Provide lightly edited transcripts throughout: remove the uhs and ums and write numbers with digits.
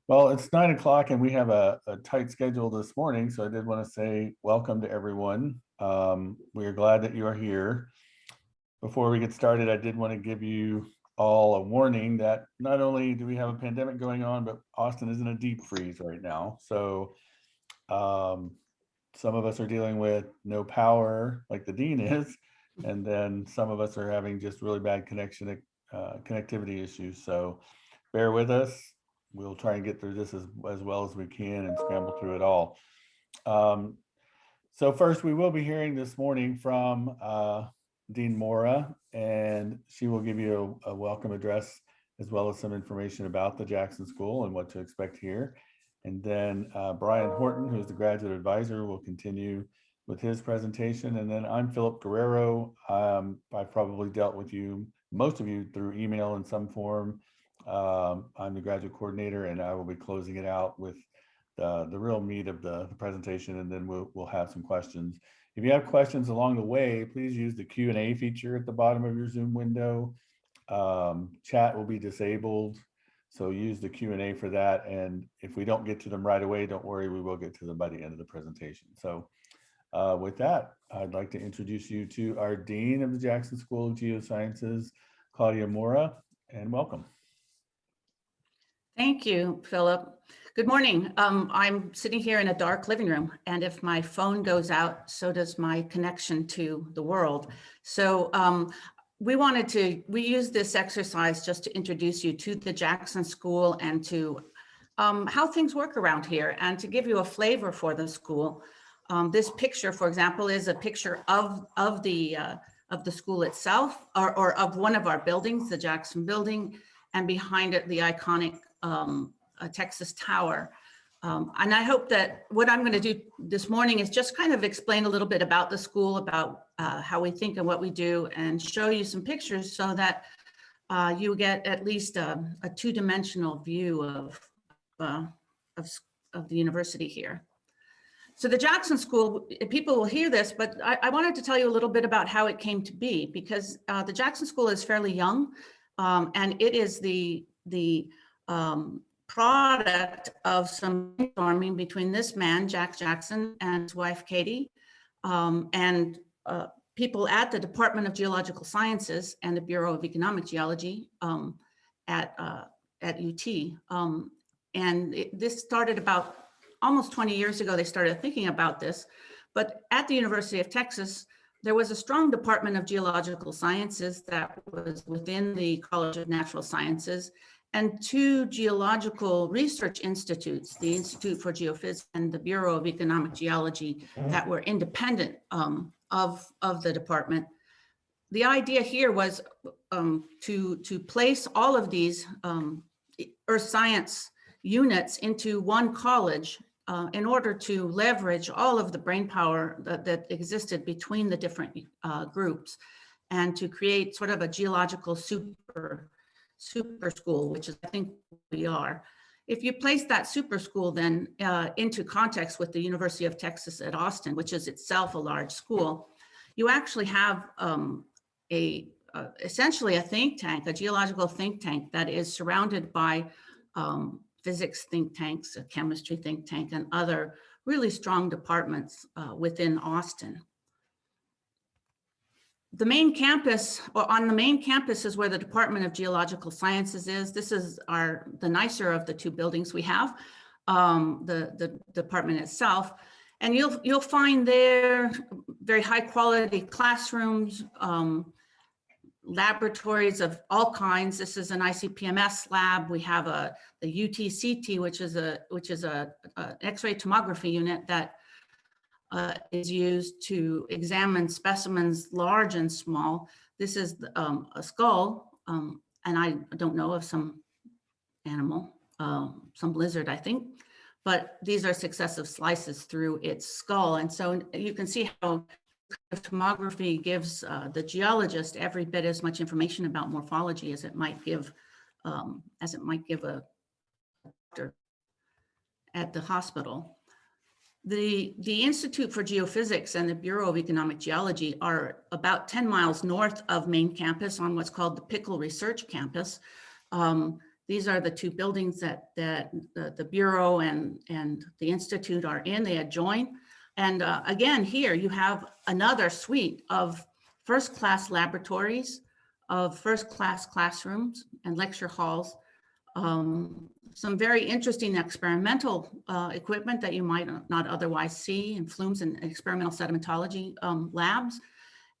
Well, it's 9 o'clock and we have a tight schedule this morning, so I did want to say welcome to everyone. We are glad that you are here. Before we get started, I did want to give you all a warning that not only do we have a pandemic going on, but Austin is in a deep freeze right now. So some of us are dealing with no power like the dean is, and then some of us are having just really bad connectivity issues. So bear with us. We'll try and get through this as well as we can and scramble through it all. So first, we will be hearing this morning from Dean Mora, and she will give you a welcome address as well as some information about the Jackson School and what to expect here. And then Brian Horton, who's the graduate advisor, will continue with his presentation. And then I'm Philip Guerrero. I've probably dealt with most of you through email in some form. I'm the graduate coordinator, and I will be closing it out with the real meat of the presentation, and then we'll have some questions. If you have questions along the way, please use the Q&A feature at the bottom of your Zoom window. Chat will be disabled, so use the Q&A for that. And if we don't get to them right away, don't worry, we will get to them by the end of the presentation. So with that, I'd like to introduce you to our Dean of the Jackson School of Geosciences, Claudia Mora, and welcome. Thank you, Philip. Good morning. I'm sitting here in a dark living room, and if my phone goes out, so does my connection to the world. So we use this exercise just to introduce you to the Jackson School and to how things work around here, and to give you a flavor for the school. This picture, for example, is a picture of the school itself, or of one of our buildings, the Jackson building, and behind it, the iconic Texas Tower. And I hope that what I'm going to do this morning is just kind of explain a little bit about the school, about how we think and what we do, and show you some pictures so that you get at least a two-dimensional view of the university here. So the Jackson School, people will hear this, but I wanted to tell you a little bit about how it came to be, because the Jackson School is fairly young, and it is the product of some brainstorming between this man, Jack Jackson, and his wife, Katie, and people at the Department of Geological Sciences and the Bureau of Economic Geology at UT. This started about almost 20 years ago. They started thinking about this, but at the University of Texas, there was a strong Department of Geological Sciences that was within the College of Natural Sciences, and two geological research institutes, the Institute for Geophysics and the Bureau of Economic Geology, that were independent of the department. The idea here was to place all of these earth science units into one college in order to leverage all of the brainpower that existed between the different groups, and to create sort of a geological super school, which is, I think, we are. If you place that super school then into context with the University of Texas at Austin, which is itself a large school, you actually have essentially a think tank, a geological think tank that is surrounded by physics think tanks, a chemistry think tank, and other really strong departments within Austin. The main campus, or on the main campus, is where the Department of Geological Sciences is. This is the nicer of the two buildings we have, the department itself. And you'll find there very high quality classrooms, laboratories of all kinds. This is an ICP-MS lab. We have the UTCT, which is a X-ray tomography unit that is used to examine specimens large and small. This is a skull, and I don't know of some animal, some lizard, I think, but these are successive slices through its skull. And so you can see how tomography gives the geologist every bit as much information about morphology as it might give a doctor at the hospital. The Institute for Geophysics and the Bureau of Economic Geology are about 10 miles north of main campus on what's called the Pickle Research Campus. These are the two buildings that the Bureau and the Institute are in. They adjoin. And again, here you have another suite of first-class laboratories, of first-class classrooms and lecture halls, some very interesting experimental equipment that you might not otherwise see in flumes and experimental sedimentology labs.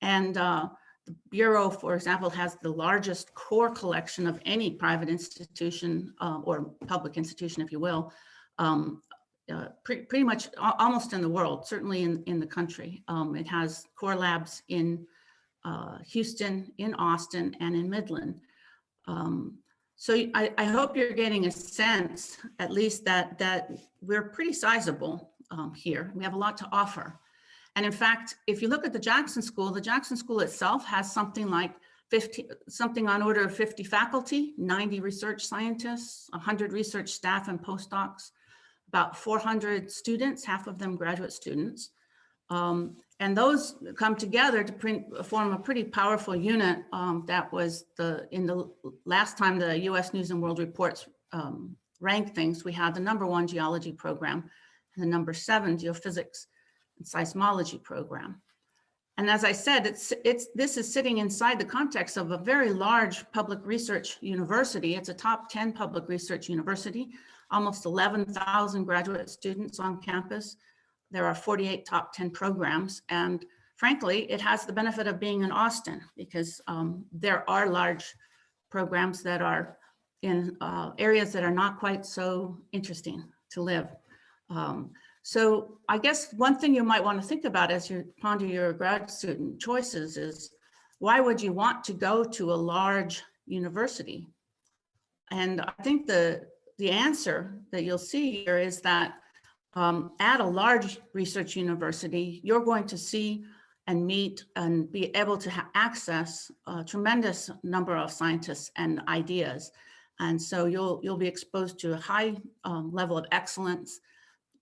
And the Bureau, for example, has the largest core collection of any private institution or public institution, if you will, pretty much almost in the world, certainly in the country. It has core labs in Houston, in Austin, and in Midland. So I hope you're getting a sense, at least that we're pretty sizable here. We have a lot to offer. And in fact, if you look at the Jackson School itself has something like something on order of 50 faculty, 90 research scientists, 100 research staff and postdocs, about 400 students, half of them graduate students. And those come together to form a pretty powerful unit that was in the last time the US News and World Reports ranked things, we had the #1 geology program and the #7 geophysics and seismology program. And as I said, this is sitting inside the context of a very large public research university. It's a top 10 public research university, almost 11,000 graduate students on campus. There are 48 top 10 programs. And frankly, it has the benefit of being in Austin because there are large programs that are in areas that are not quite so interesting to live. So I guess one thing you might want to think about as you ponder your grad student choices is, why would you want to go to a large university? And I think the answer that you'll see here is that at a large research university, you're going to see and meet and be able to access a tremendous number of scientists and ideas. And so you'll be exposed to a high level of excellence,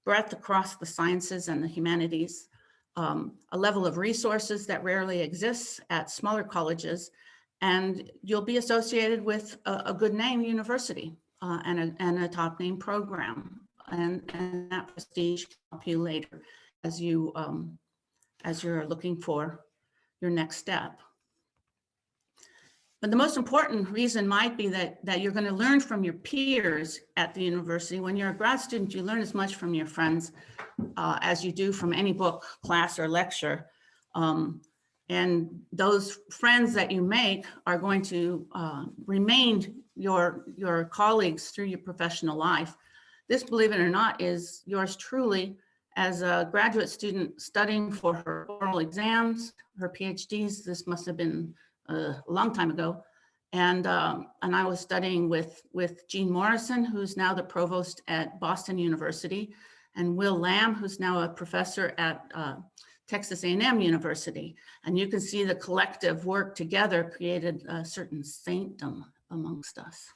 breadth across the sciences and the humanities, a level of resources that rarely exists at smaller colleges, and you'll be associated with a good name university and a top name program. And that prestige can help you later as you're looking for your next step. But the most important reason might be that you're going to learn from your peers at the university. When you're a grad student, you learn as much from your friends as you do from any book, class, or lecture. And those friends that you make are going to remain your colleagues through your professional life. This, believe it or not, is yours truly as a graduate student studying for her oral exams, her PhDs. This must have been a long time ago. And I was studying with Jean Morrison, who's now the provost at Boston University, and Will Lamb, who's now a professor at Texas A&M University. And you can see the collective work together created a certain saintdom amongst us.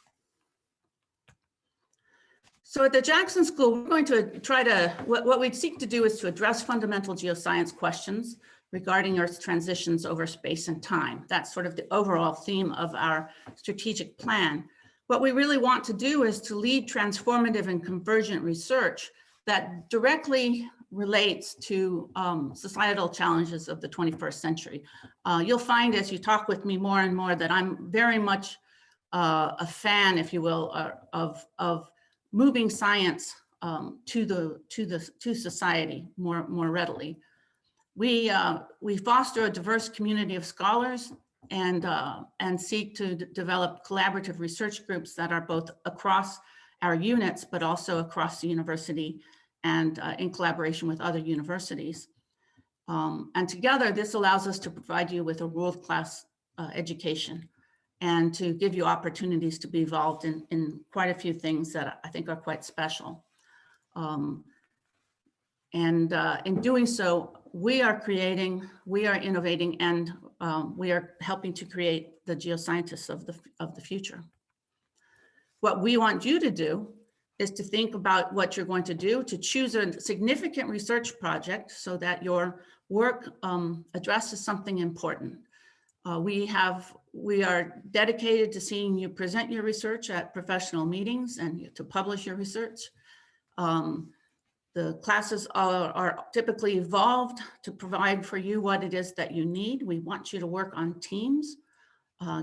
So at the Jackson School, we're going to try to, what we'd seek to do is to address fundamental geoscience questions regarding Earth's transitions over space and time. That's sort of the overall theme of our strategic plan. What we really want to do is to lead transformative and convergent research that directly relates to societal challenges of the 21st century. You'll find as you talk with me more and more that I'm very much a fan, if you will, of moving science to society more readily. We foster a diverse community of scholars and seek to develop collaborative research groups that are both across our units, but also across the university and in collaboration with other universities. And together, this allows us to provide you with a world-class education and to give you opportunities to be involved in quite a few things that I think are quite special. And in doing so, we are creating, we are innovating, and we are helping to create the geoscientists of the future. What we want you to do is to think about what you're going to do, to choose a significant research project so that your work addresses something important. We are dedicated to seeing you present your research at professional meetings and to publish your research. The classes are typically evolved to provide for you what it is that you need. We want you to work on teams,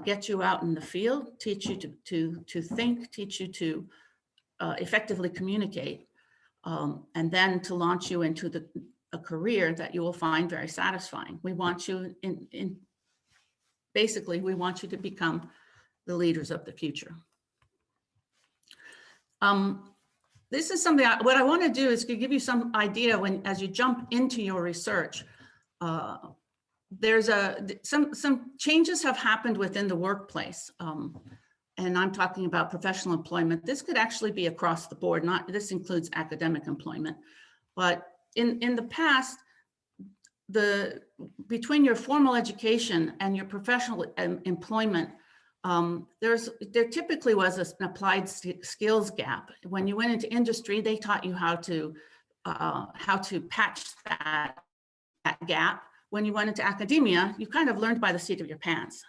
get you out in the field, teach you to think, teach you to effectively communicate, and then to launch you into a career that you will find very satisfying. We want you basically, we want you to become the leaders of the future. This is something, what I want to do is to give you some idea as you jump into your research. There's some changes have happened within the workplace. And I'm talking about professional employment. This could actually be across the board, this includes academic employment. But in the past, between your formal education and your professional employment, there typically was an applied skills gap. When you went into industry, they taught you how to patch that gap. When you went into academia, you kind of learned by the seat of your pants,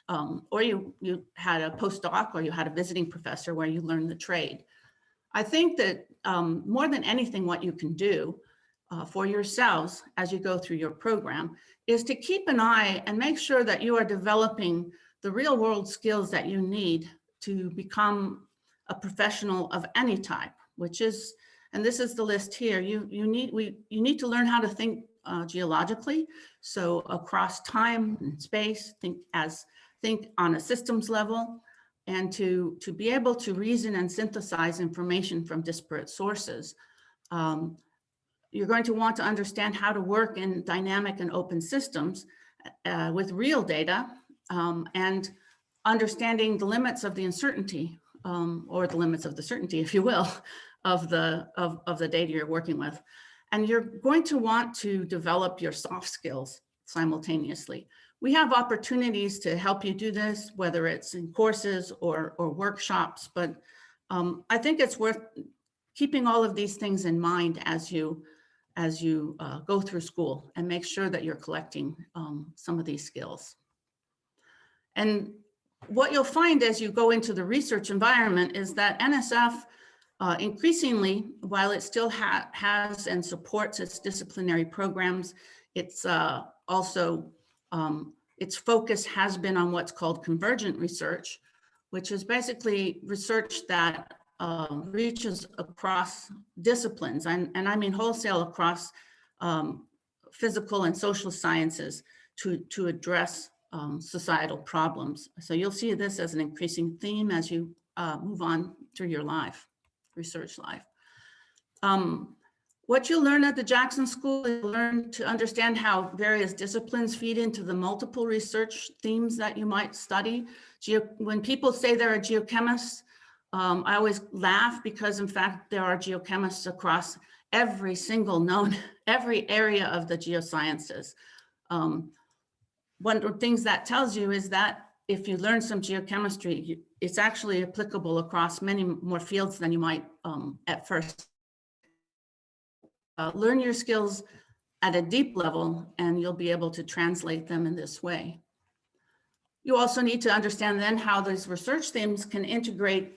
or you had a postdoc or you had a visiting professor where you learned the trade. I think that more than anything, what you can do for yourselves as you go through your program is to keep an eye and make sure that you are developing the real world skills that you need to become a professional of any type, which is, and this is the list here, you need to learn how to think geologically. So across time and space, think on a systems level, and to be able to reason and synthesize information from disparate sources. You're going to want to understand how to work in dynamic and open systems with real data, and understanding the limits of the uncertainty, or the limits of the certainty, if you will, of the data you're working with. And you're going to want to develop your soft skills simultaneously. We have opportunities to help you do this, whether it's in courses or workshops, but I think it's worth keeping all of these things in mind as you go through school, and make sure that you're collecting some of these skills. And what you'll find as you go into the research environment is that NSF increasingly, while it still has and supports its disciplinary programs, it's also, its focus has been on what's called convergent research, which is basically research that reaches across disciplines, and I mean wholesale across physical and social sciences to address societal problems. So you'll see this as an increasing theme as you move on through your research life. What you'll learn at the Jackson School is learn to understand how various disciplines feed into the multiple research themes that you might study. When people say they're a geochemist, I always laugh because in fact, there are geochemists across every area of the geosciences. One of the things that tells you is that if you learn some geochemistry, it's actually applicable across many more fields than you might at first. Learn your skills at a deep level, and you'll be able to translate them in this way. You also need to understand then how these research themes can integrate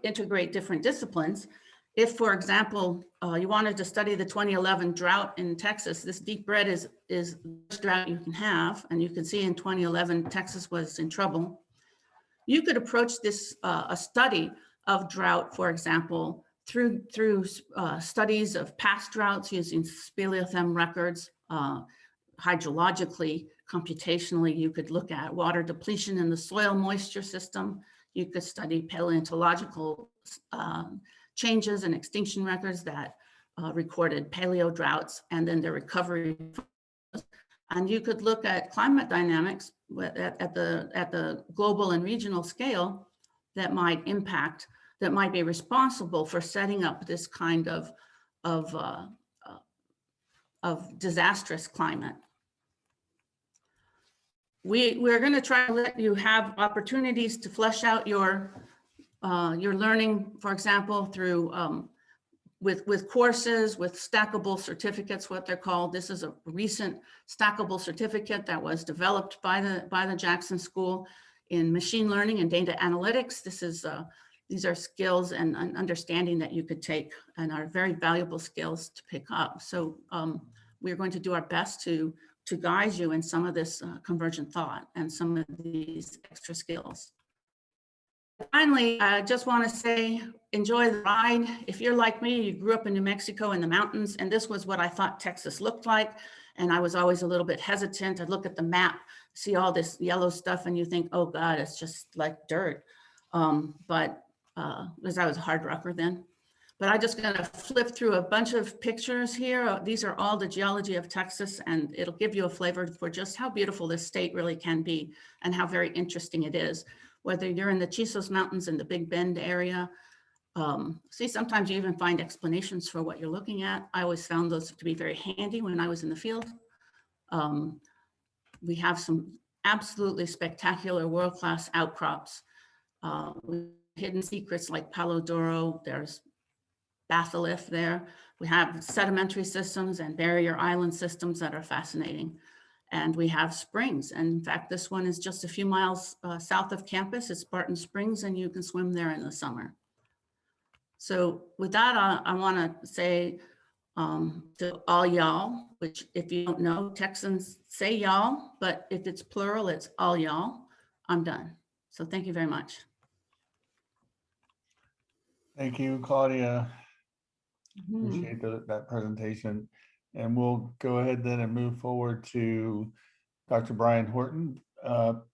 integrate different disciplines. If, for example, you wanted to study the 2011 drought in Texas, this deep red is the worst drought you can have. And you can see in 2011, Texas was in trouble. You could approach this, a study of drought, for example, through studies of past droughts using speleothem records, hydrologically, computationally. You could look at water depletion in the soil moisture system. You could study paleontological changes and extinction records that recorded paleo droughts and then their recovery. And you could look at climate dynamics at the global and regional scale that might impact, that might be responsible for setting up this kind of disastrous climate. We're going to try to let you have opportunities to flesh out your learning, for example, through with courses, with stackable certificates, what they're called. This is a recent stackable certificate that was developed by the Jackson School in machine learning and data analytics. These are skills and understanding that you could take and are very valuable skills to pick up. So we're going to do our best to guide you in some of this convergent thought and some of these extra skills. Finally, I just want to say, enjoy the ride. If you're like me, you grew up in New Mexico in the mountains, and this was what I thought Texas looked like. And I was always a little bit hesitant. I'd look at the map, see all this yellow stuff, and you think, oh God, it's just like dirt. Because I was a hard rocker then. But I'm just going to flip through a bunch of pictures here. These are all the geology of Texas, and it'll give you a flavor for just how beautiful this state really can be and how very interesting it is. Whether you're in the Chisos Mountains in the Big Bend area, see, sometimes you even find explanations for what you're looking at. I always found those to be very handy when I was in the field. We have some absolutely spectacular world-class outcrops. Hidden secrets like Palo Duro, there's batholith there. We have sedimentary systems and barrier island systems that are fascinating. And we have springs. And in fact, this one is just a few miles south of campus. It's Barton Springs, and you can swim there in the summer. So with that, I want to say to all y'all, which if you don't know, Texans say y'all, but if it's plural, it's all y'all. I'm done. So thank you very much. Thank you, Claudia. Appreciate that presentation. And we'll go ahead then and move forward to Dr. Brian Horton.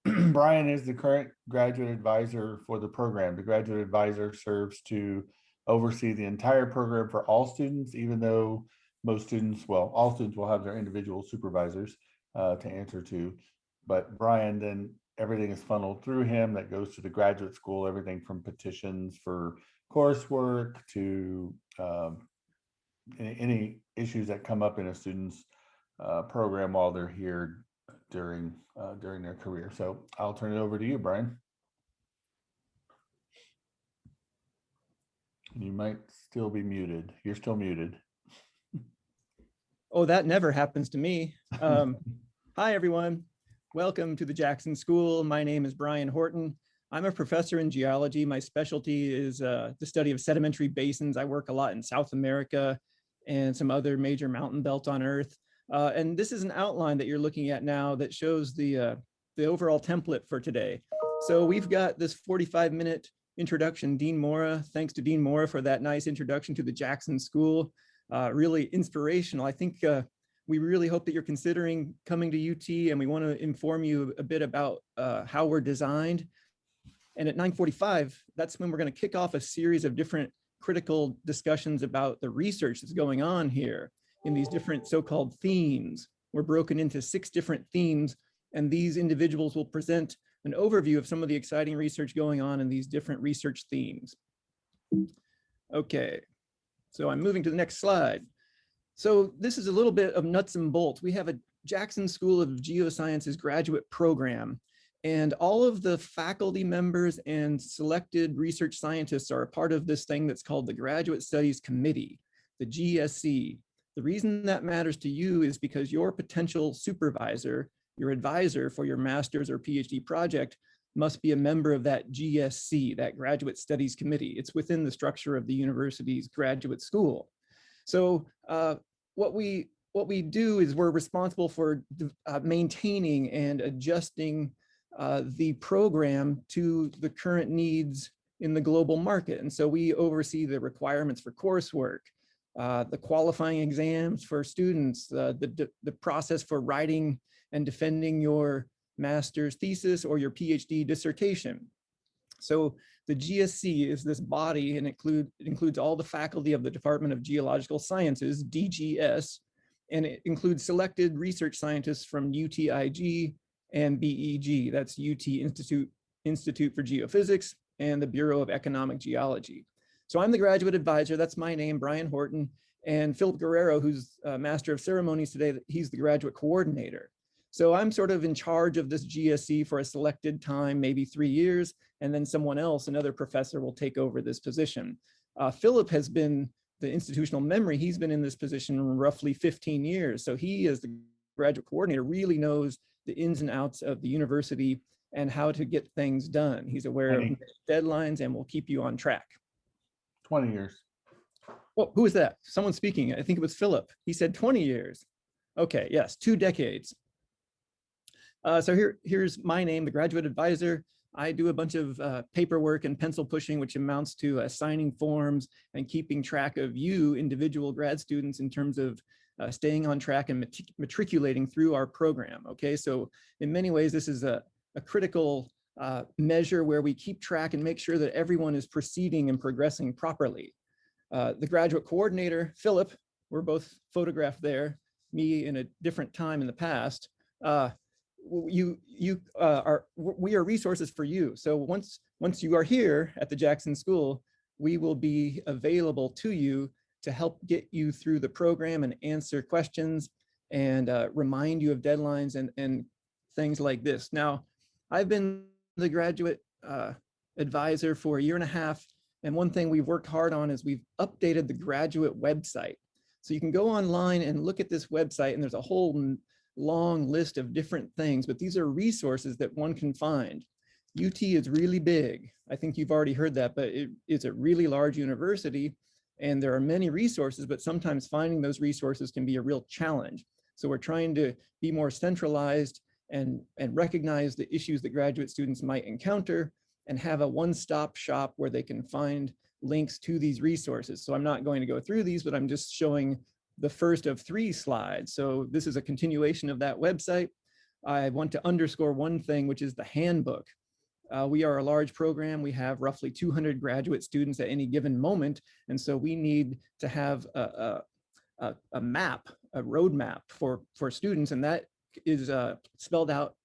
Brian is the current graduate advisor for the program. The graduate advisor serves to oversee the entire program for all students, even though most students, well, all students will have their individual supervisors to answer to. But Brian, then everything is funneled through him that goes to the graduate school, everything from petitions for coursework to any issues that come up in a student's program while they're here during their career. So I'll turn it over to you, Brian. You might still be muted. You're still muted. Oh, that never happens to me. Hi, everyone. Welcome to the Jackson School. My name is Brian Horton. I'm a professor in geology. My specialty is the study of sedimentary basins. I work a lot in South America and some other major mountain belts on Earth. And this is an outline that you're looking at now that shows the overall template for today. So we've got this 45-minute introduction. Dean Mora, thanks to Dean Mora for that nice introduction to the Jackson School. Really inspirational. I think we really hope that you're considering coming to UT, and we want to inform you a bit about how we're designed. And at 9:45, that's when we're going to kick off a series of different critical discussions about the research that's going on here in these different so-called themes. We're broken into 6 different themes, and these individuals will present an overview of some of the exciting research going on in these different research themes. Okay, so I'm moving to the next slide. So this is a little bit of nuts and bolts. We have a Jackson School of Geosciences graduate program, and all of the faculty members and selected research scientists are a part of this thing that's called the Graduate Studies Committee, the GSC. The reason that matters to you is because your potential supervisor, your advisor for your master's or PhD project, must be a member of that GSC, that Graduate Studies Committee. It's within the structure of the university's graduate school. So what we do is we're responsible for maintaining and adjusting the program to the current needs in the global market. And so we oversee the requirements for coursework, the qualifying exams for students, the process for writing and defending your master's thesis or your PhD dissertation. So the GSC is this body, and it includes all the faculty of the Department of Geological Sciences, DGS, and it includes selected research scientists from UTIG and BEG, that's UT Institute for Geophysics and the Bureau of Economic Geology. So I'm the graduate advisor, that's my name, Brian Horton, and Philip Guerrero, who's Master of Ceremonies today, he's the graduate coordinator. So I'm sort of in charge of this GSC for a selected time, maybe 3 years, and then someone else, another professor, will take over this position. Philip has been the institutional memory, he's been in this position roughly 15 years. So he, as the graduate coordinator, really knows the ins and outs of the university and how to get things done. He's aware of deadlines and will keep you on track. 20 years. Oh, who is that? Someone speaking. I think it was Philip. He said 20 years. Okay, yes, 2 decades. So here's my name, the graduate advisor. I do a bunch of paperwork and pencil pushing, which amounts to assigning forms and keeping track of you, individual grad students, in terms of staying on track and matriculating through our program. Okay, so in many ways, this is a critical measure where we keep track and make sure that everyone is proceeding and progressing properly. The graduate coordinator, Philip, we're both photographed there, me in a different time in the past. We are resources for you. So once you are here at the Jackson School, we will be available to you to help get you through the program and answer questions and remind you of deadlines and things like this. Now, I've been the graduate advisor for 1.5 years, and one thing we've worked hard on is we've updated the graduate website. So you can go online and look at this website, and there's a whole long list of different things, but these are resources that one can find. UT is really big. I think you've already heard that, but it's a really large university, and there are many resources, but sometimes finding those resources can be a real challenge. So we're trying to be more centralized and recognize the issues that graduate students might encounter and have a one-stop shop where they can find links to these resources. So I'm not going to go through these, but I'm just showing the first of 3 slides. So this is a continuation of that website. I want to underscore one thing, which is the handbook. We are a large program. We have roughly 200 graduate students at any given moment. And so we need to have a map, a roadmap for students. And that is spelled out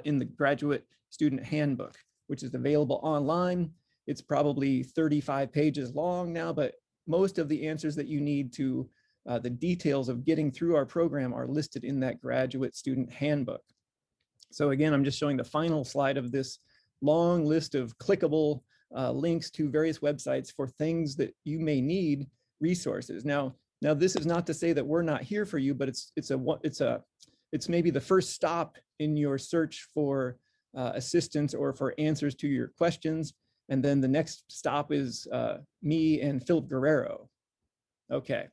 in the graduate student handbook, which is available online. It's probably 35 pages long now, but most of the answers that you need to the details of getting through our program are listed in that graduate student handbook. So again, I'm just showing the final slide of this long list of clickable links to various websites for things that you may need resources. Now this is not to say that we're not here for you, but it's maybe the first stop in your search for assistance or for answers to your questions. And then the next stop is me and Philip Guerrero. Okay.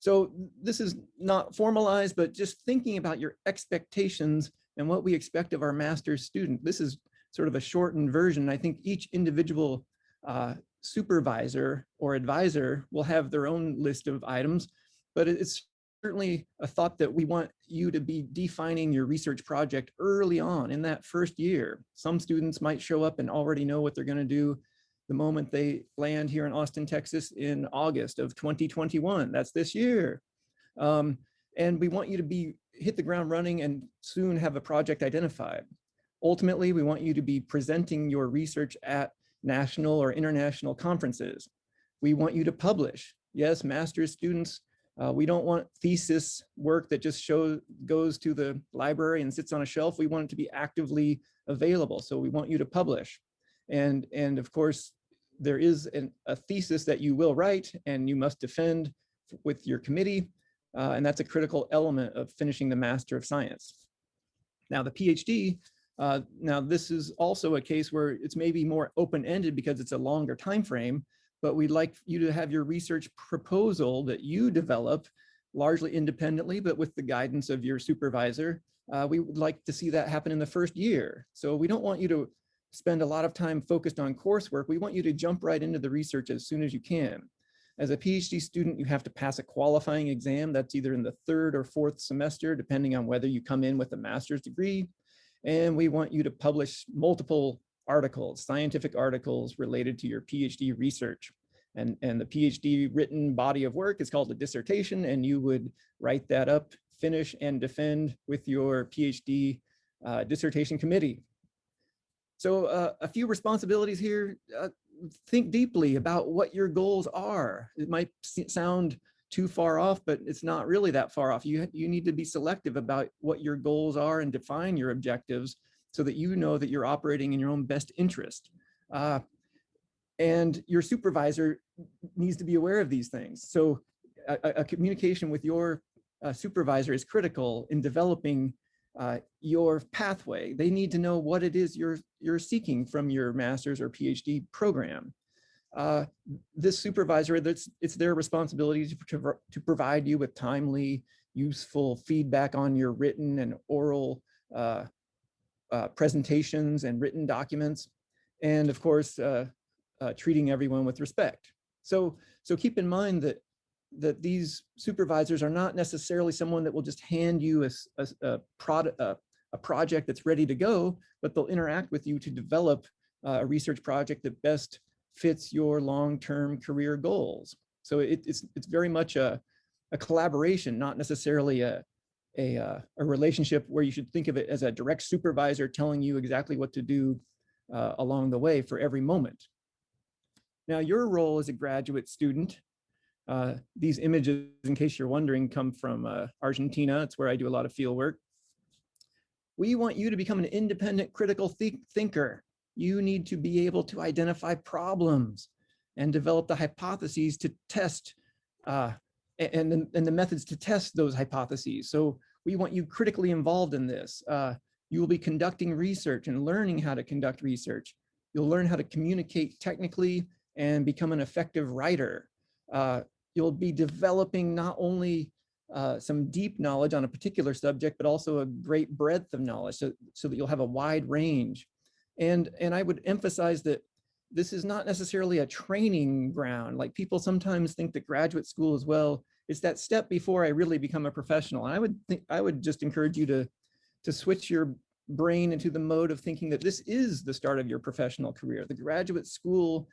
So this is not formalized, but just thinking about your expectations and what we expect of our master's student. This is sort of a shortened version. I think each individual supervisor or advisor will have their own list of items, but it's certainly a thought that we want you to be defining your research project early on in that first year. Some students might show up and already know what they're going to do the moment they land here in Austin, Texas in August of 2021. That's this year. And we want you to hit the ground running and soon have a project identified. Ultimately, we want you to be presenting your research at national or international conferences. We want you to publish. Yes, master's students, we don't want thesis work that just goes to the library and sits on a shelf. We want it to be actively available. So we want you to publish. And of course, there is a thesis that you will write and you must defend with your committee. And that's a critical element of finishing the Master of Science. Now the PhD, now this is also a case where it's maybe more open-ended because it's a longer time frame, but we'd like you to have your research proposal that you develop largely independently, but with the guidance of your supervisor. We would like to see that happen in the first year. So we don't want you to spend a lot of time focused on coursework. We want you to jump right into the research as soon as you can. As a PhD student, you have to pass a qualifying exam that's either in the 3rd or 4th semester, depending on whether you come in with a master's degree. And we want you to publish multiple articles, scientific articles related to your PhD research. And the PhD written body of work is called a dissertation, and you would write that up, finish, and defend with your PhD dissertation committee. So a few responsibilities here. Think deeply about what your goals are. It might sound too far off, but it's not really that far off. You need to be selective about what your goals are and define your objectives so that you know that you're operating in your own best interest. and your supervisor needs to be aware of these things. So a communication with your supervisor is critical in developing your pathway. They need to know what it is you're seeking from your master's or PhD program. This supervisor, it's their responsibility to provide you with timely, useful feedback on your written and oral presentations and written documents, and of course, treating everyone with respect. So keep in mind that these supervisors are not necessarily someone that will just hand you a project that's ready to go, but they'll interact with you to develop a research project that best fits your long-term career goals. So it's very much a collaboration, not necessarily a relationship where you should think of it as a direct supervisor telling you exactly what to do along the way for every moment. Now, your role as a graduate student, these images, in case you're wondering, come from Argentina. It's where I do a lot of field work. We want you to become an independent critical thinker. You need to be able to identify problems and develop the hypotheses to test and the methods to test those hypotheses. So we want you critically involved in this. You will be conducting research and learning how to conduct research. You'll learn how to communicate technically and become an effective writer. You'll be developing not only some deep knowledge on a particular subject, but also a great breadth of knowledge so that you'll have a wide range. And I would emphasize that this is not necessarily a training ground. Like, people sometimes think that graduate school as well, it's that step before I really become a professional. And I would just encourage you to switch your brain into the mode of thinking that this is the start of your professional career. The graduate school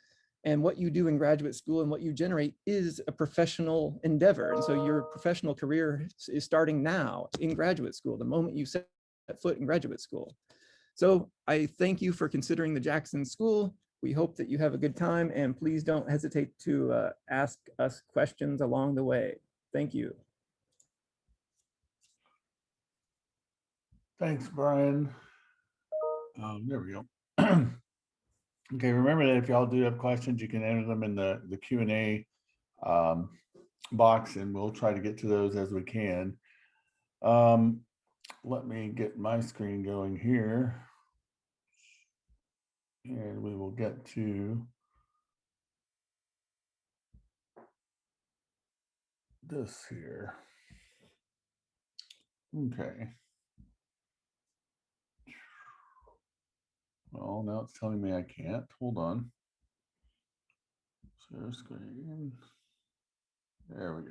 and what you do in graduate school and what you generate is a professional endeavor. And so your professional career is starting now in graduate school, the moment you set foot in graduate school. So I thank you for considering the Jackson School. We hope that you have a good time, and please don't hesitate to ask us questions along the way. Thank you. Thanks, Brian. There we go. Okay, remember that if y'all do have questions, you can enter them in the Q&A box, and we'll try to get to those as we can. Let me get my screen going here, and we will get to this here. Okay. Well, now it's telling me I can't. Hold on. Share screen. There we go.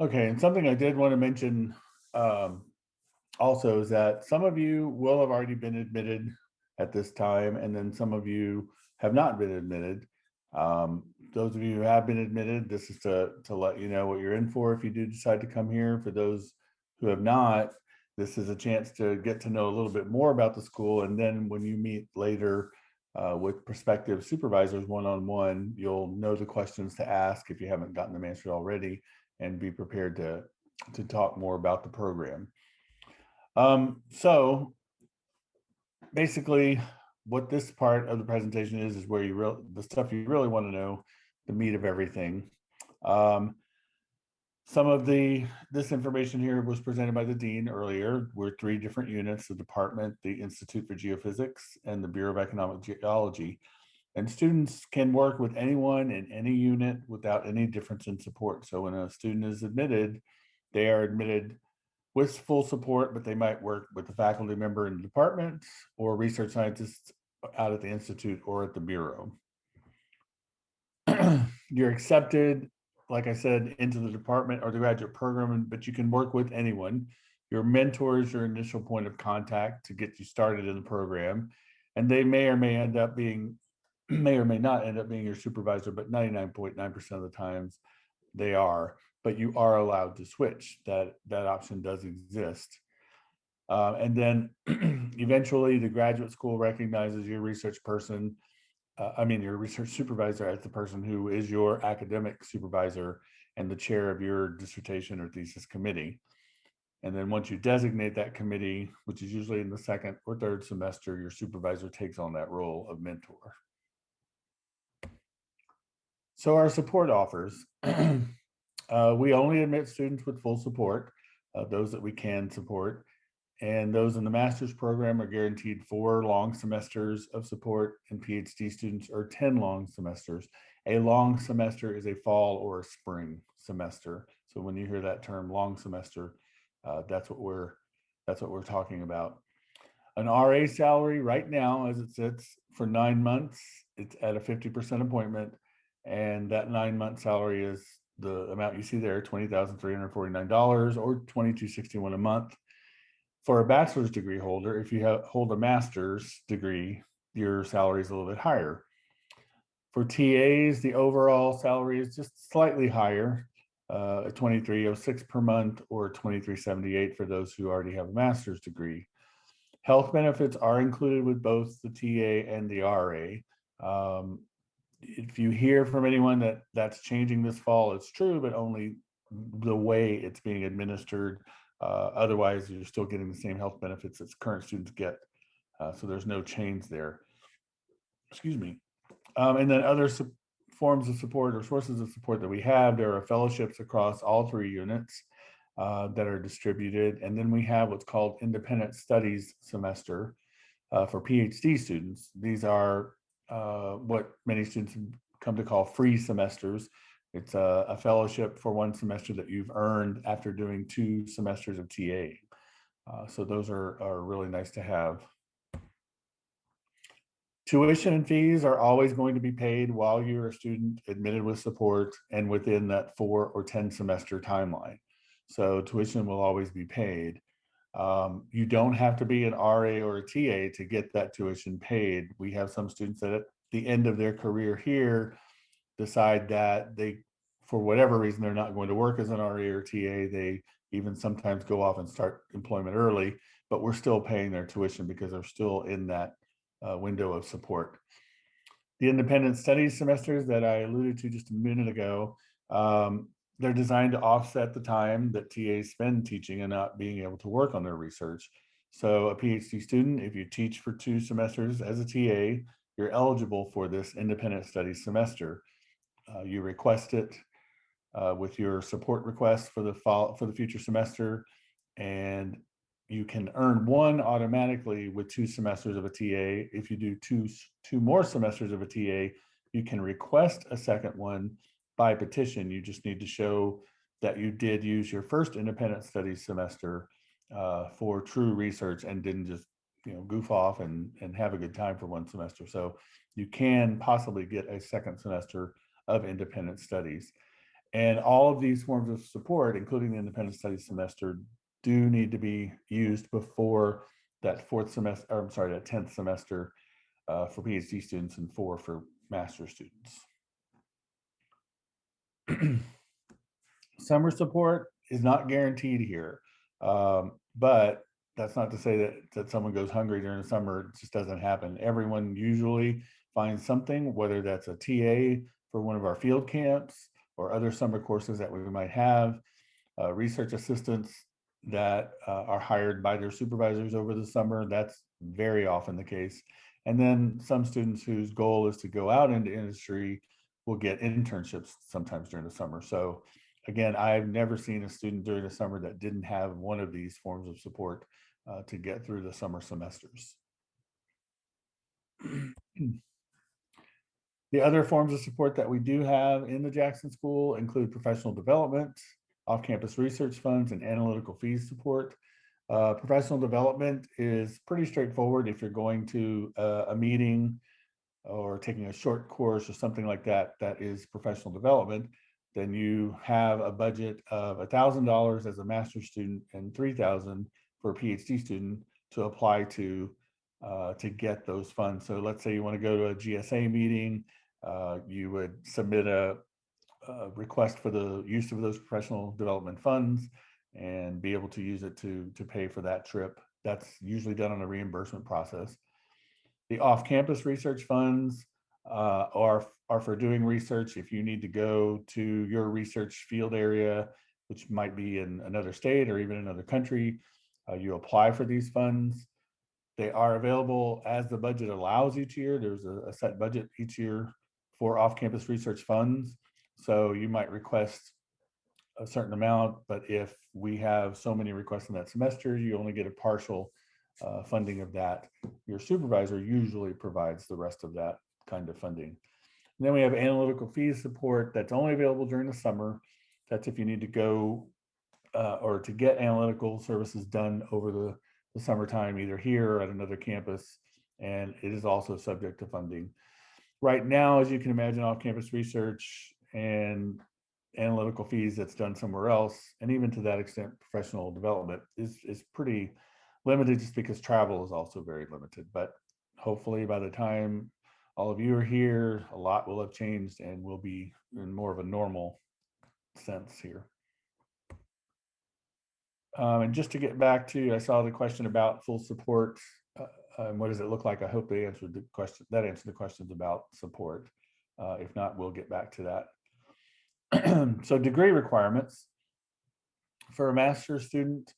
Okay, and something I did want to mention also is that some of you will have already been admitted at this time, and then some of you have not been admitted. Those of you who have been admitted, this is to let you know what you're in for if you do decide to come here. For those who have not, this is a chance to get to know a little bit more about the school, and then when you meet later with prospective supervisors one-on-one, you'll know the questions to ask if you haven't gotten them answered already, and be prepared to talk more about the program. So basically, what this part of the presentation is where the stuff you really want to know, the meat of everything. Some of this information here was presented by the dean earlier. We're 3 different units: the department, the Institute for Geophysics, and the Bureau of Economic Geology. And students can work with anyone in any unit without any difference in support. So when a student is admitted, they are admitted with full support, but they might work with a faculty member in the department or research scientists out at the Institute or at the Bureau. You're accepted, like I said, into the department or the graduate program, but you can work with anyone. Your mentor is your initial point of contact to get you started in the program, and they may or may not end up being your supervisor, but 99.9% of the times they are. But you are allowed to switch. That option does exist. And then eventually the graduate school recognizes your research person, your research supervisor, as the person who is your academic supervisor and the chair of your dissertation or thesis committee. And then once you designate that committee, which is usually in the second or third semester, your supervisor takes on that role of mentor. So our support offers, we only admit students with full support, those that we can support. And those in the master's program are guaranteed 4 long semesters of support, and PhD students are 10 long semesters. A long semester is a fall or a spring semester. So when you hear that term long semester, that's what we're talking about. An RA salary right now, as it sits for 9 months, it's at a 50% appointment, and that 9-month salary is the amount you see there, $20,349 or $2,261 a month. For a bachelor's degree holder, if you hold a master's degree, your salary is a little bit higher. For TAs, the overall salary is just slightly higher, $2,306 per month or $2,378 for those who already have a master's degree. Health benefits are included with both the TA and the RA. If you hear from anyone that that's changing this fall, it's true, but only the way it's being administered. Otherwise, you're still getting the same health benefits that current students get. So there's no change there. Excuse me. And then other forms of support or sources of support that we have, there are fellowships across all 3 units that are distributed. And then we have what's called independent studies semester for PhD students. These are what many students come to call free semesters. It's a fellowship for 1 semester that you've earned after doing 2 semesters of TA. So those are really nice to have. Tuition and fees are always going to be paid while you're a student admitted with support and within that 4 or 10 semester timeline. So tuition will always be paid. You don't have to be an RA or a TA to get that tuition paid. We have some students that at the end of their career here decide that they, for whatever reason, they're not going to work as an RA or TA. They even sometimes go off and start employment early, but we're still paying their tuition because they're still in that window of support. The independent studies semesters that I alluded to just a minute ago, they're designed to offset the time that TAs spend teaching and not being able to work on their research. So a PhD student, if you teach for 2 semesters as a TA, you're eligible for this independent studies semester. You request it with your support request for the future semester, and you can earn 1 automatically with 2 semesters of a TA. If you do two more semesters of a TA, you can request a second one by petition. You just need to show that you did use your first independent studies semester for true research and didn't just goof off and have a good time for 1 semester. So you can possibly get a second semester of independent studies. And all of these forms of support, including the independent studies semester, do need to be used before that 4th semester, or I'm sorry, that 10th semester for PhD students and 4 for master's students. Summer support is not guaranteed here, but that's not to say that someone goes hungry during the summer. It just doesn't happen. Everyone usually finds something, whether that's a TA for one of our field camps or other summer courses that we might have, research assistants that are hired by their supervisors over the summer. That's very often the case. And then some students whose goal is to go out into industry will get internships sometimes during the summer. So again, I've never seen a student during the summer that didn't have one of these forms of support to get through the summer semesters. The other forms of support that we do have in the Jackson School include professional development, off-campus research funds, and analytical fees support. Professional development is pretty straightforward. If you're going to a meeting or taking a short course or something like that, that is professional development, then you have a budget of $1,000 as a master's student and $3,000 for a PhD student to apply to get those funds. So let's say you want to go to a GSA meeting, you would submit a request for the use of those professional development funds and be able to use it to pay for that trip. That's usually done on a reimbursement process. The off-campus research funds are for doing research. If you need to go to your research field area which might be in another state or even another country. You apply for these funds. They are available as the budget allows each year. There's a set budget each year for off-campus research funds. So you might request a certain amount, but if we have so many requests in that semester, you only get a partial funding of that. Your supervisor usually provides the rest of that kind of funding. And then we have analytical fees support that's only available during the summer. That's if you need to go or to get analytical services done over the summertime, either here or at another campus. And it is also subject to funding. Right now, as you can imagine, off-campus research and analytical fees that's done somewhere else, and even to that extent, professional development is pretty limited just because travel is also very limited. But hopefully by the time all of you are here, a lot will have changed and we'll be in more of a normal sense here. And just to get back to, I saw the question about full support. What does it look like? I hope they answered the question. That answered the questions about support. If not, we'll get back to that. So degree requirements. For a master's student,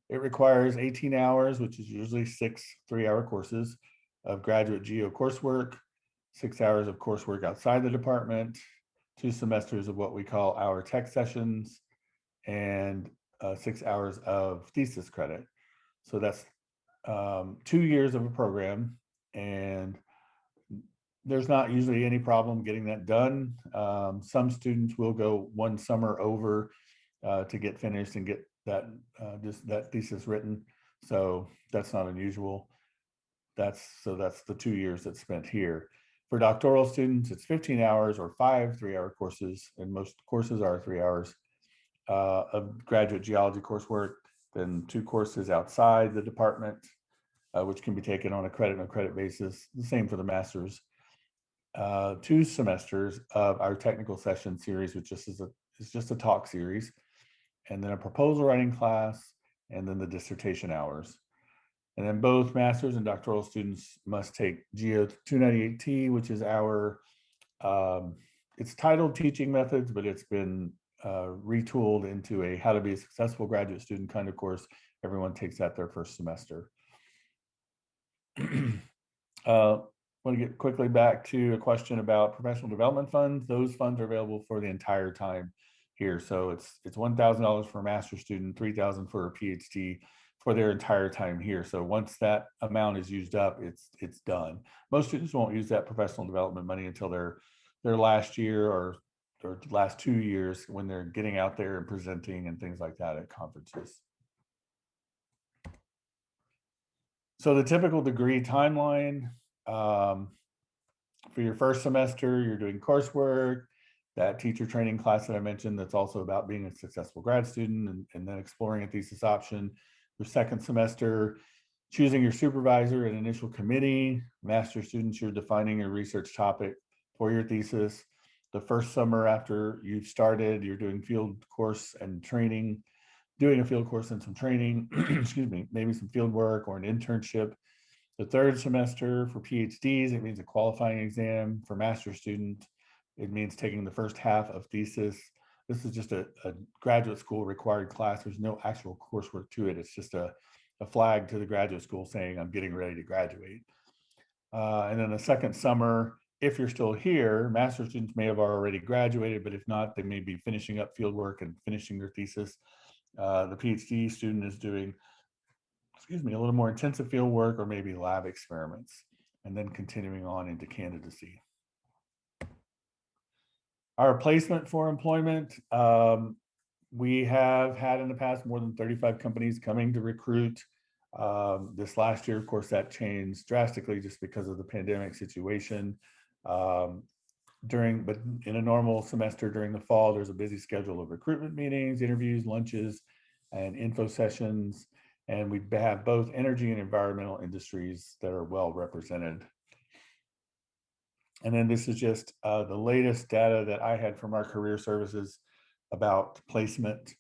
it requires 18 hours, which is usually 6 3-hour courses of graduate geo coursework, 6 hours of coursework outside the department, 2 semesters of what we call our tech sessions, and 6 hours of thesis credit. So that's 2 years of a program, and there's not usually any problem getting that done. Some students will go one summer over to get finished and get that just that thesis written. So that's not unusual. That's the 2 years that's spent here. For doctoral students, it's 15 hours or 5 3-hour courses, and most courses are 3 hours of graduate geology coursework, then 2 courses outside the department, which can be taken on a credit no credit basis. The same for the master's. 2 semesters of our technical session series, which is just a talk series, and then a proposal writing class, and then the dissertation hours. And then both master's and doctoral students must take Geo 298T, which is our, it's titled Teaching Methods, but it's been retooled into a How to Be a Successful Graduate Student kind of course. Everyone takes that their first semester. Want to get quickly back to a question about professional development funds. Those funds are available for the entire time here. So it's $1,000 for a master's student, $3,000 for a PhD for their entire time here. So once that amount is used up, it's done. Most students won't use that professional development money until their last year or last 2 years when they're getting out there and presenting and things like that at conferences. So the typical degree timeline, for your first semester, you're doing coursework, that teacher training class that I mentioned that's also about being a successful grad student, and then exploring a thesis option. Your second semester, choosing your supervisor and initial committee. Master students, you're defining your research topic for your thesis. The first summer after you've started, you're doing field course and training, doing a field course and some training, excuse me, maybe some field work or an internship. The third semester for PhDs, it means a qualifying exam. For master's student, it means taking the first half of thesis. This is just a graduate school required class. There's no actual coursework to it. It's just a flag to the graduate school saying I'm getting ready to graduate. And then the second summer, if you're still here, master's students may have already graduated, but if not, they may be finishing up field work and finishing their thesis. The PhD student is doing, a little more intensive field work or maybe lab experiments, and then continuing on into candidacy. Our placement for employment, we have had in the past more than 35 companies coming to recruit. This last year, of course, that changed drastically just because of the pandemic situation. But in a normal semester during the fall, there's a busy schedule of recruitment meetings, interviews, lunches, and info sessions. And we have both energy and environmental industries that are well represented. And then this is just the latest data that I had from our career services about placement.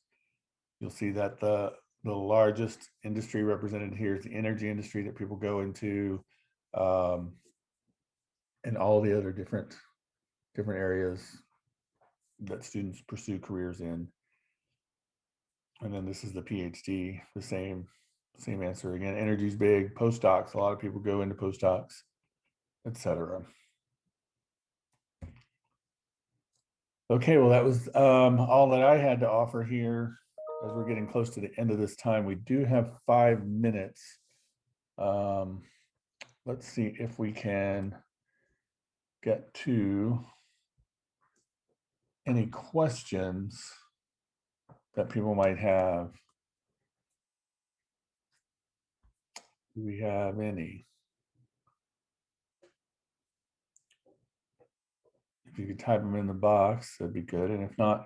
You'll see that the largest industry represented here is the energy industry that people go into, and all the other different areas that students pursue careers in. And then this is the PhD, the same answer again. Energy's big, postdocs, a lot of people go into postdocs, etc. Okay, well, that was all that I had to offer here as we're getting close to the end of this time. We do have 5 minutes. Let's see if we can get to any questions that people might have. Do we have any? If you could type them in the box, that'd be good. And if not,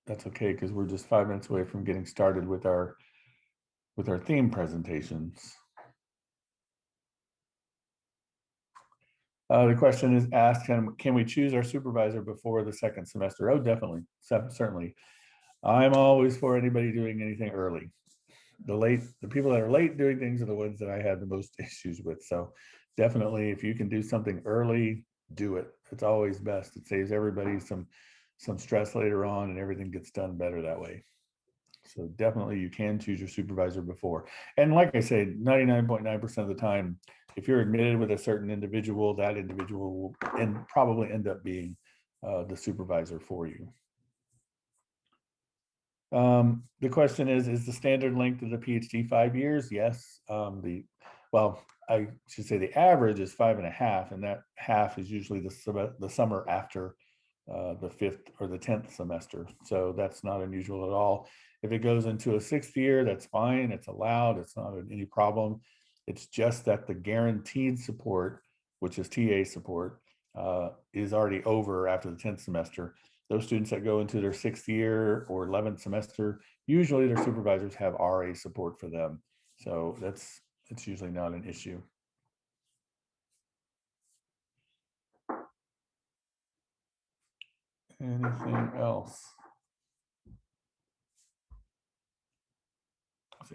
that's okay, because we're just 5 minutes away from getting started with our theme presentations. The question is asked, can we choose our supervisor before the second semester? Oh, definitely, certainly. I'm always for anybody doing anything early. The people that are late doing things are the ones that I have the most issues with. So definitely, if you can do something early, do it. It's always best. It saves everybody some stress later on, and everything gets done better that way. So definitely you can choose your supervisor before. And like I say, 99.9% of the time, if you're admitted with a certain individual, that individual will probably end up being the supervisor for you. The question is the standard length of the PhD 5 years? Yes. I should say the average is 5.5, and that half is usually the summer after the 5th or the 10th semester. So that's not unusual at all. If it goes into a 6th year, that's fine. It's allowed. It's not any problem. It's just that the guaranteed support, which is TA support, is already over after the 10th semester. Those students that go into their 6th year or 11th semester, usually their supervisors have RA support for them. So it's usually not an issue. Anything else?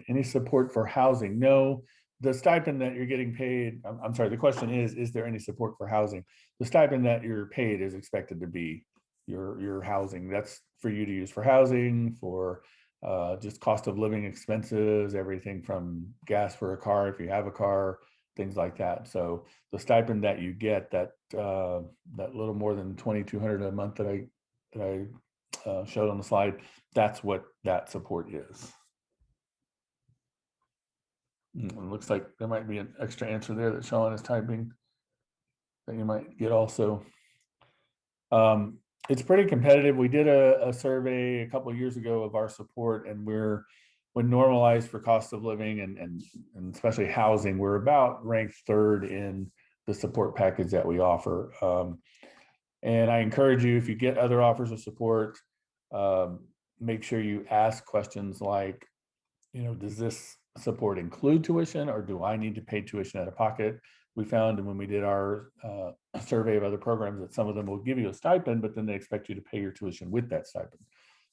Any support for housing? No. The stipend that you're getting paid, I'm sorry, the question is there any support for housing? The stipend that you're paid is expected to be your housing. That's for you to use for housing, for just cost of living expenses, everything from gas for a car if you have a car, things like that. So the stipend that you get, that little more than $2,200 a month that I showed on the slide, that's what that support is. It looks like there might be an extra answer there that Sean is typing that you might get also. It's pretty competitive. We did a survey a couple of years ago of our support, and when normalized for cost of living and especially housing, we're about ranked 3rd in the support package that we offer. And I encourage you, if you get other offers of support, make sure you ask questions like, does this support include tuition, or do I need to pay tuition out of pocket? We found when we did our survey of other programs that some of them will give you a stipend, but then they expect you to pay your tuition with that stipend.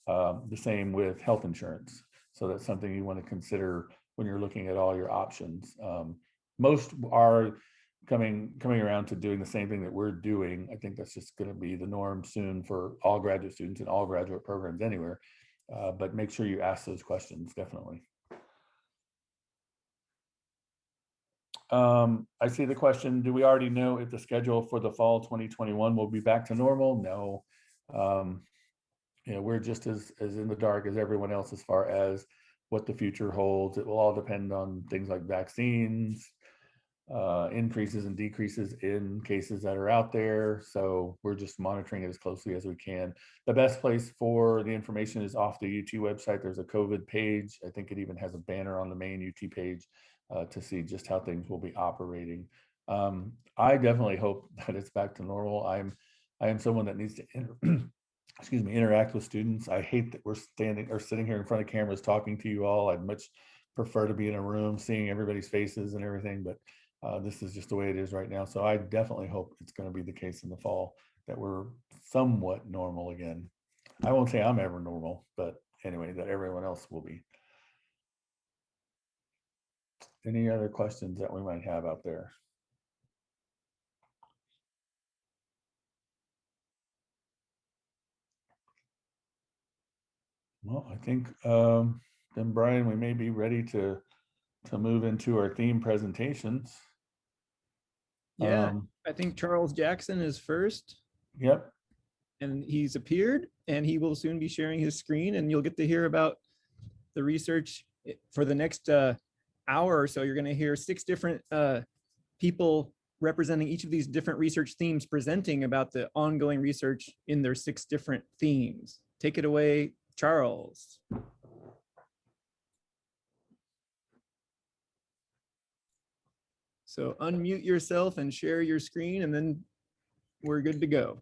The same with health insurance. So that's something you want to consider when you're looking at all your options. Most are coming around to doing the same thing that we're doing. I think that's just going to be the norm soon for all graduate students and all graduate programs anywhere. But make sure you ask those questions, definitely. I see the question, do we already know if the schedule for the fall 2021 will be back to normal? No. We're just as in the dark as everyone else as far as what the future holds. It will all depend on things like vaccines, increases and decreases in cases that are out there. So we're just monitoring it as closely as we can. The best place for the information is off the UT website. There's a COVID page. I think it even has a banner on the main UT page to see just how things will be operating. I definitely hope that it's back to normal. I am someone that needs to interact with students. I hate that we're sitting here in front of cameras talking to you all. I'd much prefer to be in a room seeing everybody's faces and everything, but this is just the way it is right now. So I definitely hope it's going to be the case in the fall that we're somewhat normal again. I won't say I'm ever normal, but anyway, that everyone else will be. Any other questions that we might have out there? Well, I think then Brian, we may be ready to move into our theme presentations. Yeah, I think Charles Jackson is first. Yep. And he's appeared, and he will soon be sharing his screen, and you'll get to hear about the research for the next hour or so. You're going to hear 6 different people representing each of these different research themes presenting about the ongoing research in their 6 different themes. Take it away, Charles. So unmute yourself and share your screen, and then we're good to go.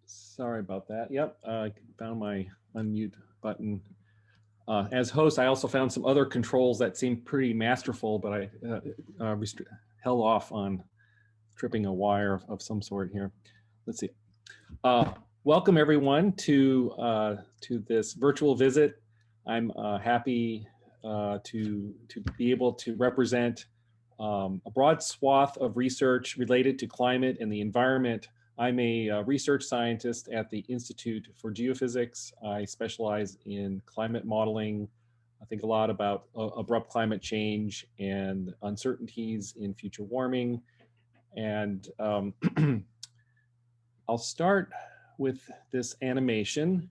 Sorry about that. Yep, I found my unmute button. As host, I also found some other controls that seemed pretty masterful, but I held off on tripping a wire of some sort here. Let's see. Welcome everyone to this virtual visit. I'm happy to be able to represent a broad swath of research related to climate and the environment. I'm a research scientist at the Institute for Geophysics. I specialize in climate modeling. I think a lot about abrupt climate change and uncertainties in future warming. And I'll start with this animation.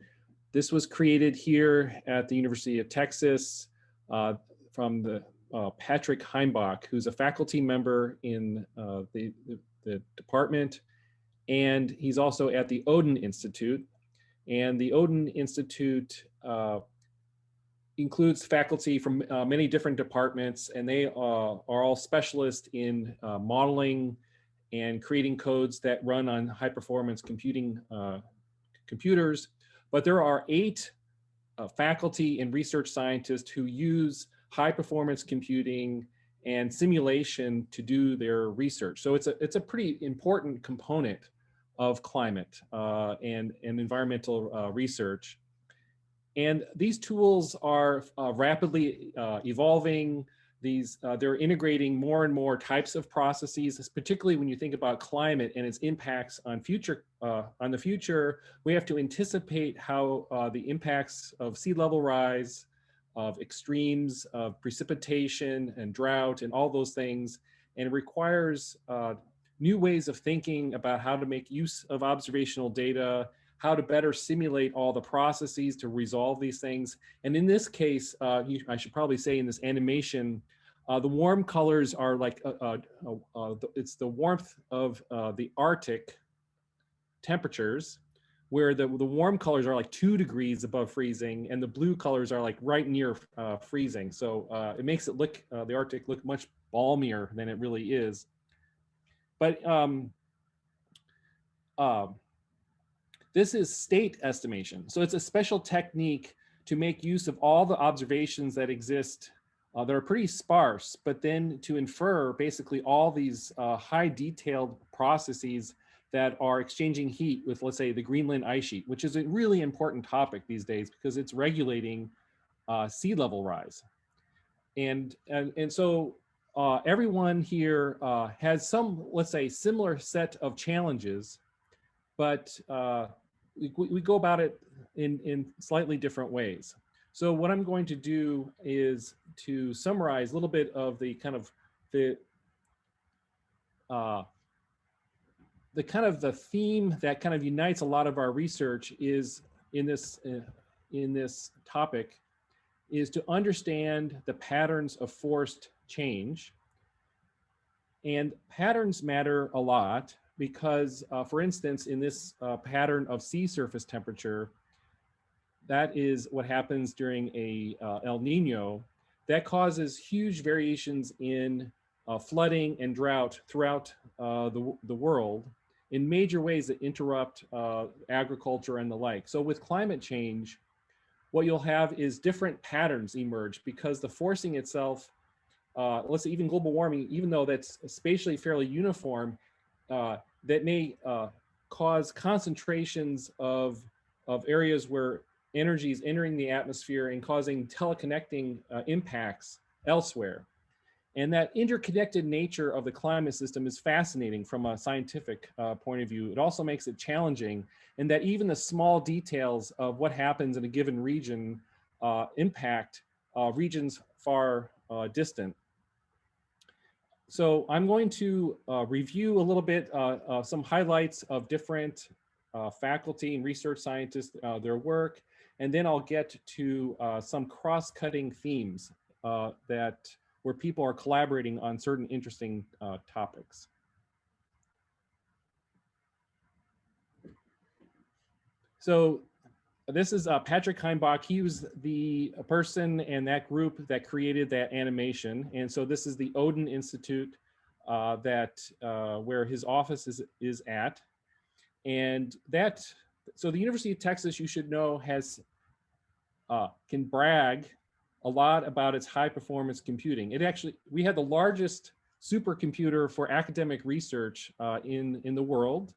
This was created here at the University of Texas from the Patrick Heimbach, who's a faculty member in the department. And he's also at the Odin Institute. And the Odin Institute includes faculty from many different departments, and they are all specialists in modeling and creating codes that run on high performance computing computers. But there are 8 faculty and research scientists who use high performance computing and simulation to do their research. So it's a pretty important component of climate and environmental research. And these tools are rapidly evolving. They're integrating more and more types of processes, particularly when you think about climate and its impacts on the future. We have to anticipate how the impacts of sea level rise, of extremes, of precipitation and drought and all those things. And it requires new ways of thinking about how to make use of observational data, how to better simulate all the processes to resolve these things. And in this case, I should probably say in this animation, the warm colors are like, it's the warmth of the Arctic temperatures, where the warm colors are like 2 degrees above freezing, and the blue colors are like right near freezing. So it makes it look, the Arctic look much balmier than it really is. But this is state estimation. So it's a special technique to make use of all the observations that exist that are pretty sparse, but then to infer basically all these high detailed processes that are exchanging heat with, let's say, the Greenland ice sheet, which is a really important topic these days because it's regulating sea level rise. And so everyone here has some, let's say, similar set of challenges, but we go about it in slightly different ways. So what I'm going to do is to summarize a little bit of the kind of the theme that kind of unites a lot of our research is in this topic is to understand the patterns of forced change. And patterns matter a lot because, for instance, in this pattern of sea surface temperature, that is what happens during a El Nino, that causes huge variations in flooding and drought throughout the world in major ways that interrupt agriculture and the like. So with climate change, what you'll have is different patterns emerge because the forcing itself, let's say even global warming, even though that's spatially fairly uniform, that may cause concentrations of areas where energy is entering the atmosphere and causing teleconnecting impacts elsewhere. And that interconnected nature of the climate system is fascinating from a scientific point of view. It also makes it challenging in that even the small details of what happens in a given region impact regions far distant. So I'm going to review a little bit some highlights of different faculty and research scientists, their work, and then I'll get to some cross-cutting themes where people are collaborating on certain interesting topics. So this is Patrick Heimbach. He was the person and that group that created that animation. And so this is the Odin Institute where his office is at. And so the University of Texas, you should know, can brag a lot about its high performance computing. We had the largest supercomputer for academic research in the world.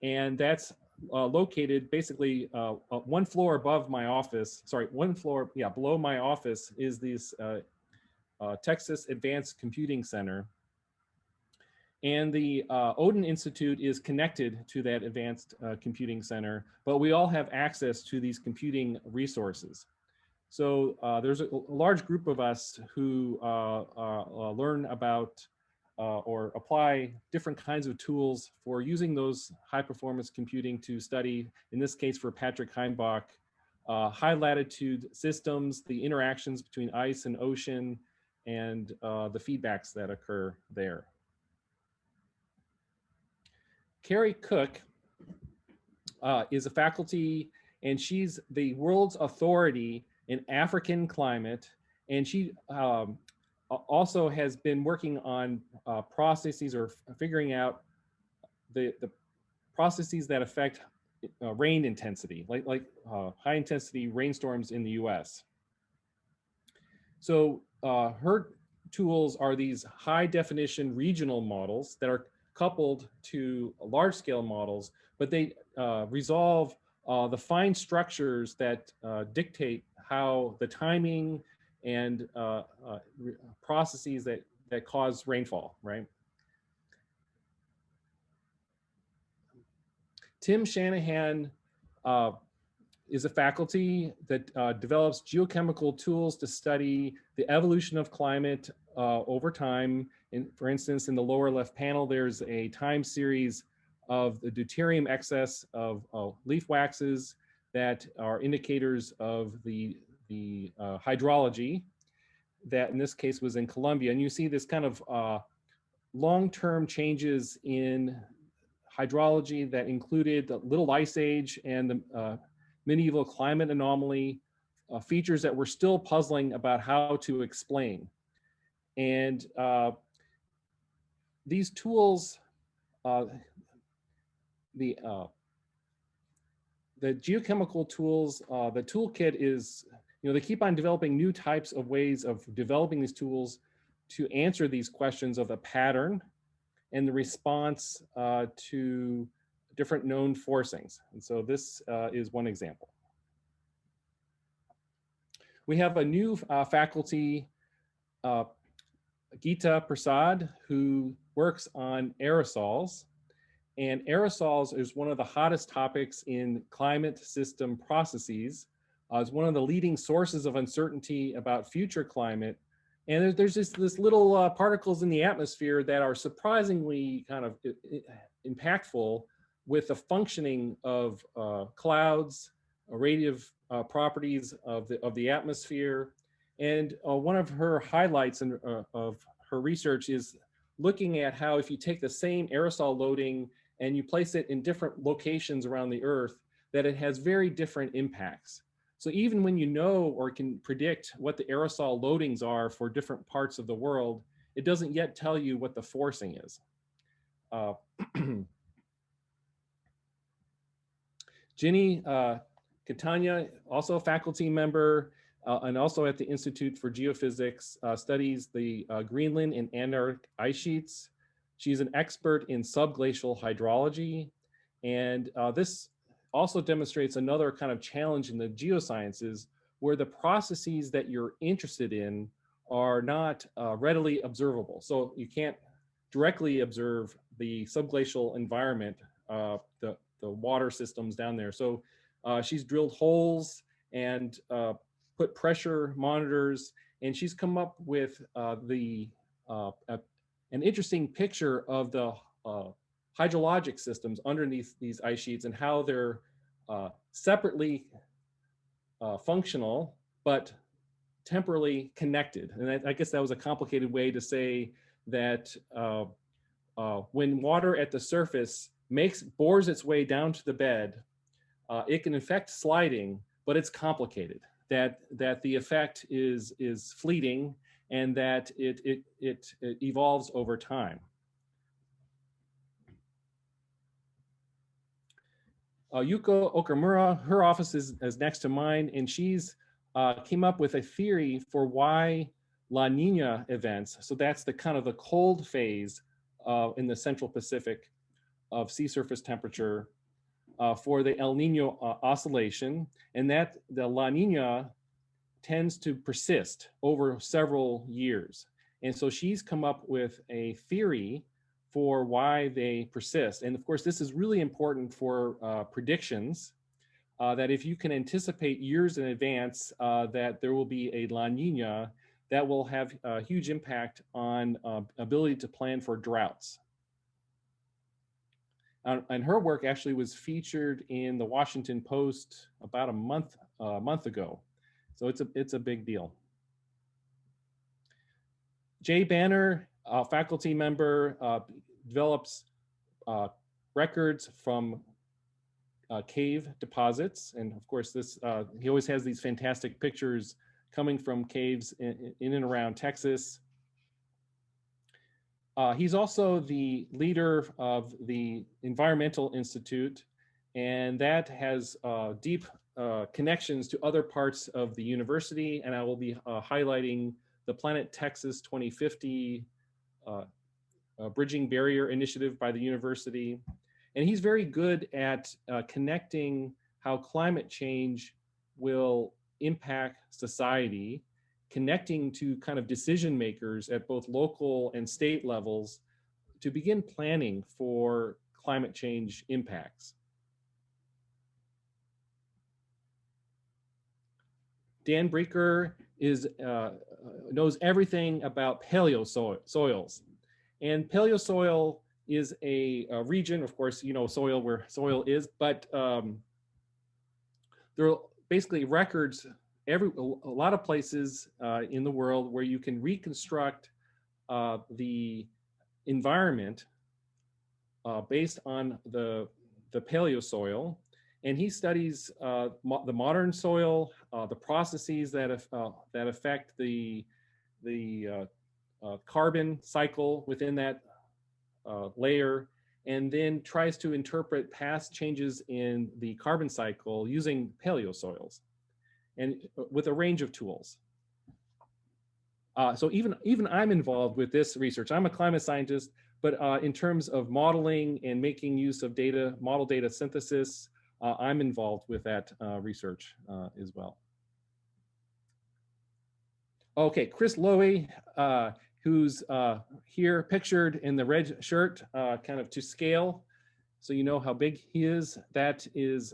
And that's located basically one floor above my office. Sorry, one floor, below my office is this Texas Advanced Computing Center. And the Odin Institute is connected to that Advanced Computing Center, but we all have access to these computing resources. So there's a large group of us who learn about or apply different kinds of tools for using those high performance computing to study, in this case for Patrick Heimbach, high latitude systems, the interactions between ice and ocean, and the feedbacks that occur there. Carrie Cook is a faculty, and she's the world's authority in African climate, and she also has been working on processes or figuring out the processes that affect rain intensity, like high intensity rainstorms in the US. So her tools are these high definition regional models that are coupled to large scale models, but they resolve the fine structures that dictate how the timing and processes that cause rainfall, right? Tim Shanahan is a faculty that develops geochemical tools to study the evolution of climate over time. And for instance, in the lower left panel, there's a time series of the deuterium excess of leaf waxes that are indicators of the hydrology that in this case was in Colombia. And you see this kind of long-term changes in hydrology that included the Little Ice Age and the medieval climate anomaly, features that we're still puzzling about how to explain. And these tools, the geochemical tools, the toolkit is, they keep on developing new types of ways of developing these tools to answer these questions of the pattern and the response to different known forcings. And so this is one example. We have a new faculty, Geeta Prasad, who works on aerosols. And aerosols is one of the hottest topics in climate system processes. It's one of the leading sources of uncertainty about future climate. And there's just this little particles in the atmosphere that are surprisingly kind of impactful with the functioning of clouds, radiative properties of the atmosphere. And one of her highlights of her research is looking at how if you take the same aerosol loading and you place it in different locations around the Earth, that it has very different impacts. So even when you know or can predict what the aerosol loadings are for different parts of the world, it doesn't yet tell you what the forcing is. Ginny Catania, also a faculty member, and also at the Institute for Geophysics, studies the Greenland and Antarctic ice sheets. She's an expert in subglacial hydrology, and this also demonstrates another kind of challenge in the geosciences where the processes that you're interested in are not readily observable. So you can't directly observe the subglacial environment, the water systems down there. So she's drilled holes and put pressure monitors, and she's come up with an interesting picture of the hydrologic systems underneath these ice sheets and how they're separately functional, but temporally connected. And I guess that was a complicated way to say that when water at the surface bores its way down to the bed, it can affect sliding, but it's complicated. That the effect is fleeting, and that it evolves over time. Yuko Okamura, her office is next to mine, and she's came up with a theory for why La Nina events, so that's the kind of the cold phase in the Central Pacific of sea surface temperature, for the El Nino oscillation, and that the La Nina tends to persist over several years. And so she's come up with a theory for why they persist. And of course, this is really important for predictions, that if you can anticipate years in advance that there will be a La Nina, that will have a huge impact on ability to plan for droughts. And her work actually was featured in the Washington Post about a month ago. So it's a big deal. Jay Banner, a faculty member, develops records from cave deposits. And of course, he always has these fantastic pictures coming from caves in and around Texas. He's also the leader of the Environmental Institute, and that has deep connections to other parts of the university. And I will be highlighting the Planet Texas 2050 Bridging Barrier Initiative by the university. And he's very good at connecting how climate change will impact society, connecting to kind of decision makers at both local and state levels to begin planning for climate change impacts. Dan Breaker knows everything about paleosoils. And paleosoil is a region, of course, you know, soil where soil is, but there are basically records a lot of places in the world where you can reconstruct the environment based on the paleosoil. And he studies the modern soil, the processes that affect the carbon cycle within that layer, and then tries to interpret past changes in the carbon cycle using paleosoils, and with a range of tools. So even I'm involved with this research. I'm a climate scientist, but in terms of modeling and making use of data, model data synthesis, I'm involved with that research as well. Okay, Chris Lowy, who's here pictured in the red shirt, kind of to scale, so you know how big he is. That is,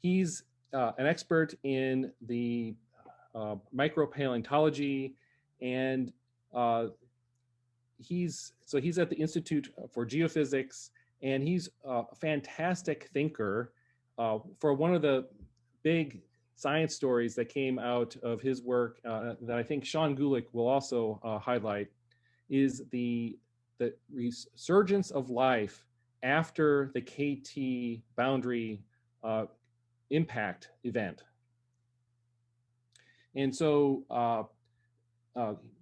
he's an expert in the micropaleontology, and he's at the Institute for Geophysics, and he's a fantastic thinker. For one of the big science stories that came out of his work that I think Sean Gulick will also highlight is the resurgence of life after the KT boundary impact event. And so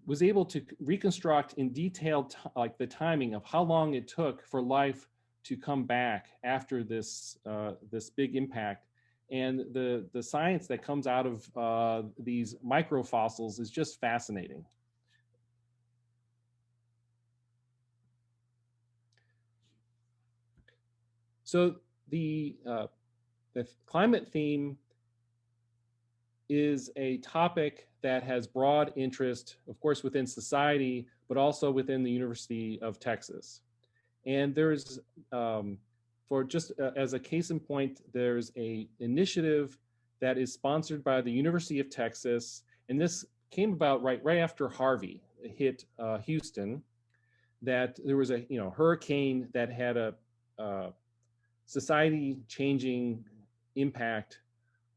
was able to reconstruct in detail like the timing of how long it took for life to come back after this this big impact. And the science that comes out of these microfossils is just fascinating. So the climate theme is a topic that has broad interest, of course, within society, but also within the University of Texas. And there's, for just as a case in point, there's a initiative that is sponsored by the University of Texas, and this came about right after Harvey hit Houston. That there was a hurricane that had a society-changing impact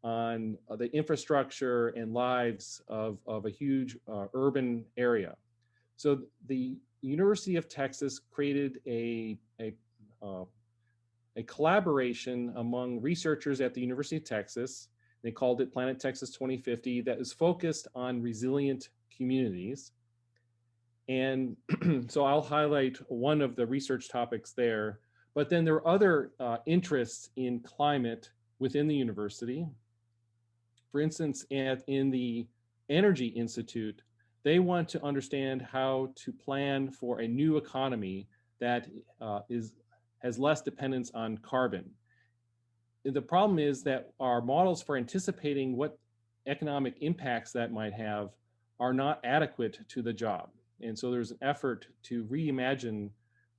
on the infrastructure and lives of a huge urban area. So the University of Texas created a collaboration among researchers at the University of Texas. They called it Planet Texas 2050, that is focused on resilient communities. And so I'll highlight one of the research topics there, but then there are other interests in climate within the university. For instance, in the Energy Institute, they want to understand how to plan for a new economy that has less dependence on carbon. The problem is that our models for anticipating what economic impacts that might have are not adequate to the job. And so there's an effort to reimagine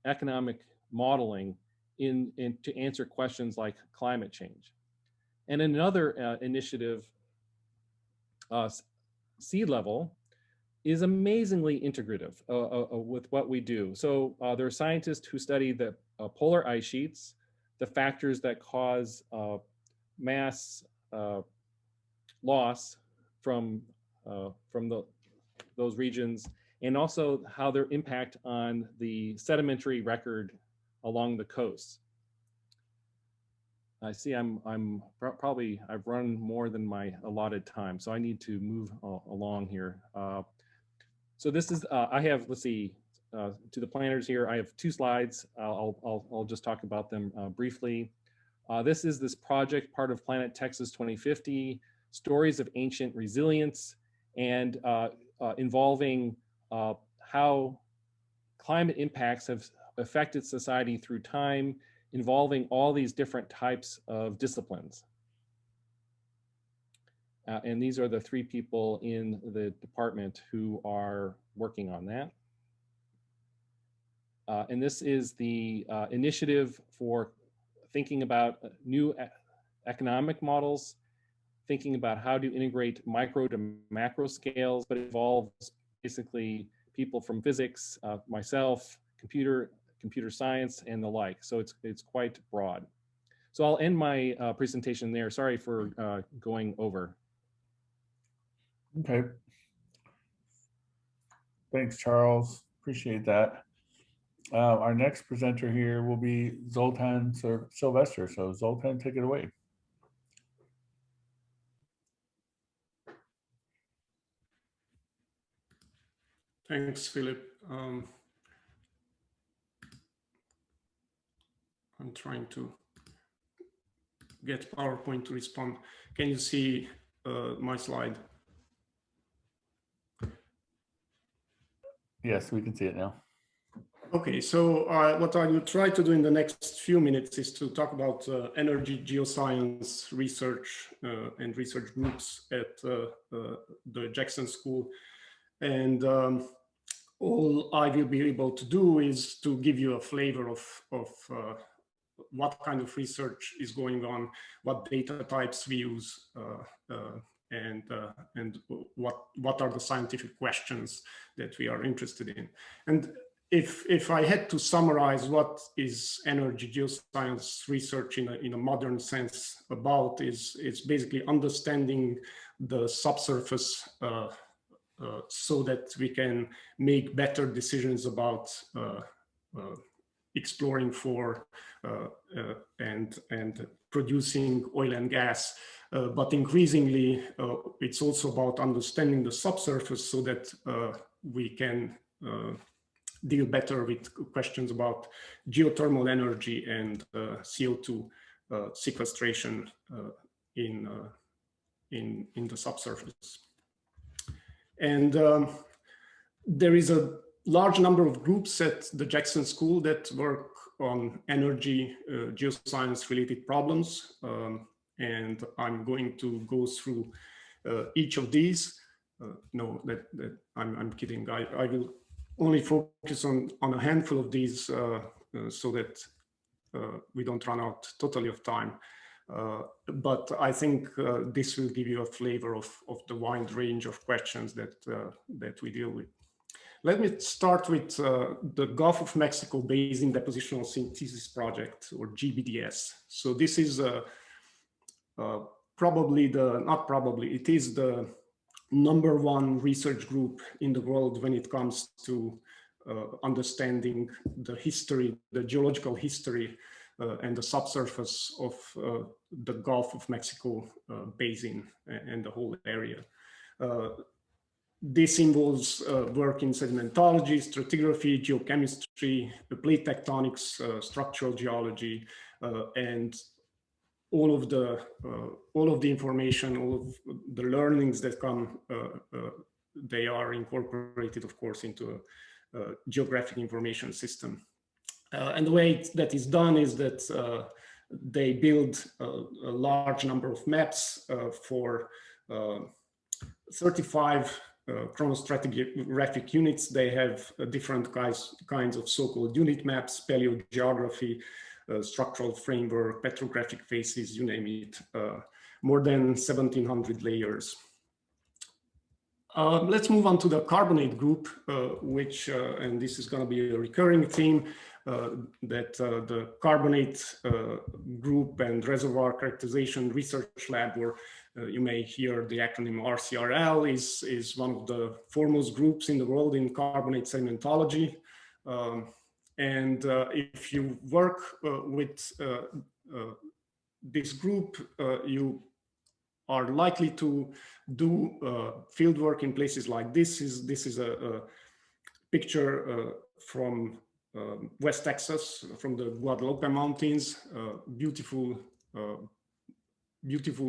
economic modeling to answer questions like climate change. And another initiative, Sea Level, is amazingly integrative with what we do. So there are scientists who study the polar ice sheets, the factors that cause mass loss from those regions, and also how their impact on the sedimentary record along the coast. I see I've run more than my allotted time, so I need to move along here. So this is, I have, let's see, to the planners here, I have 2 slides. I'll just talk about them briefly. This is this project, part of Planet Texas 2050, Stories of Ancient Resilience, and involving how climate impacts have affected society through time, involving all these different types of disciplines. And these are the 3 people in the department who are working on that. And this is the initiative for thinking about new economic models, thinking about how to integrate micro to macro scales, but it involves basically people from physics, myself, computer science, and the like. So it's quite broad. So I'll end my presentation there. Sorry for going over. Okay. Thanks, Charles. Appreciate that. Our next presenter here will be Zoltan Sylvester. So Zoltan, take it away. Thanks, Philip. I'm trying to get PowerPoint to respond. Can you see my slide? Yes, we can see it now. Okay, so what I will try to do in the next few minutes is to talk about energy geoscience research and research groups at the Jackson School. And all I will be able to do is to give you a flavor of what kind of research is going on, what data types we use, and what are the scientific questions that we are interested in. And if I had to summarize what is energy geoscience research in a modern sense about, is basically understanding the subsurface so that we can make better decisions about exploring for and producing oil and gas. But increasingly, it's also about understanding the subsurface so that we can deal better with questions about geothermal energy and CO2 sequestration in the subsurface. And there is a large number of groups at the Jackson School that work on energy geoscience related problems. And I'm going to go through each of these. no, that I'm kidding. I will only focus on a handful of these so that we don't run out totally of time. But I think this will give you a flavor of the wide range of questions that we deal with. Let me start with the Gulf of Mexico Basin Depositional Synthesis Project, or GBDS. So this is it is the #1 research group in the world when it comes to understanding the history, the geological history and the subsurface of the Gulf of Mexico basin and the whole area. This involves work in sedimentology, stratigraphy, geochemistry, plate tectonics, structural geology, and all of the information, all of the learnings that come, they are incorporated, of course, into a geographic information system. And the way that is done is that they build a large number of maps for 35 chronostratigraphic units. They have different kinds of so-called unit maps, paleogeography, structural framework, petrographic phases, you name it, more than 1,700 layers. Let's move on to the carbonate group, which, and this is going to be a recurring theme, that the carbonate group and reservoir characterization research lab, or you may hear the acronym RCRL, is one of the foremost groups in the world in carbonate sedimentology. And if you work with this group, you are likely to do field work in places like this. This is a picture from West Texas, from the Guadalupe Mountains. Beautiful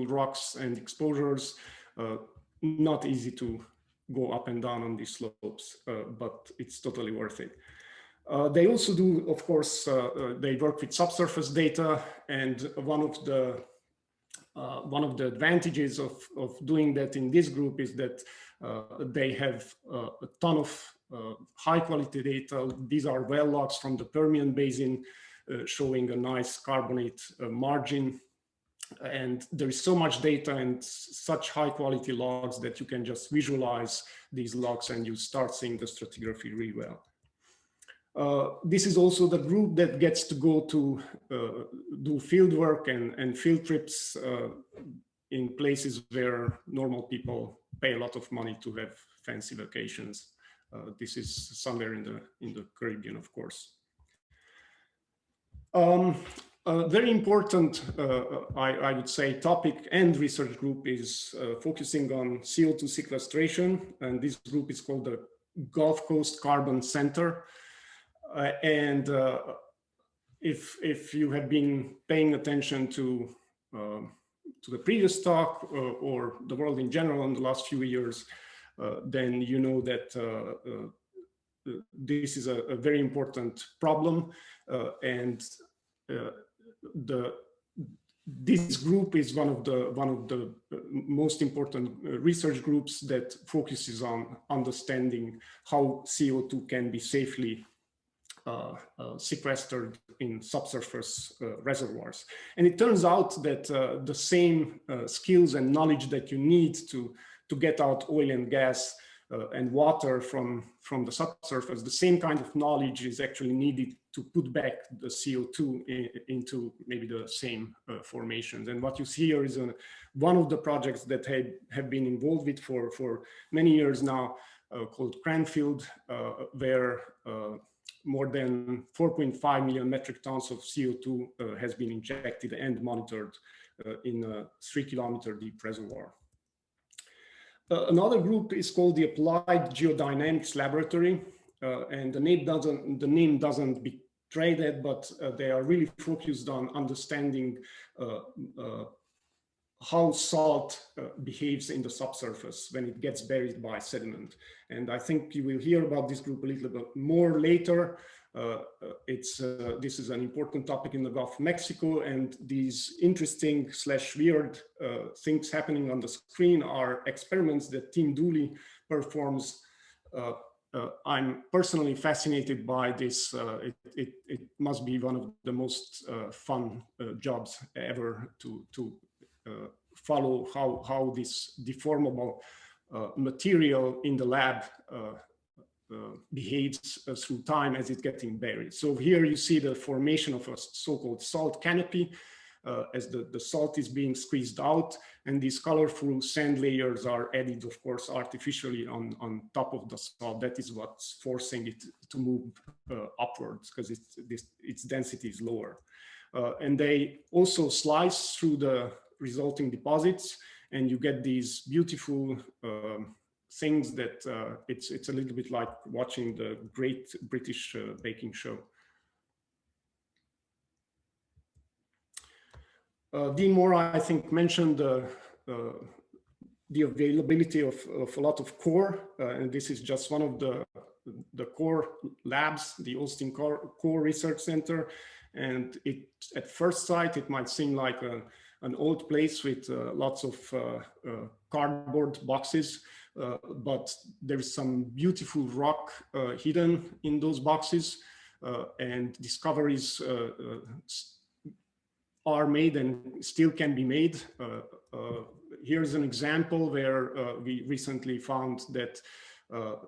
rocks and exposures. Not easy to go up and down on these slopes, but it's totally worth it. They also do, of course, they work with subsurface data, and one of the advantages of doing that in this group is that they have a ton of high quality data. These are well logs from the Permian Basin showing a nice carbonate margin. And there is so much data and such high quality logs that you can just visualize these logs and you start seeing the stratigraphy really well. This is also the group that gets to go to do field work and field trips in places where normal people pay a lot of money to have fancy vacations. This is somewhere in the Caribbean, of course. A very important, I would say, topic and research group is focusing on CO2 sequestration, and this group is called the Gulf Coast Carbon Center. And if you have been paying attention to the previous talk or the world in general in the last few years, then you know that this is a very important problem, and this group is one of the most important research groups that focuses on understanding how CO2 can be safely sequestered in subsurface reservoirs. And it turns out that the same skills and knowledge that you need to get out oil and gas and water from the subsurface, the same kind of knowledge is actually needed to put back the CO2 into maybe the same formations. And what you see here is one of the projects that have been involved with for many years now, called Cranfield, where more than 4.5 million metric tons of CO2 has been injected and monitored in a 3-kilometer deep reservoir. Another group is called the Applied Geodynamics Laboratory, and the name doesn't betray that, but they are really focused on understanding how salt behaves in the subsurface when it gets buried by sediment. And I think you will hear about this group a little bit more later, This is an important topic in the Gulf of Mexico, and these interesting / weird things happening on the screen are experiments that Tim Dooley performs. I'm personally fascinated by this. It must be one of the most fun jobs ever to follow how this deformable material in the lab behaves through time as it's getting buried. So here you see the formation of a so-called salt canopy as the salt is being squeezed out, and these colorful sand layers are added, of course, artificially on top of the salt. That is what's forcing it to move upwards, because its density is lower. And they also slice through the resulting deposits, and you get these beautiful things that it's a little bit like watching the Great British Baking Show. Dean Mora, I think, mentioned the availability of a lot of core, and this is just one of the core labs, the Austin Core Research Center. And at first sight, it might seem like an old place with lots of cardboard boxes, but there's some beautiful rock hidden in those boxes, and discoveries are made and still can be made. Here's an example where we recently found that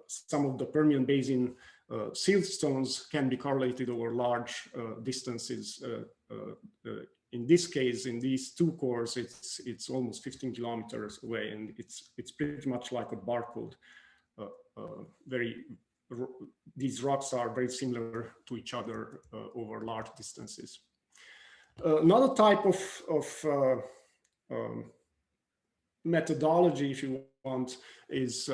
some of the Permian Basin siltstones can be correlated over large distances. In this case, in these two cores, it's almost 15 kilometers away, and it's pretty much like a barcode. These rocks are very similar to each other over large distances. Another type of methodology, if you want, is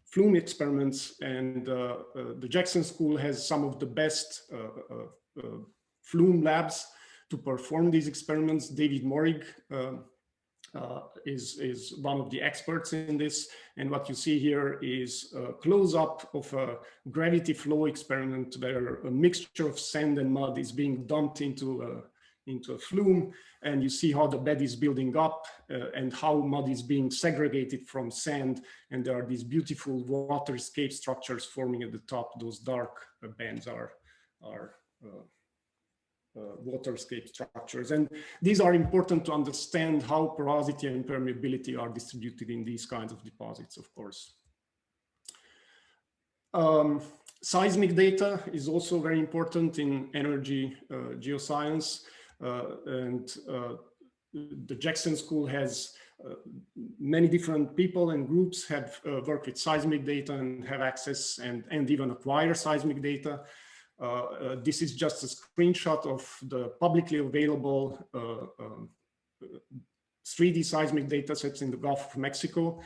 flume experiments, and the Jackson School has some of the best flume labs to perform these experiments. David Morig is one of the experts in this, and what you see here is a close-up of a gravity flow experiment where a mixture of sand and mud is being dumped into a flume, and you see how the bed is building up and how mud is being segregated from sand, and there are these beautiful waterscape structures forming at the top. Those dark bands are waterscape structures, and these are important to understand how porosity and permeability are distributed in these kinds of deposits, of course. Seismic data is also very important in energy geoscience, and the Jackson School has many different people and groups have worked with seismic data and have access and even acquire seismic data. This is just a screenshot of the publicly available 3D seismic data sets in the Gulf of Mexico.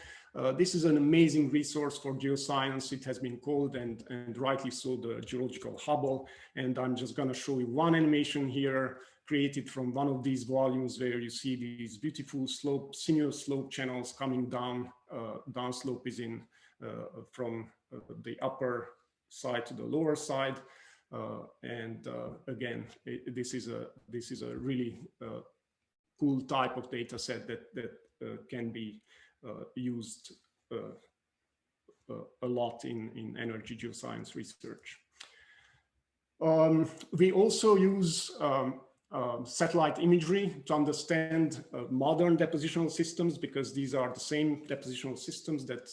This is an amazing resource for geoscience. It has been called, and rightly so, the geological Hubble. And I'm just going to show you one animation here created from one of these volumes where you see these beautiful sinuous slope channels coming down. Downslope is in from the upper side to the lower side. Again, this is a really cool type of data set that can be used a lot in energy geoscience research. We also use satellite imagery to understand modern depositional systems, because these are the same depositional systems that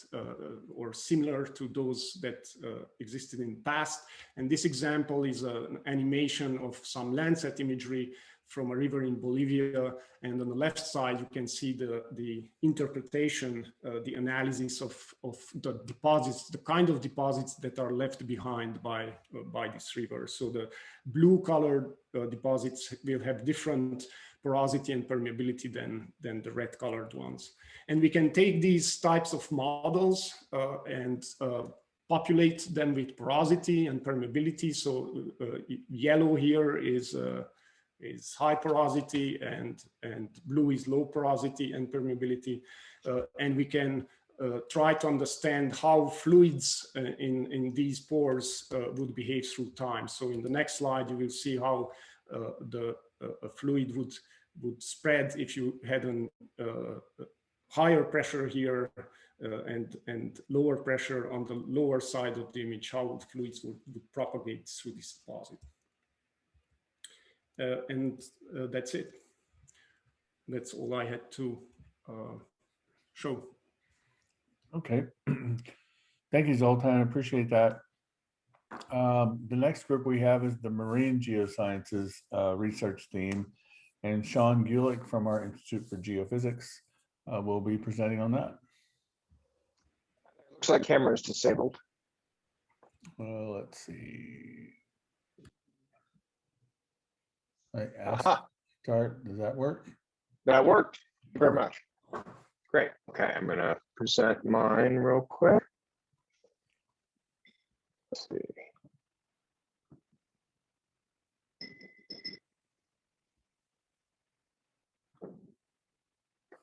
or similar to those that existed in the past. And this example is an animation of some Landsat imagery from a river in Bolivia, and on the left side you can see the interpretation, the analysis of the deposits, the kind of deposits that are left behind by this river. So the blue colored deposits will have different porosity and permeability than the red colored ones. And we can take these types of models and populate them with porosity and permeability. So yellow here is high porosity, and blue is low porosity and permeability, and we can try to understand how fluids in these pores would behave through time. So in the next slide, you will see how a fluid would spread if you had a higher pressure here and lower pressure on the lower side of the image, how fluids would propagate through this deposit. And that's it. That's all I had to show. Okay. Thank you, Zoltan. I appreciate that. The next group we have is the Marine Geosciences research team, and Sean Gulick from our Institute for Geophysics will be presenting on that. Looks like camera is disabled. Let's see. I asked start. Does that work? That worked very much. Great. Okay, I'm going to present mine real quick. Let's see.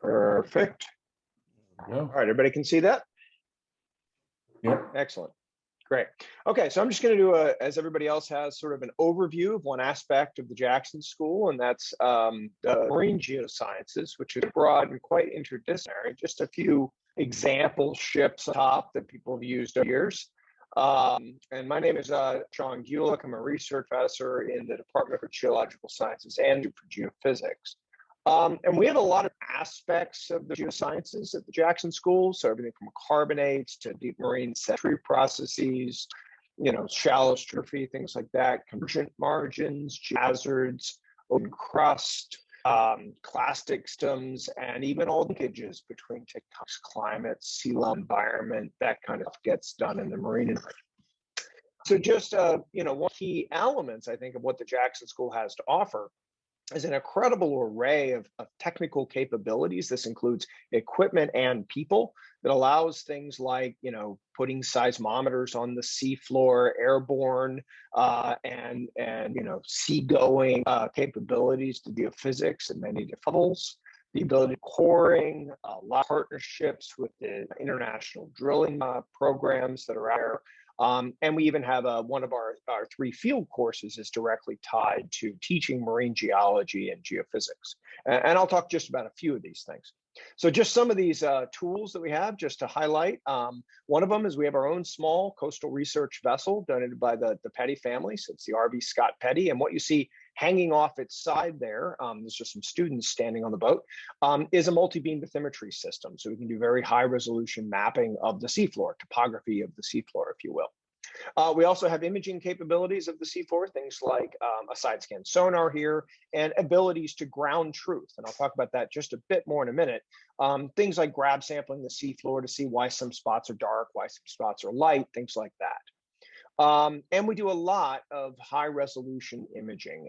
Perfect. All right, everybody can see that? Yep. Excellent. Great. Okay, so I'm just going to do, as everybody else has, sort of an overview of one aspect of the Jackson School, and that's marine geosciences, which is broad and quite interdisciplinary. Just a few example ships on top that people have used over years. And my name is Sean Gulick. I'm a research professor in the Department for Geological Sciences and for Geophysics. And we have a lot of aspects of the geosciences at the Jackson School. So everything from carbonates to deep marine sedimentary processes, shallow stratigraphy, things like that, convergent margins, geohazards, ocean crust, clastic systems, and even all linkages between tectonics, climate, sea level environment, that kind of stuff gets done in the marine environment. So just, one key elements, I think, of what the Jackson School has to offer is an incredible array of technical capabilities. This includes equipment and people that allows things like, putting seismometers on the seafloor, airborne, and seagoing capabilities to geophysics at many different levels. The ability to coring, a lot of partnerships with the international drilling programs that are out there. And we even have one of our 3 field courses is directly tied to teaching marine geology and geophysics. And I'll talk just about a few of these things. So just some of these tools that we have just to highlight. One of them is we have our own small coastal research vessel donated by the Petty family. So it's the RV Scott Petty. And what you see hanging off its side there, there's just some students standing on the boat, is a multi-beam bathymetry system. So we can do very high resolution mapping of the seafloor, topography of the seafloor, if you will. We also have imaging capabilities of the seafloor, things like a side scan sonar here, and abilities to ground truth. And I'll talk about that just a bit more in a minute. Things like grab sampling the seafloor to see why some spots are dark, why some spots are light, things like that. And we do a lot of high resolution imaging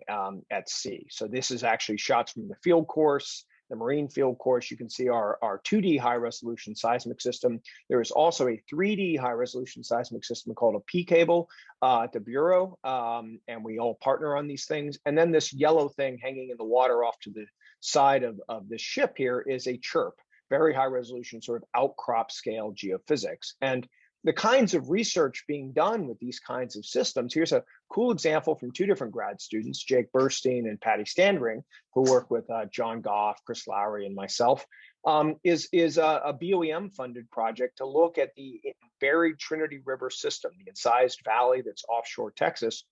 at sea. So this is actually shots from the field course, the marine field course. You can see our 2D high resolution seismic system. There is also a 3D high resolution seismic system called a P cable at the Bureau. And we all partner on these things. And then this yellow thing hanging in the water off to the side of this ship here is a CHIRP, very high resolution sort of outcrop scale geophysics. And the kinds of research being done with these kinds of systems, here's a cool example from 2 different grad students, Jake Burstein and Patty Standring, who work with John Goff, Chris Lowry, and myself, is a BOEM funded project to look at the buried Trinity River system, the incised valley that's offshore Texas,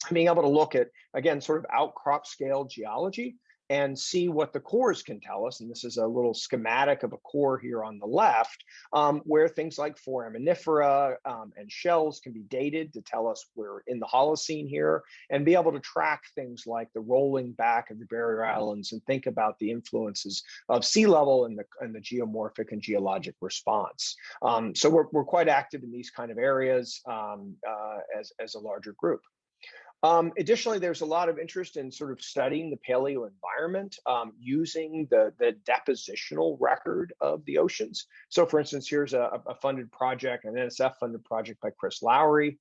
and being able to look at, again, sort of outcrop scale geology and see what the cores can tell us. And this is a little schematic of a core here on the left, where things like foraminifera and shells can be dated to tell us we're in the Holocene here, and be able to track things like the rolling back of the barrier islands and think about the influences of sea level and the geomorphic and geologic response. So we're quite active in these kind of areas as a larger group. Additionally, there's a lot of interest in sort of studying the paleo environment using the depositional record of the oceans. So for instance, here's a funded project, an NSF funded project by Chris Lowry,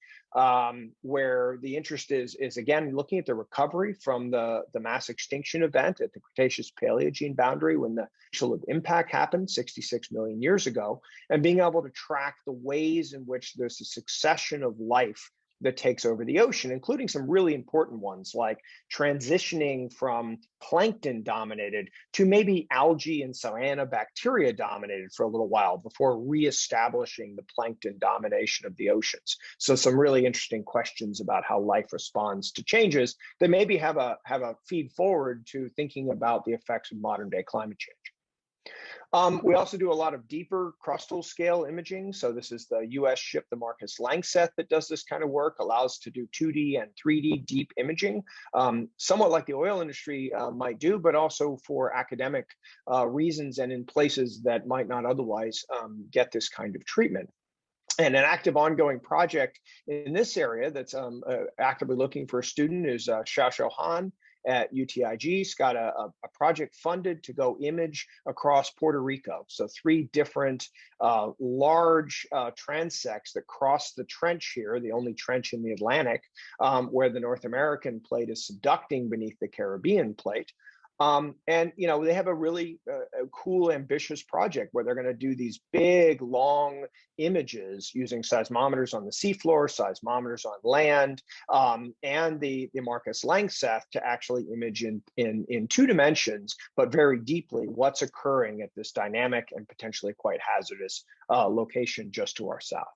where the interest is again, looking at the recovery from the mass extinction event at the Cretaceous Paleogene boundary when the initial impact happened 66 million years ago, and being able to track the ways in which there's a succession of life that takes over the ocean, including some really important ones like transitioning from plankton dominated to maybe algae and cyanobacteria dominated for a little while before reestablishing the plankton domination of the oceans. So some really interesting questions about how life responds to changes that maybe have a feed forward to thinking about the effects of modern day climate change. We also do a lot of deeper crustal scale imaging. So this is the US ship, the Marcus Langseth, that does this kind of work, allows to do 2D and 3D deep imaging, somewhat like the oil industry might do, but also for academic reasons and in places that might not otherwise get this kind of treatment. And an active ongoing project in this area that's actively looking for a student is Xiaoxiao Han at UTIG. He's got a project funded to go image across Puerto Rico. So 3 different large transects that cross the trench here, the only trench in the Atlantic, where the North American plate is subducting beneath the Caribbean plate. And you know, they have a really cool, ambitious project where they're going to do these big, long images using seismometers on the seafloor, seismometers on land, and the Marcus Langseth to actually image in 2 dimensions, but very deeply, what's occurring at this dynamic and potentially quite hazardous location just to our south.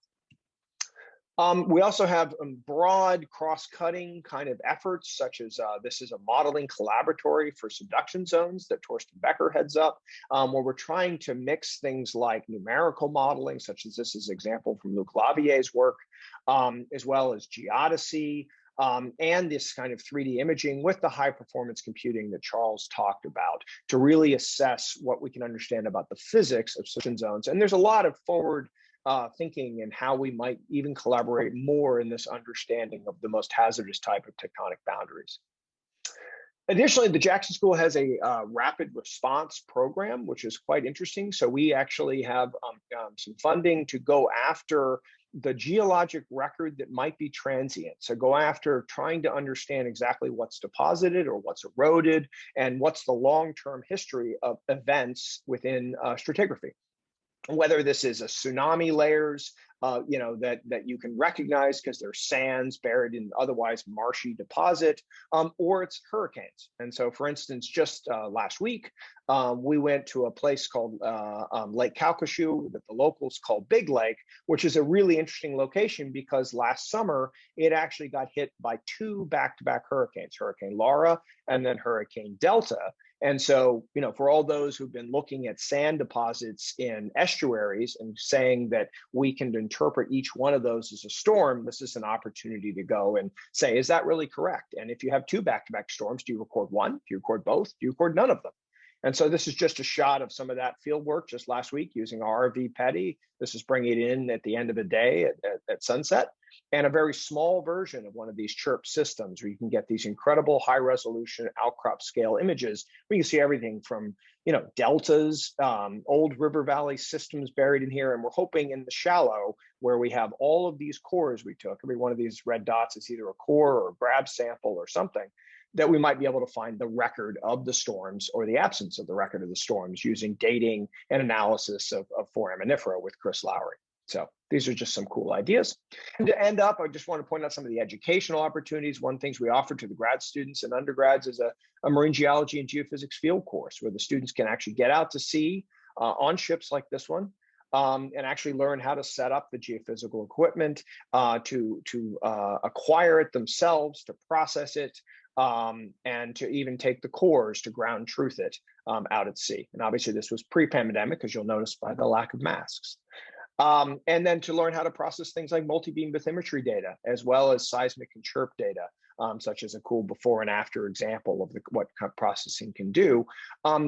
We also have broad cross-cutting kind of efforts, such as this is a modeling collaboratory for subduction zones that Torsten Becker heads up, where we're trying to mix things like numerical modeling, such as this is an example from Luc Lavier's work, as well as geodesy, and this kind of 3D imaging with the high performance computing that Charles talked about to really assess what we can understand about the physics of subduction zones. And there's a lot of forward thinking and how we might even collaborate more in this understanding of the most hazardous type of tectonic boundaries. Additionally, the Jackson School has a rapid response program, which is quite interesting. So we actually have some funding to go after the geologic record that might be transient. So go after trying to understand exactly what's deposited or what's eroded and what's the long-term history of events within stratigraphy. Whether this is a tsunami layers, you know, that you can recognize because there's sands buried in otherwise marshy deposit, or it's hurricanes. And so, for instance, just last week, we went to a place called Lake Calcasieu that the locals call Big Lake, which is a really interesting location because last summer, it actually got hit by 2 back-to-back hurricanes, Hurricane Laura and then Hurricane Delta. And so, you know, for all those who've been looking at sand deposits in estuaries and saying that we can interpret each one of those as a storm, this is an opportunity to go and say, is that really correct? And if you have 2 back-to-back storms, do you record one? Do you record both? Do you record none of them? And so this is just a shot of some of that field work just last week using RV PETI. This is bringing it in at the end of the day at sunset. And a very small version of one of these CHIRP systems where you can get these incredible high resolution outcrop scale images where you can see everything from, you know, deltas, old river valley systems buried in here. And we're hoping in the shallow where we have all of these cores we took, every one of these red dots is either a core or a grab sample or something, that we might be able to find the record of the storms or the absence of the record of the storms using dating and analysis of foraminifera with Chris Lowry. So these are just some cool ideas. And to end up, I just want to point out some of the educational opportunities. One of the things we offer to the grad students and undergrads is a marine geology and geophysics field course where the students can actually get out to sea on ships like this one and actually learn how to set up the geophysical equipment, to acquire it themselves, to process it, and to even take the cores to ground truth it out at sea. And obviously this was pre-pandemic, as you'll notice by the lack of masks. And then to learn how to process things like multi-beam bathymetry data, as well as seismic and CHIRP data, such as a cool before and after example of what kind of processing can do,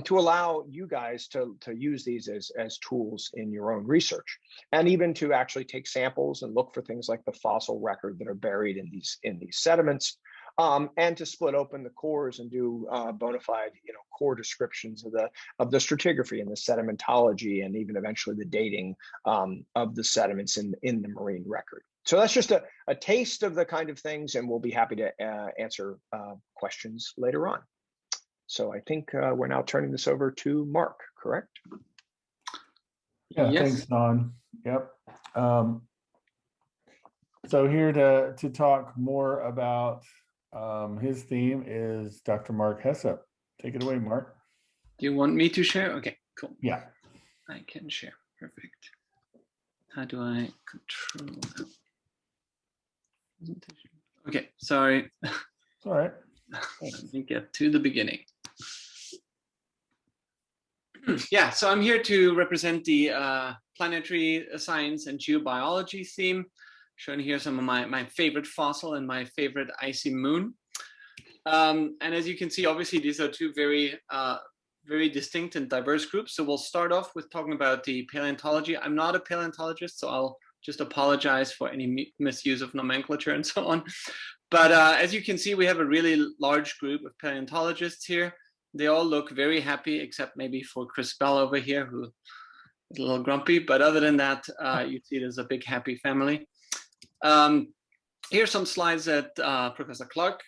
to allow you guys to use these as tools in your own research, and even to actually take samples and look for things like the fossil record that are buried in these sediments. and to split open the cores and do bona fide, core descriptions of the stratigraphy and the sedimentology, and even eventually the dating of the sediments in the marine record. So that's just a taste of the kind of things, and we'll be happy to answer questions later on. So I think we're now turning this over to Mark, correct? Yeah, Yes. thanks, Don. Yep. So here to talk more about his theme is Dr. Mark Hesse. Take it away, Mark. Do you want me to share? Okay, cool. Yeah. I can share. Perfect. How do I control that? Okay, sorry. All right. Let me get to the beginning. Yeah, so I'm here to represent the planetary science and geobiology theme. Showing here some of my favorite fossil and my favorite icy moon. And as you can see, obviously these are two very distinct and diverse groups. So we'll start off with talking about the paleontology. I'm not a paleontologist, so I'll just apologize for any misuse of nomenclature and so on. But as you can see, we have a really large group of paleontologists here. They all look very happy, except maybe for Chris Bell over here, who is a little grumpy. But other than that, you see there's a big happy family. Here's some slides that Professor Clark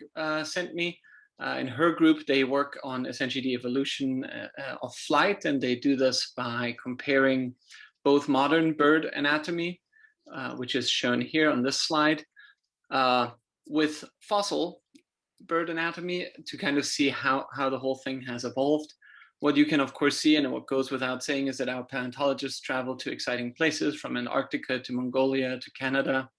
sent me. In her group, they work on essentially the evolution of flight, and they do this by comparing both modern bird anatomy, which is shown here on this slide, with fossil bird anatomy to kind of see how the whole thing has evolved. What you can of course see, and what goes without saying, is that our paleontologists travel to exciting places from Antarctica to Mongolia to Canada.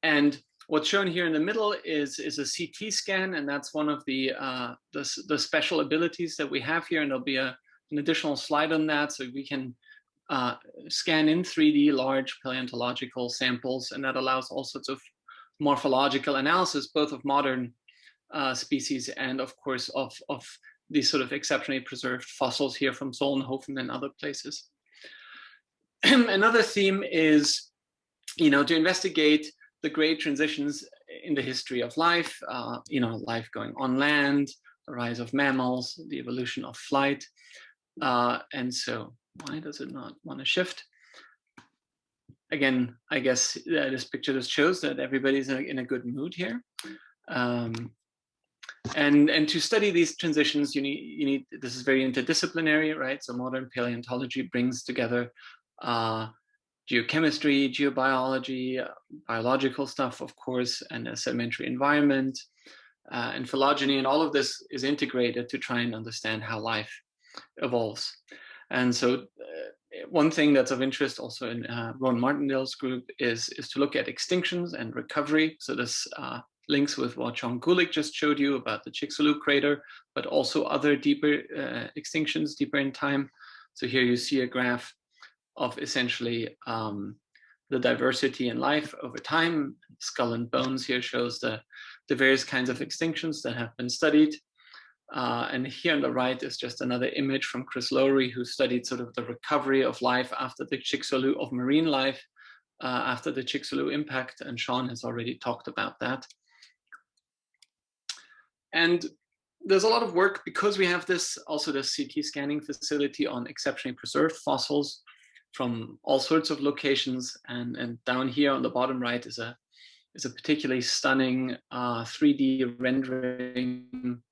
And what's shown here in the middle is a CT scan, and that's one of the special abilities that we have here. And there'll be an additional slide on that, so we can scan in 3D large paleontological samples, and that allows all sorts of morphological analysis, both of modern species and of course of these sort of exceptionally preserved fossils here from Solnhofen and other places. Another theme is, to investigate the great transitions in the history of life, life going on land, the rise of mammals, the evolution of flight. And so why does it not want to shift? Again, I guess this picture just shows that everybody's in a good mood here. And to study these transitions, you need, this is very interdisciplinary, right? So modern paleontology brings together geochemistry, geobiology, biological stuff, of course, and a sedimentary environment, and phylogeny, and all of this is integrated to try and understand how life evolves. And so one thing that's of interest also in Ron Martindale's group is to look at extinctions and recovery. So this links with what John Gulick just showed you about the Chicxulub crater, but also other deeper extinctions deeper in time. So here you see a graph of essentially the diversity in life over time. Skull and bones here shows the various kinds of extinctions that have been studied. And here on the right is just another image from Chris Lowry, who studied sort of the recovery of life after the Chicxulub, of marine life after the Chicxulub impact, and Sean has already talked about that. And there's a lot of work, because we have this CT scanning facility on exceptionally preserved fossils from all sorts of locations. And down here on the bottom right is a particularly stunning 3D rendering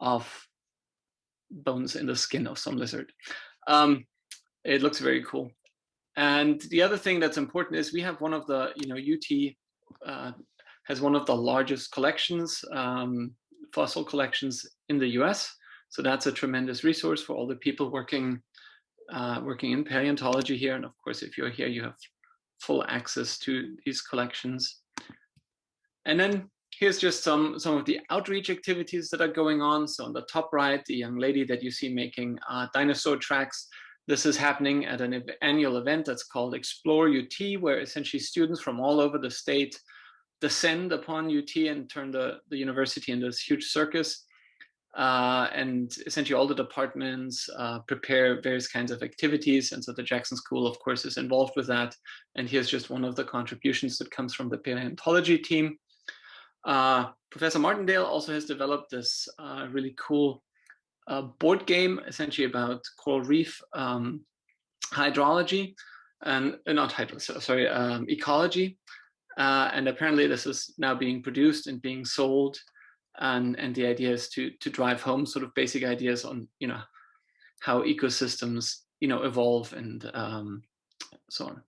of bones in the skin of some lizard. It looks very cool. And the other thing that's important is we have one of the, UT has one of the largest collections, fossil collections in the US. So that's a tremendous resource for all the people working in paleontology here. And of course, if you're here, you have full access to these collections. And then here's just some of the outreach activities that are going on. So on the top right, the young lady that you see making dinosaur tracks. This is happening at an annual event that's called Explore UT, where essentially students from all over the state descend upon UT and turn the university into this huge circus. And essentially all the departments prepare various kinds of activities. And so the Jackson School, of course, is involved with that. And here's just one of the contributions that comes from the paleontology team. Professor Martindale also has developed this really cool board game, essentially about coral reef hydrology and not sorry, ecology. And apparently this is now being produced and being sold. And the idea is to drive home sort of basic ideas on, how ecosystems, evolve and so on.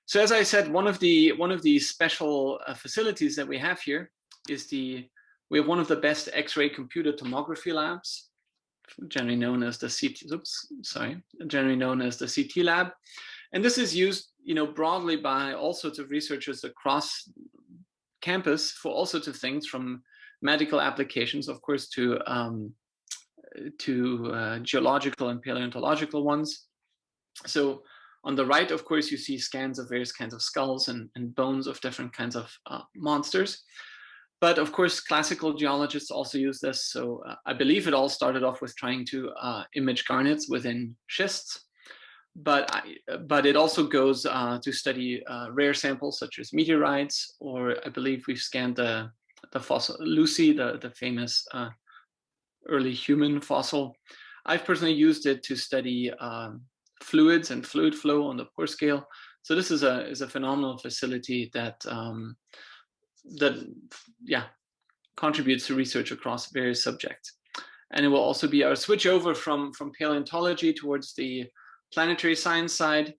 So as I said, one of the special facilities that we have here is we have one of the best X-ray computer tomography labs, generally known as the CT lab. And this is used, broadly by all sorts of researchers across campus for all sorts of things, from medical applications, of course, to geological and paleontological ones. So on the right, of course, you see scans of various kinds of skulls and bones of different kinds of monsters. But of course, classical geologists also use this. So I believe it all started off with trying to image garnets within schists. But it also goes to study rare samples such as meteorites, or I believe we've scanned the fossil Lucy, the famous early human fossil. I've personally used it to study fluids and fluid flow on the pore scale. So this is a phenomenal facility that contributes to research across various subjects. And it will also be our switch over from paleontology towards the planetary science side.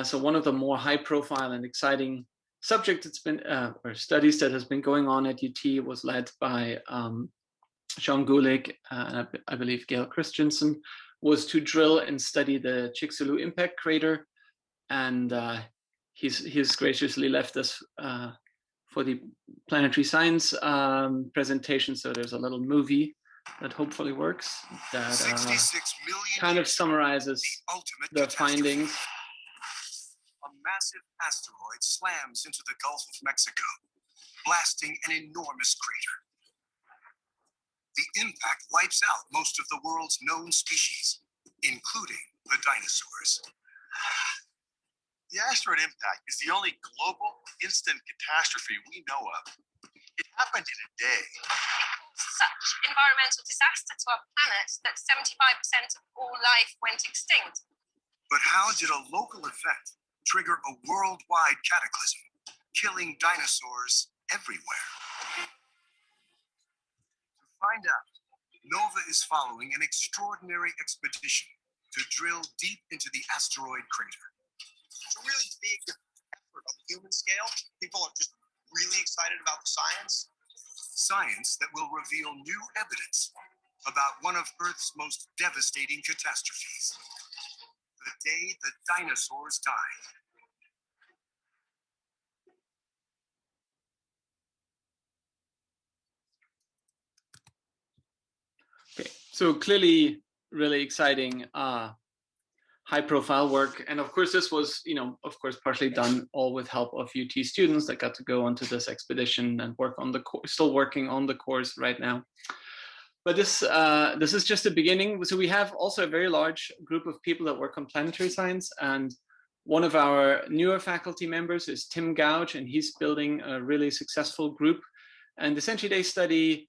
So one of the more high profile and exciting subject that's been, or studies that has been going on at UT was led by Sean Gulick, and I believe Gail Christensen, was to drill and study the Chicxulub impact crater. And he's graciously left us for the planetary science presentation. So there's a little movie that hopefully works that kind of summarizes the findings. A massive asteroid slams into the Gulf of Mexico, blasting an enormous crater. The impact wipes out most of the world's known species, including the dinosaurs. The asteroid impact is the only global instant catastrophe we know of. It happened in a day. Such environmental disaster to our planet that 75% of all life went extinct. But how did a local event trigger a worldwide cataclysm, killing dinosaurs everywhere? To find out, NOVA is following an extraordinary expedition to drill deep into the asteroid crater. It's a really big effort on the human scale. People are just really excited about the science. Science that will reveal new evidence about one of Earth's most devastating catastrophes. The day the dinosaurs died. Okay, so clearly really exciting high profile work. And of course, this was, of course, partially done all with help of UT students that got to go onto this expedition and work on the course, still working on the course right now. But this is just the beginning. So we have also a very large group of people that work on planetary science. And one of our newer faculty members is Tim Gouge, and he's building a really successful group. And essentially they study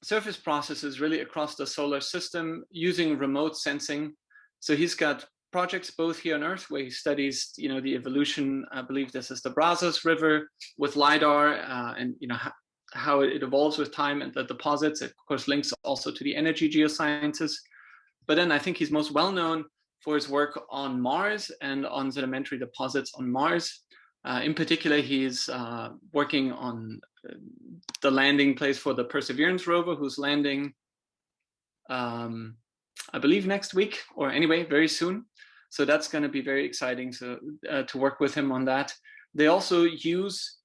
surface processes really across the solar system using remote sensing. So he's got projects both here on Earth where he studies, the evolution. I believe this is the Brazos River with LiDAR, and how it evolves with time and the deposits. It of course links also to the energy geosciences. But then I think he's most well known for his work on Mars and on sedimentary deposits on Mars. In particular, he's working on the landing place for the Perseverance rover, who's landing, I believe next week, or anyway, very soon. So that's going to be very exciting to work with him on that. They also use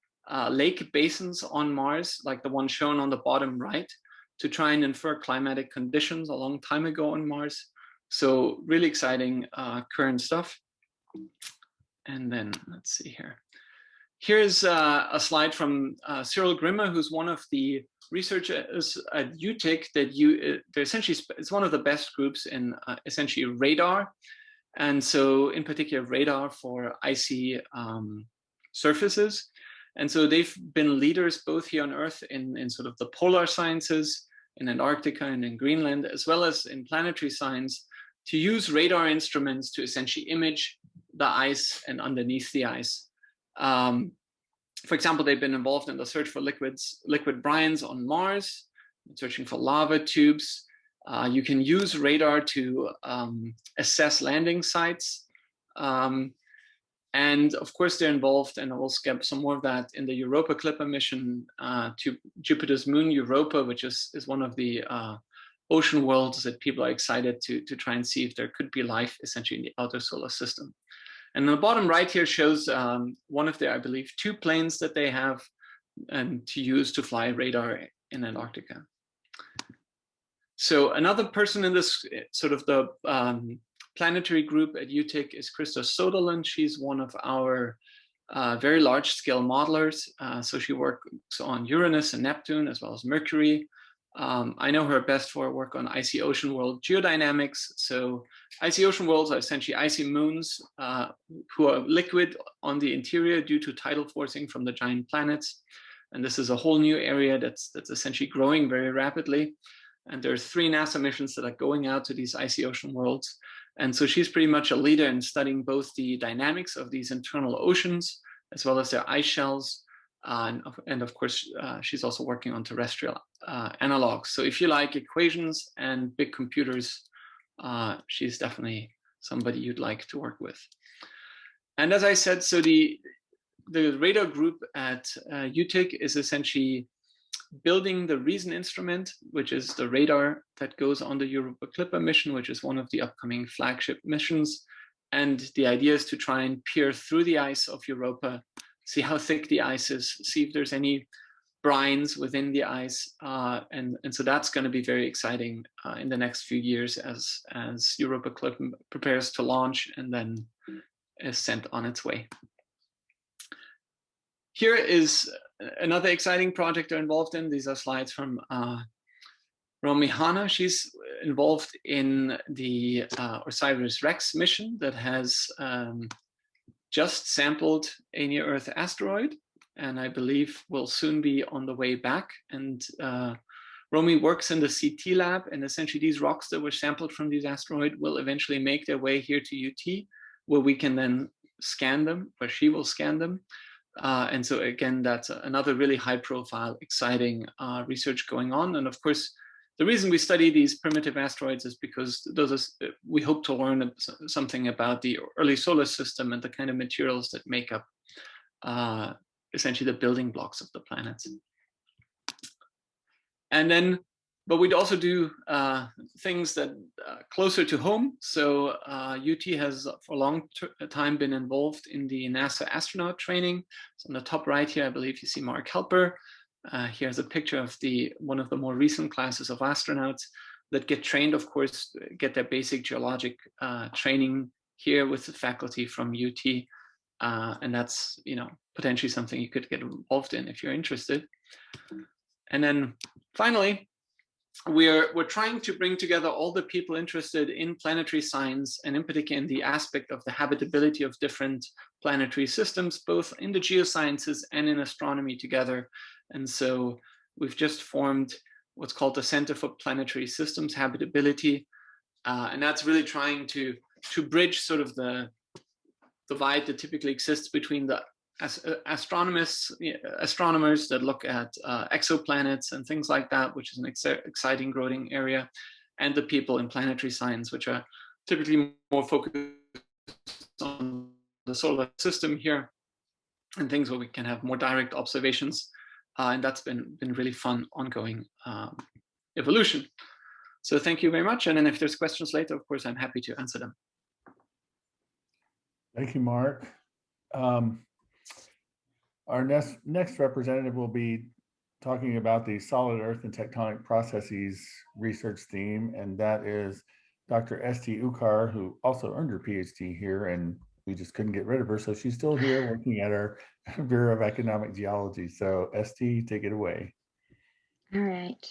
lake basins on Mars, like the one shown on the bottom right, to try and infer climatic conditions a long time ago on Mars. So really exciting current stuff. And then let's see here. Here's a slide from Cyril Grimmer, who's one of the researchers at UTIC that they're essentially, it's one of the best groups in essentially radar. And so in particular radar for icy surfaces. And so they've been leaders both here on Earth in sort of the polar sciences, in Antarctica and in Greenland, as well as in planetary science, to use radar instruments to essentially image the ice and underneath the ice. For example, they've been involved in the search for liquid brines on Mars, searching for lava tubes. You can use radar to assess landing sites. And of course, they're involved, and we'll skip some more of that, in the Europa Clipper mission to Jupiter's moon, Europa, which is one of the ocean worlds that people are excited to try and see if there could be life essentially in the outer solar system. And the bottom right here shows one of their, I believe, 2 planes that they have and to use to fly radar in Antarctica. So another person in this sort of the planetary group at UTEC is Krista Soderlund. She's one of our very large scale modelers. So she works on Uranus and Neptune as well as Mercury. I know her best for her work on icy ocean world geodynamics. So icy ocean worlds are essentially icy moons who are liquid on the interior due to tidal forcing from the giant planets. And this is a whole new area that's essentially growing very rapidly. And there's 3 NASA missions that are going out to these icy ocean worlds. And so she's pretty much a leader in studying both the dynamics of these internal oceans, as well as their ice shells. And of course, she's also working on terrestrial analogs. So if you like equations and big computers, she's definitely somebody you'd like to work with. And as I said, so the radar group at UTEC is essentially building the REASON instrument, which is the radar that goes on the Europa Clipper mission, which is one of the upcoming flagship missions. And the idea is to try and peer through the ice of Europa, see how thick the ice is, see if there's any brines within the ice. And so that's going to be very exciting in the next few years as Europa Clipper prepares to launch and then is sent on its way. Here is another exciting project they're involved in. These are slides from Romy Hanna. She's involved in the OSIRIS-REx mission that has just sampled a near-Earth asteroid, and I believe will soon be on the way back. And Romy works in the CT lab, and essentially these rocks that were sampled from this asteroid will eventually make their way here to UT, where we can then scan them, where she will scan them. And so again, that's another really high-profile, exciting research going on. And of course, the reason we study these primitive asteroids is because we hope to learn something about the early solar system and the kind of materials that make up essentially the building blocks of the planets. And then, but we'd also do things that closer to home. So UT has for a long time been involved in the NASA astronaut training. So on the top right here, I believe you see Mark Helper. Here's a picture of one of the more recent classes of astronauts that get trained, of course, get their basic geologic training here with the faculty from UT. And that's, potentially something you could get involved in if you're interested. And then finally, we're trying to bring together all the people interested in planetary science, and in particular in the aspect of the habitability of different planetary systems, both in the geosciences and in astronomy together. And so we've just formed what's called the Center for Planetary Systems Habitability. And that's really trying to bridge sort of the divide that typically exists between the astronomers that look at exoplanets and things like that, which is an exciting growing area, and the people in planetary science, which are typically more focused on the solar system here and things where we can have more direct observations. And that's been really fun, ongoing evolution. So thank you very much. And then if there's questions later, of course, I'm happy to answer them. Thank you, Mark. Our next representative will be talking about the solid earth and tectonic processes research theme, and that is Dr. Esti Ukar, who also earned her PhD here, and we just couldn't get rid of her, so she's still here working at our Bureau of Economic Geology. So Esti, take it away. All right.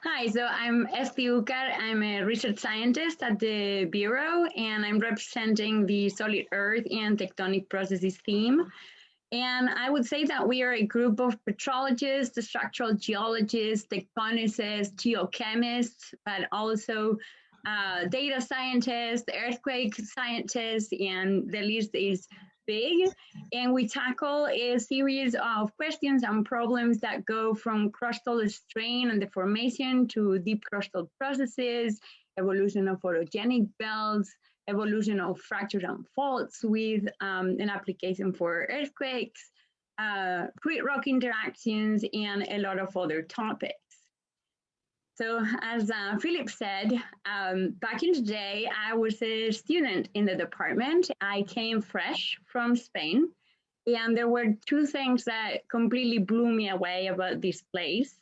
Hi, so I'm Esti Ukar. I'm a research scientist at the Bureau, and I'm representing the solid earth and tectonic processes theme. And I would say that we are a group of petrologists, structural geologists, tectonicists, geochemists, but also data scientists, earthquake scientists, and the list is big. And we tackle a series of questions and problems that go from crustal strain and deformation to deep crustal processes, evolution of orogenic belts, evolution of fractures and faults with an application for earthquakes, fluid rock interactions, and a lot of other topics. So as Philip said, back in the day, I was a student in the department. I came fresh from Spain, and there were two things that completely blew me away about this place.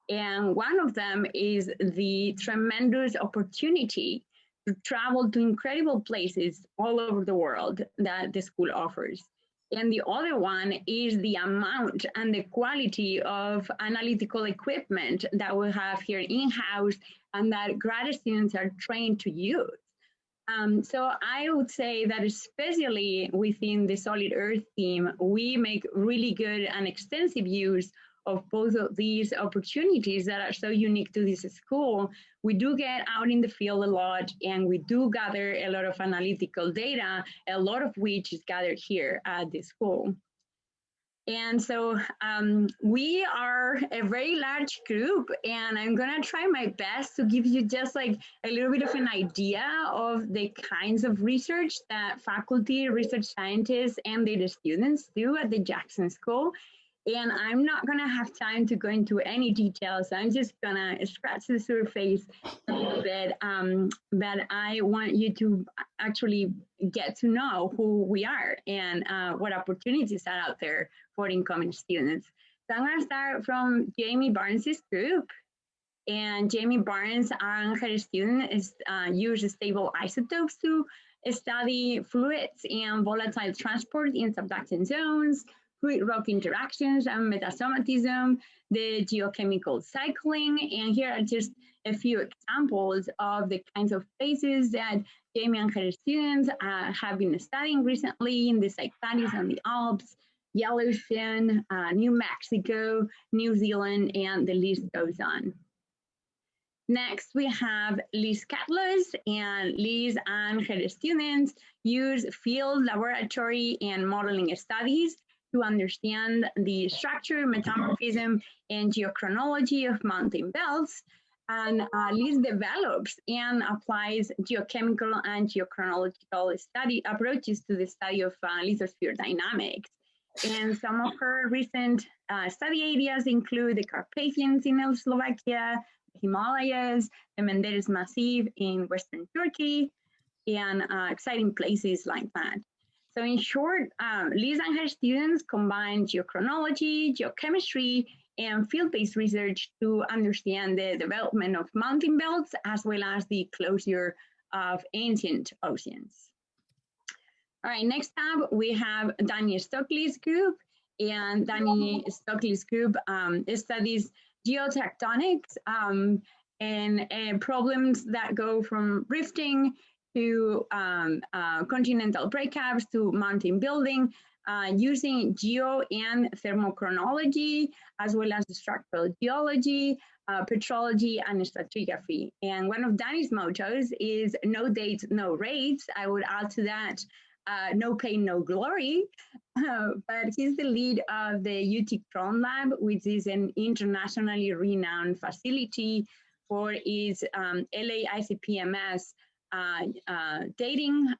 And one of them is the tremendous opportunity to travel to incredible places all over the world that the school offers. And the other one is the amount and the quality of analytical equipment that we have here in-house and that grad students are trained to use. So I would say that especially within the Solid Earth team, we make really good and extensive use of both of these opportunities that are so unique to this school. We do get out in the field a lot, and we do gather a lot of analytical data, a lot of which is gathered here at the school. And so we are a very large group, and I'm gonna try my best to give you just like a little bit of an idea of the kinds of research that faculty, research scientists, and data students do at the Jackson School. And I'm not gonna have time to go into any details. I'm just gonna scratch the surface a little bit, but I want you to actually get to know who we are and what opportunities are out there for incoming students. So I'm gonna start from Jamie Barnes's group. And Jamie Barnes and her students use stable isotopes to study fluids and volatile transport in subduction zones, fluid rock interactions and metasomatism, the geochemical cycling. And here are just a few examples of the kinds of places that Jamie and her students have been studying recently in the Cyclades and the Alps, Yellowstone, New Mexico, New Zealand, and the list goes on. Next, we have Liz Catlas, and Liz and her students use field, laboratory, and modeling studies to understand the structure, metamorphism, and geochronology of mountain belts. And Liz develops and applies geochemical and geochronological study approaches to the study of lithosphere dynamics. And some of her recent study areas include the Carpathians in Slovakia, the Himalayas, the Menderes Massif in Western Turkey, and exciting places like that. So in short, Liz and her students combine geochronology, geochemistry, and field-based research to understand the development of mountain belts as well as the closure of ancient oceans. All right, next up, we have Danny Stockley's group. And Danny Stockley's group studies geotectonics and problems that go from rifting to continental breakups to mountain building using geo and thermochronology, as well as structural geology, petrology, and stratigraphy. And one of Danny's mottos is no dates, no rates. I would add to that, no pain, no glory. But he's the lead of the UT Cron Lab, which is an internationally renowned facility for its LA ICP-MS dating,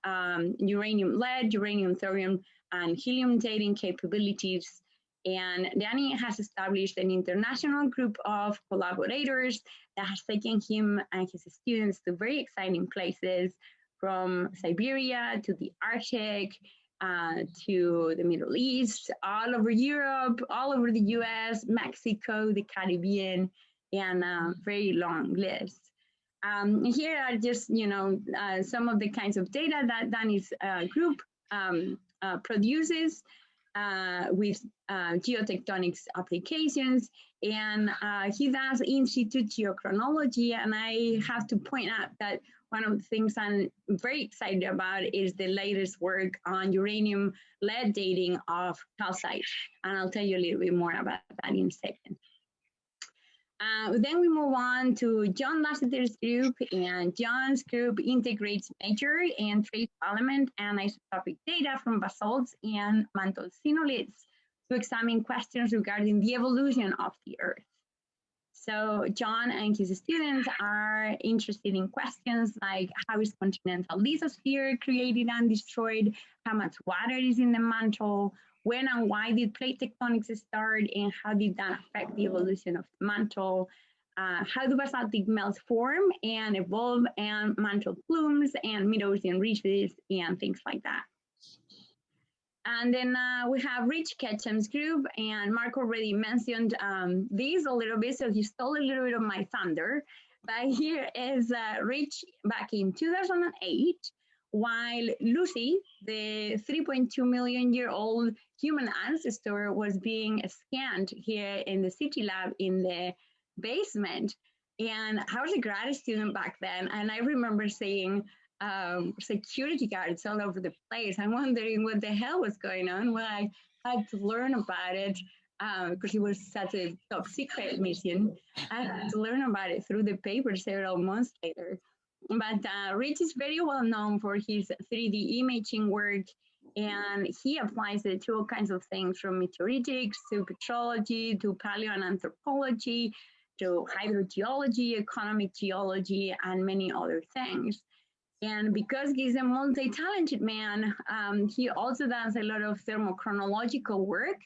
uranium lead, uranium thorium, and helium dating capabilities. And Danny has established an international group of collaborators that has taken him and his students to very exciting places, from Siberia to the Arctic, to the Middle East, all over Europe, all over the US, Mexico, the Caribbean, and a very long list. Here are just, some of the kinds of data that Danny's group produces with geotectonics applications. and he does in situ geochronology. And I have to point out that one of the things I'm very excited about is the latest work on uranium lead dating of calcite. And I'll tell you a little bit more about that in a second. Then we move on to John Lasseter's group, and John's group integrates major and trace element and isotopic data from basalts and mantle sinoliths to examine questions regarding the evolution of the Earth. So John and his students are interested in questions like how is continental lithosphere created and destroyed, how much water is in the mantle, when and why did plate tectonics start, and how did that affect the evolution of the mantle, how do basaltic melts form and evolve, and mantle plumes and mid-ocean ridges and things like that. And then we have Rich Ketchum's group, and Mark already mentioned these a little bit, so he stole a little bit of my thunder. But here is Rich back in 2008, while Lucy, the 3.2 million year old human ancestor, was being scanned here in the City Lab in the basement. And I was a grad student back then, and I remember seeing security guards all over the place. I'm wondering what the hell was going on. Well, I had to learn about it because it was such a top secret mission. I had to learn about it through the paper several months later. But Rich is very well known for his 3D imaging work, and he applies it to all kinds of things, from meteoritics to petrology to paleoanthropology to hydrogeology, economic geology, and many other things. And because he's a multi-talented man, he also does a lot of thermochronological work,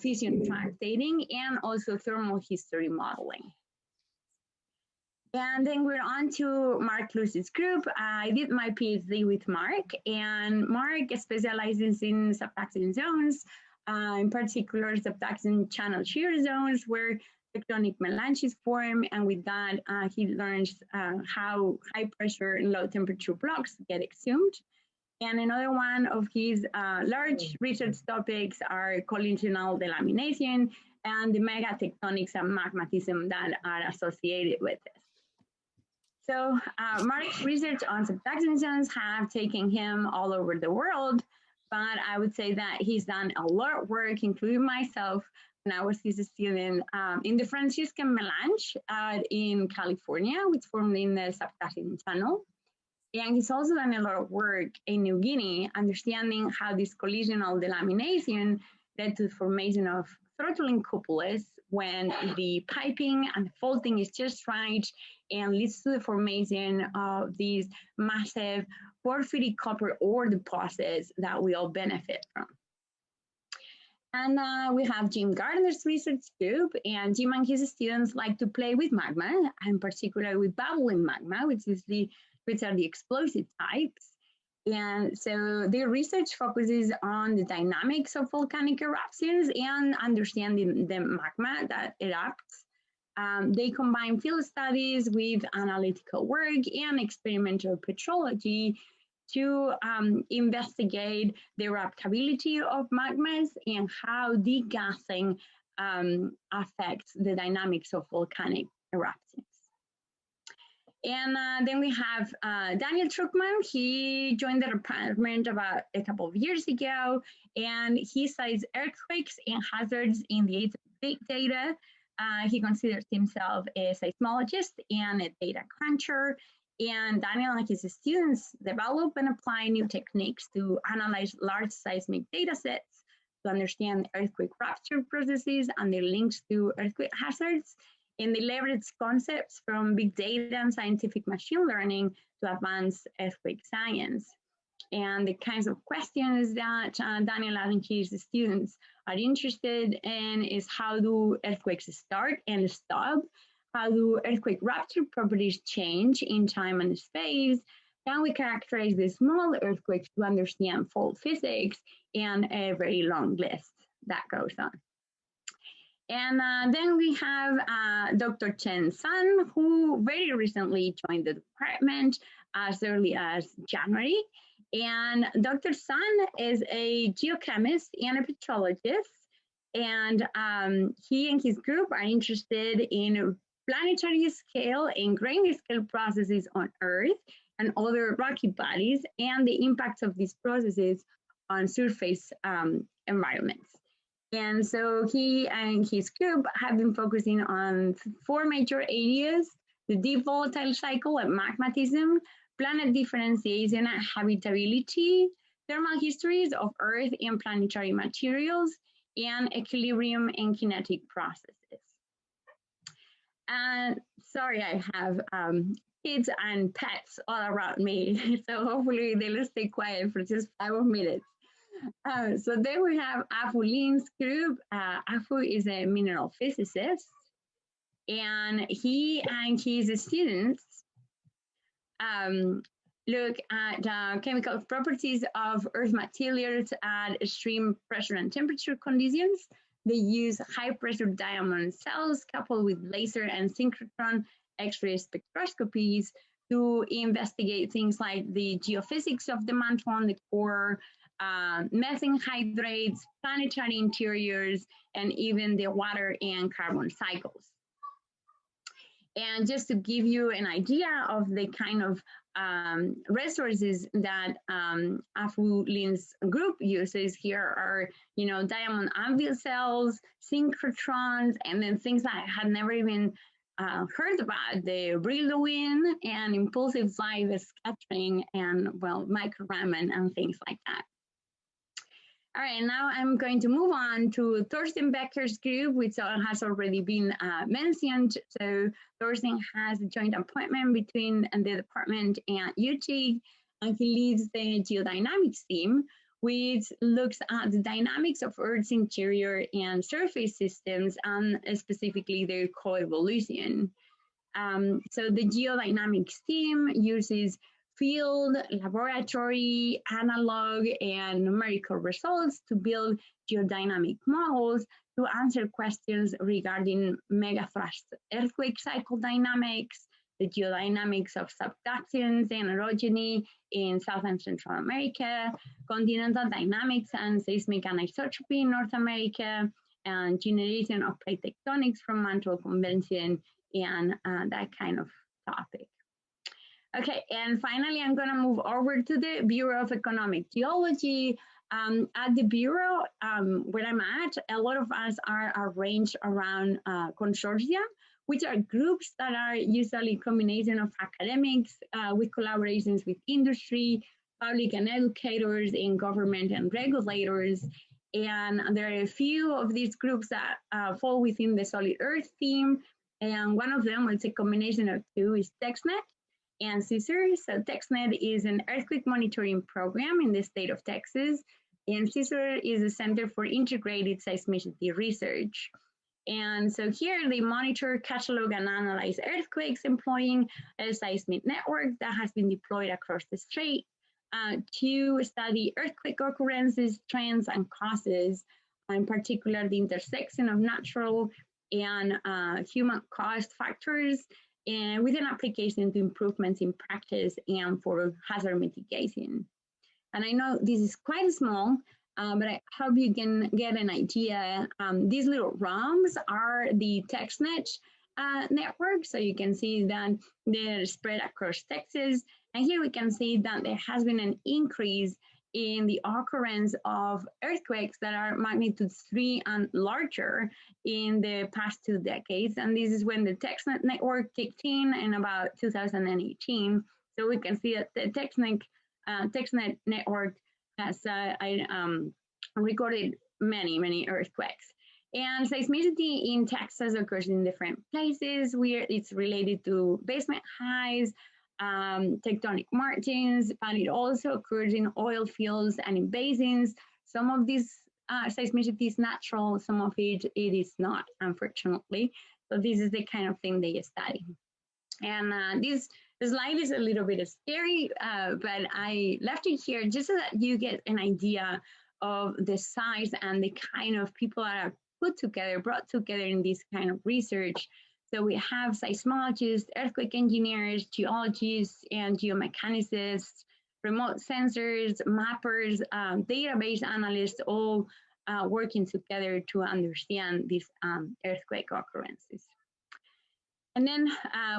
fission track dating, and also thermal history modeling. And then we're on to Mark Lucy's group. I did my PhD with Mark, and Mark specializes in subduction zones, in particular subduction channel shear zones, where tectonic melanges form, and with that, he learns how high pressure and low temperature blocks get exhumed. And another one of his large research topics are collisional delamination and the megatectonics and magmatism that are associated with this. So Mark's research on subduction zones have taken him all over the world, but I would say that he's done a lot of work, including myself, when I was his student, in the Franciscan Melange in California, which formed in the subduction channel. And he's also done a lot of work in New Guinea, understanding how this collisional delamination led to the formation of throttling cupulas when the piping and the faulting is just right, and leads to the formation of these massive porphyry copper ore deposits that we all benefit from. And we have Jim Gardner's research group, and Jim and his students like to play with magma, and particularly with bubbling magma, which are the explosive types. And so their research focuses on the dynamics of volcanic eruptions and understanding the magma that erupts. They combine field studies with analytical work and experimental petrology to investigate the eruptability of magmas and how degassing affects the dynamics of volcanic eruptions. And then we have Daniel Truckman. He joined the department about a couple of years ago, and he studies earthquakes and hazards in the age of big data. He considers himself a seismologist and a data cruncher. And Daniel and his students develop and apply new techniques to analyze large seismic data sets to understand earthquake rupture processes and their links to earthquake hazards. And they leverage concepts from big data and scientific machine learning to advance earthquake science. And the kinds of questions that Daniel and his students are interested in is how do earthquakes start and stop? How do earthquake rupture properties change in time and space? Can we characterize the small earthquakes to understand fault physics? And a very long list that goes on. And then we have Dr. Chen Sun, who very recently joined the department as early as January. And Dr. Sun is a geochemist and a petrologist. And he and his group are interested in planetary scale and grain scale processes on Earth and other rocky bodies and the impacts of these processes on surface environments. And so he and his group have been focusing on 4 major areas: the deep volatile cycle and magmatism, planet differentiation and habitability, thermal histories of Earth and planetary materials, and equilibrium and kinetic processes. And sorry, I have kids and pets all around me, so hopefully they'll stay quiet for just 5 minutes. So then we have Afu Lin's group. Afu is a mineral physicist, and he and his students look at chemical properties of Earth materials at extreme pressure and temperature conditions. They use high pressure diamond cells coupled with laser and synchrotron X-ray spectroscopies to investigate things like the geophysics of the mantle and the core, methane hydrates, planetary interiors, and even the water and carbon cycles. And just to give you an idea of the kind of resources that Afu Lin's group uses, here are, diamond anvil cells, synchrotrons, and then things that I had never even heard about, the Brillouin and impulsive light scattering and, well, micro-Raman and things like that. All right, now I'm going to move on to Thorsten Becker's group, which has already been mentioned. So Thorsten has a joint appointment between the department and UT, and he leads the geodynamics team, which looks at the dynamics of Earth's interior and surface systems, and specifically their coevolution. So the geodynamics team uses field, laboratory, analog, and numerical results to build geodynamic models to answer questions regarding megathrust earthquake cycle dynamics, the geodynamics of subductions and orogeny in South and Central America, continental dynamics and seismic anisotropy in North America, and generation of plate tectonics from mantle convention, and that kind of topic. Okay, and finally, I'm going to move over to the Bureau of Economic Geology. At the Bureau, where I'm at, a lot of us are arranged around consortia, which are groups that are usually a combination of academics with collaborations with industry, public and educators, and government and regulators. And there are a few of these groups that fall within the Solid Earth theme. And one of them, it's a combination of 2, is TextNet and CSER. So TextNet is an earthquake monitoring program in the state of Texas, and CSER is a Center for Integrated Seismicity Research. And so here they monitor, catalog, and analyze earthquakes employing a seismic network that has been deployed across the strait to study earthquake occurrences, trends, and causes, in particular the intersection of natural and human caused factors, and with an application to improvements in practice and for hazard mitigation. And I know this is quite small, but I hope you can get an idea. These little ROMs are the TextNet network. So you can see that they're spread across Texas. And here we can see that there has been an increase in the occurrence of earthquakes that are magnitude 3 and larger in the past 2 decades. And this is when the TextNet network kicked in about 2018. So we can see that the TextNet network has recorded many earthquakes. And seismicity in Texas occurs in different places where it's related to basement highs, tectonic margins, but it also occurs in oil fields and in basins. Some of this seismicity is natural, some of it is not, unfortunately. So this is the kind of thing they study. And this slide is a little bit scary, but I left it here just so that you get an idea of the size and the kind of people that are brought together in this kind of research. So we have seismologists, earthquake engineers, geologists, and geomechanicists, remote sensors, mappers, database analysts, all working together to understand these earthquake occurrences. And then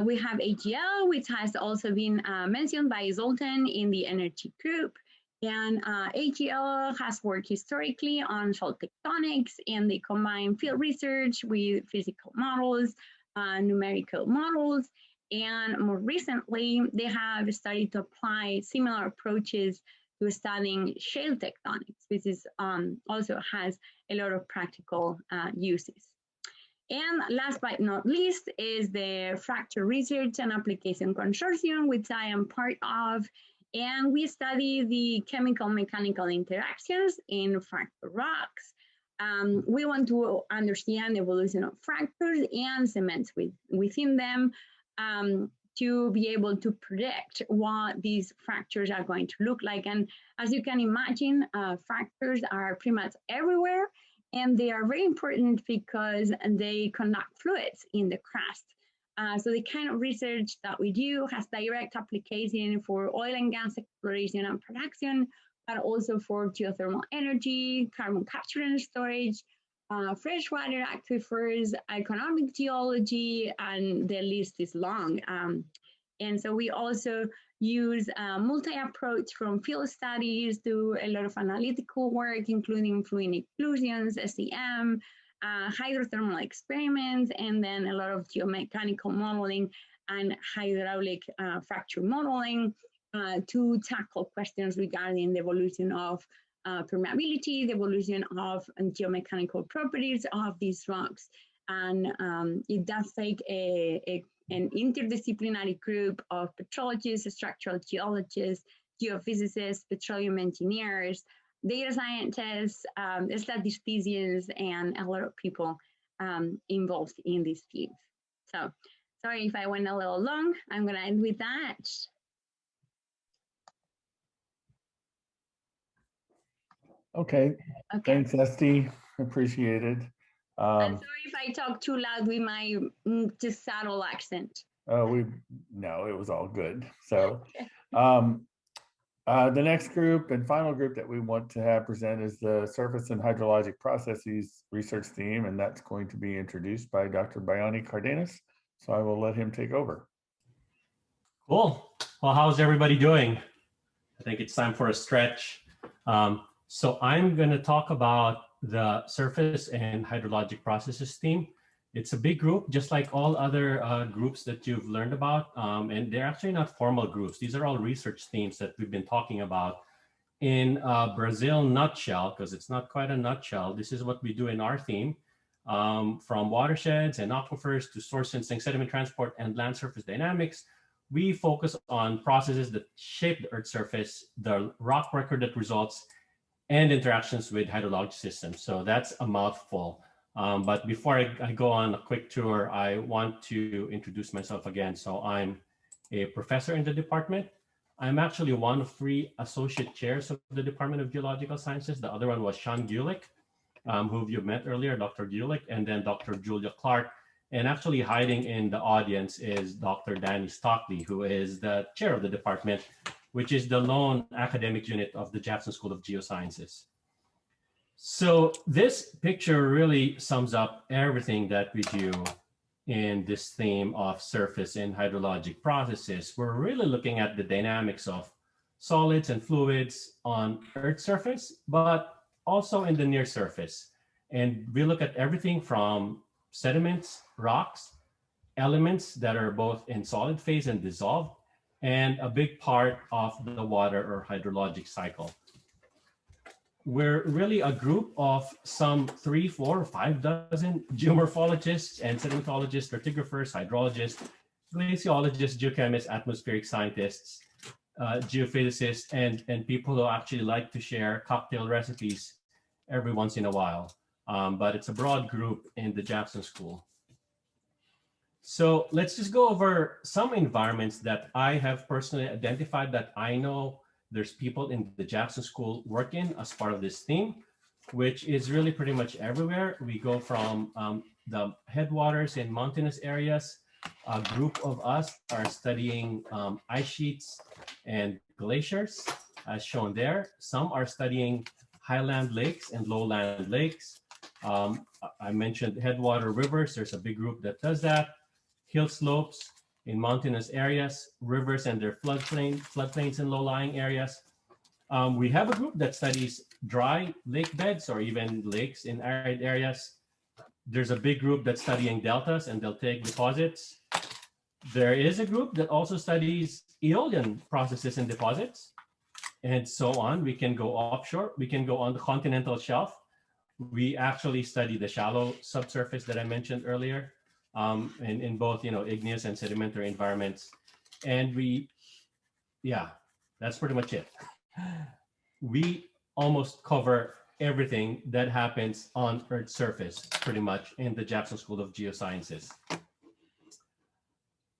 we have AGL, which has also been mentioned by Zoltan in the energy group. And AGL has worked historically on fault tectonics, and they combine field research with physical models, numerical models, and more recently, they have started to apply similar approaches to studying shale tectonics, which is also has a lot of practical uses. And last but not least is the Fracture Research and Application Consortium, which I am part of. And we study the chemical mechanical interactions in fracture rocks. We want to understand the evolution of fractures and cements within them to be able to predict what these fractures are going to look like. And as you can imagine, fractures are pretty much everywhere. And they are very important because they conduct fluids in the crust. So the kind of research that we do has direct application for oil and gas exploration and production, but also for geothermal energy, carbon capture and storage, freshwater aquifers, economic geology, and the list is long. And so we also use a multi-approach from field studies to a lot of analytical work, including fluid inclusions, SEM, hydrothermal experiments, and then a lot of geomechanical modeling and hydraulic fracture modeling to tackle questions regarding the evolution of permeability, the evolution of geomechanical properties of these rocks. And it does take an interdisciplinary group of petrologists, structural geologists, geophysicists, petroleum engineers, data scientists, statisticians, and a lot of people involved in these teams. So sorry if I went a little long. I'm going to end with that. Okay. Thanks, Esti. Appreciate it. I'm sorry if I talk too loud with my just subtle accent. Oh, no, it was all good. So the next group and final group that we want to have present is the surface and hydrologic processes research team, and that's going to be introduced by Dr. Bayani Cardenas. So I will let him take over. Cool. Well, how's everybody doing? I think it's time for a stretch. So I'm going to talk about the surface and hydrologic processes team. It's a big group, just like all other groups that you've learned about. And they're actually not formal groups. These are all research teams that we've been talking about. In Brazil nutshell, because it's not quite a nutshell, this is what we do in our theme. From watersheds and aquifers to source sensing, sediment transport, and land surface dynamics, we focus on processes that shape the Earth's surface, the rock record that results, and interactions with hydrologic systems. So that's a mouthful. But before I go on a quick tour, I want to introduce myself again. So I'm a professor in the department. I'm actually one of 3 associate chairs of the Department of Geological Sciences. The other one was Sean Gulick, who you met earlier, Dr. Gulick, and then Dr. Julia Clark. And actually hiding in the audience is Dr. Danny Stockley, who is the chair of the department, which is the lone academic unit of the Jackson School of Geosciences. So this picture really sums up everything that we do in this theme of surface and hydrologic processes. We're really looking at the dynamics of solids and fluids on Earth's surface, but also in the near surface. And we look at everything from sediments, rocks, elements that are both in solid phase and dissolved, and a big part of the water or hydrologic cycle. We're really a group of some 3, 4, 5 dozen geomorphologists and sedimentologists, stratigraphers, hydrologists, glaciologists, geochemists, atmospheric scientists, geophysicists, and people who actually like to share cocktail recipes every once in a while. But it's a broad group in the Jackson School. So let's just go over some environments that I have personally identified that I know there's people in the Jackson School work in as part of this theme, which is really pretty much everywhere. We go from the headwaters in mountainous areas. A group of us are studying ice sheets and glaciers, as shown there. Some are studying highland lakes and lowland lakes. I mentioned headwater rivers. There's a big group that does that. Hill slopes in mountainous areas, rivers and their floodplains in low-lying areas. We have a group that studies dry lake beds or even lakes in arid areas. There's a big group that's studying deltas and deltaic deposits. There is a group that also studies aeolian processes and deposits, and so on. We can go offshore. We can go on the continental shelf. We actually study the shallow subsurface that I mentioned earlier, in both, igneous and sedimentary environments. And that's pretty much it. We almost cover everything that happens on Earth's surface, pretty much, in the Jackson School of Geosciences.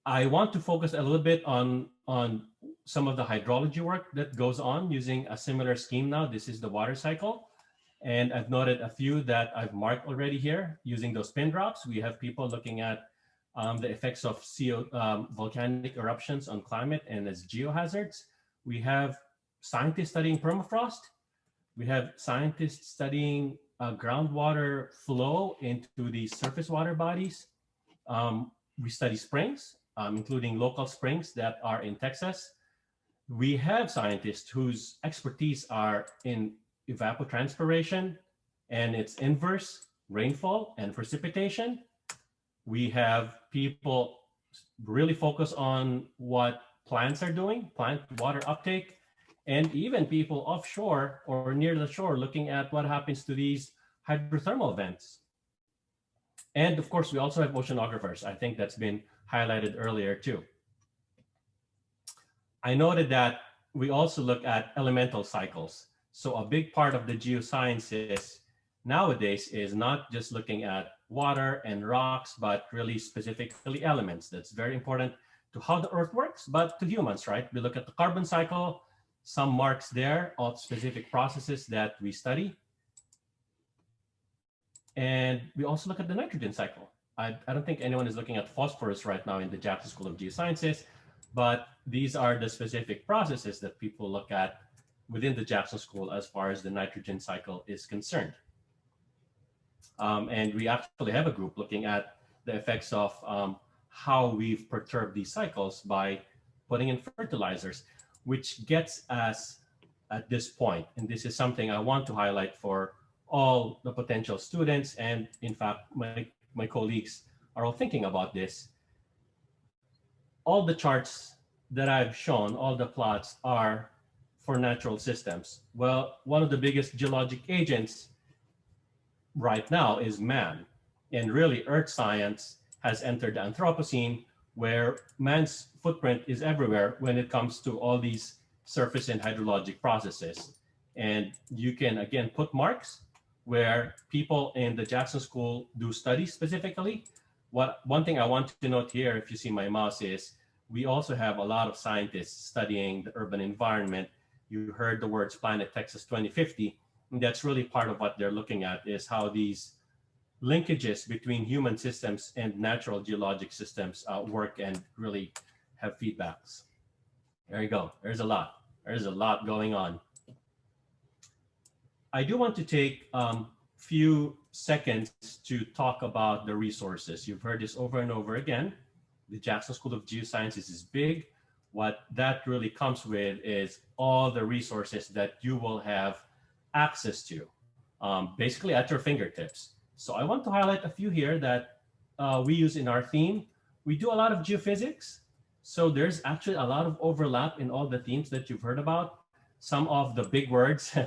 I want to focus a little bit on some of the hydrology work that goes on using a similar scheme now. This is the water cycle. And I've noted a few that I've marked already here using those pin drops. We have people looking at the effects of volcanic eruptions on climate and as geohazards. We have scientists studying permafrost. We have scientists studying groundwater flow into the surface water bodies. We study springs, including local springs that are in Texas. We have scientists whose expertise are in evapotranspiration and its inverse, rainfall and precipitation. We have people really focus on what plants are doing, plant water uptake, and even people offshore or near the shore looking at what happens to these hydrothermal vents. And of course, we also have oceanographers. I think that's been highlighted earlier too. I noted that we also look at elemental cycles. So a big part of the geosciences nowadays is not just looking at water and rocks, but really specifically elements. That's very important to how the Earth works, but to humans, right? We look at the carbon cycle, some marks there of specific processes that we study. And we also look at the nitrogen cycle. I don't think anyone is looking at phosphorus right now in the Jackson School of Geosciences, but these are the specific processes that people look at within the Jackson School as far as the nitrogen cycle is concerned. And we actually have a group looking at the effects of how we've perturbed these cycles by putting in fertilizers, which gets us at this point. And this is something I want to highlight for all the potential students. And in fact, my colleagues are all thinking about this. All the charts that I've shown, all the plots are for natural systems. Well, one of the biggest geologic agents right now is man. And really, earth science has entered the Anthropocene, where man's footprint is everywhere when it comes to all these surface and hydrologic processes. And you can, again, put marks where people in the Jackson School do studies specifically. One thing I want to note here, if you see my mouse, is we also have a lot of scientists studying the urban environment. You heard the words Planet Texas 2050, and that's really part of what they're looking at, is how these linkages between human systems and natural geologic systems work and really have feedbacks. There you go. There's a lot. There's a lot going on. I do want to take a few seconds to talk about the resources. You've heard this over and over again. The Jackson School of Geosciences is big. What that really comes with is all the resources that you will have access to, basically at your fingertips. So I want to highlight a few here that we use in our theme. We do a lot of geophysics. So there's actually a lot of overlap in all the themes that you've heard about. Some of the big words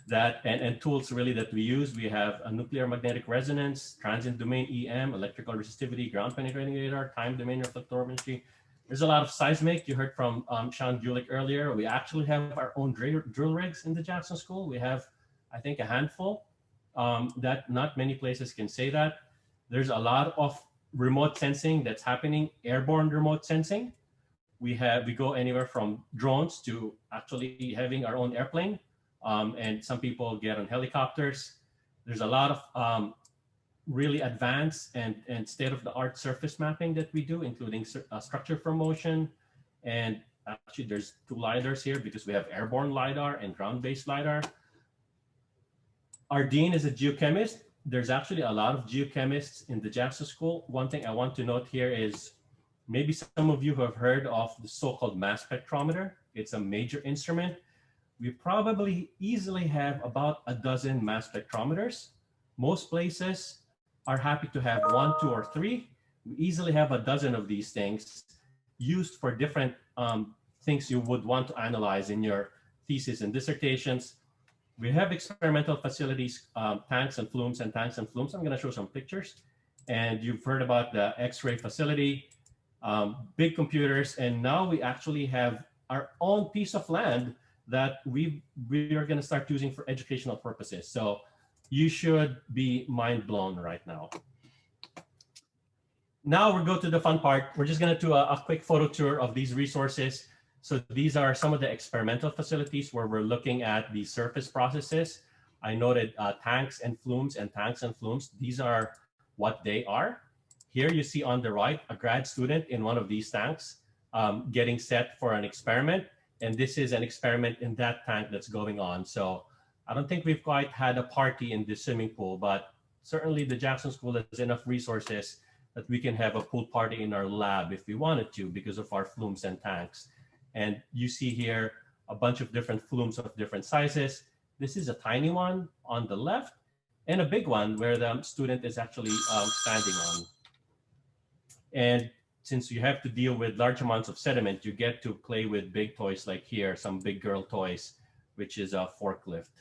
that and tools really that we use, we have a nuclear magnetic resonance, transient domain EM, electrical resistivity, ground penetrating radar, time domain reflectorometry. There's a lot of seismic. You heard from Sean Gulick earlier. We actually have our own drill rigs in the Jackson School. We have, I think, a handful that not many places can say that. There's a lot of remote sensing that's happening, airborne remote sensing. We go anywhere from drones to actually having our own airplane, and some people get on helicopters. There's a lot of really advanced and state-of-the-art surface mapping that we do, including structure for motion. And actually, there's two LiDARs here because we have airborne LiDAR and ground-based LiDAR. Our dean is a geochemist. There's actually a lot of geochemists in the Jackson School. One thing I want to note here is maybe some of you have heard of the so-called mass spectrometer. It's a major instrument. We probably easily have about a dozen mass spectrometers. Most places are happy to have 1, 2, or 3. We easily have a dozen of these things used for different things you would want to analyze in your thesis and dissertations. We have experimental facilities, tanks and flumes and tanks and flumes. I'm going to show some pictures. And you've heard about the X-ray facility, big computers, and now we actually have our own piece of land that we are going to start using for educational purposes. So you should be mind blown right now. Now we'll go to the fun part. We're just going to do a quick photo tour of these resources. So these are some of the experimental facilities where we're looking at the surface processes. I noted tanks and flumes and tanks and flumes. These are what they are. Here you see on the right, a grad student in one of these tanks getting set for an experiment. And this is an experiment in that tank that's going on. So I don't think we've quite had a party in this swimming pool, but certainly the Jackson School has enough resources that we can have a pool party in our lab if we wanted to because of our flumes and tanks. And you see here a bunch of different flumes of different sizes. This is a tiny one on the left and a big one where the student is actually standing on. And since you have to deal with large amounts of sediment, you get to play with big toys like here, some big girl toys, which is a forklift.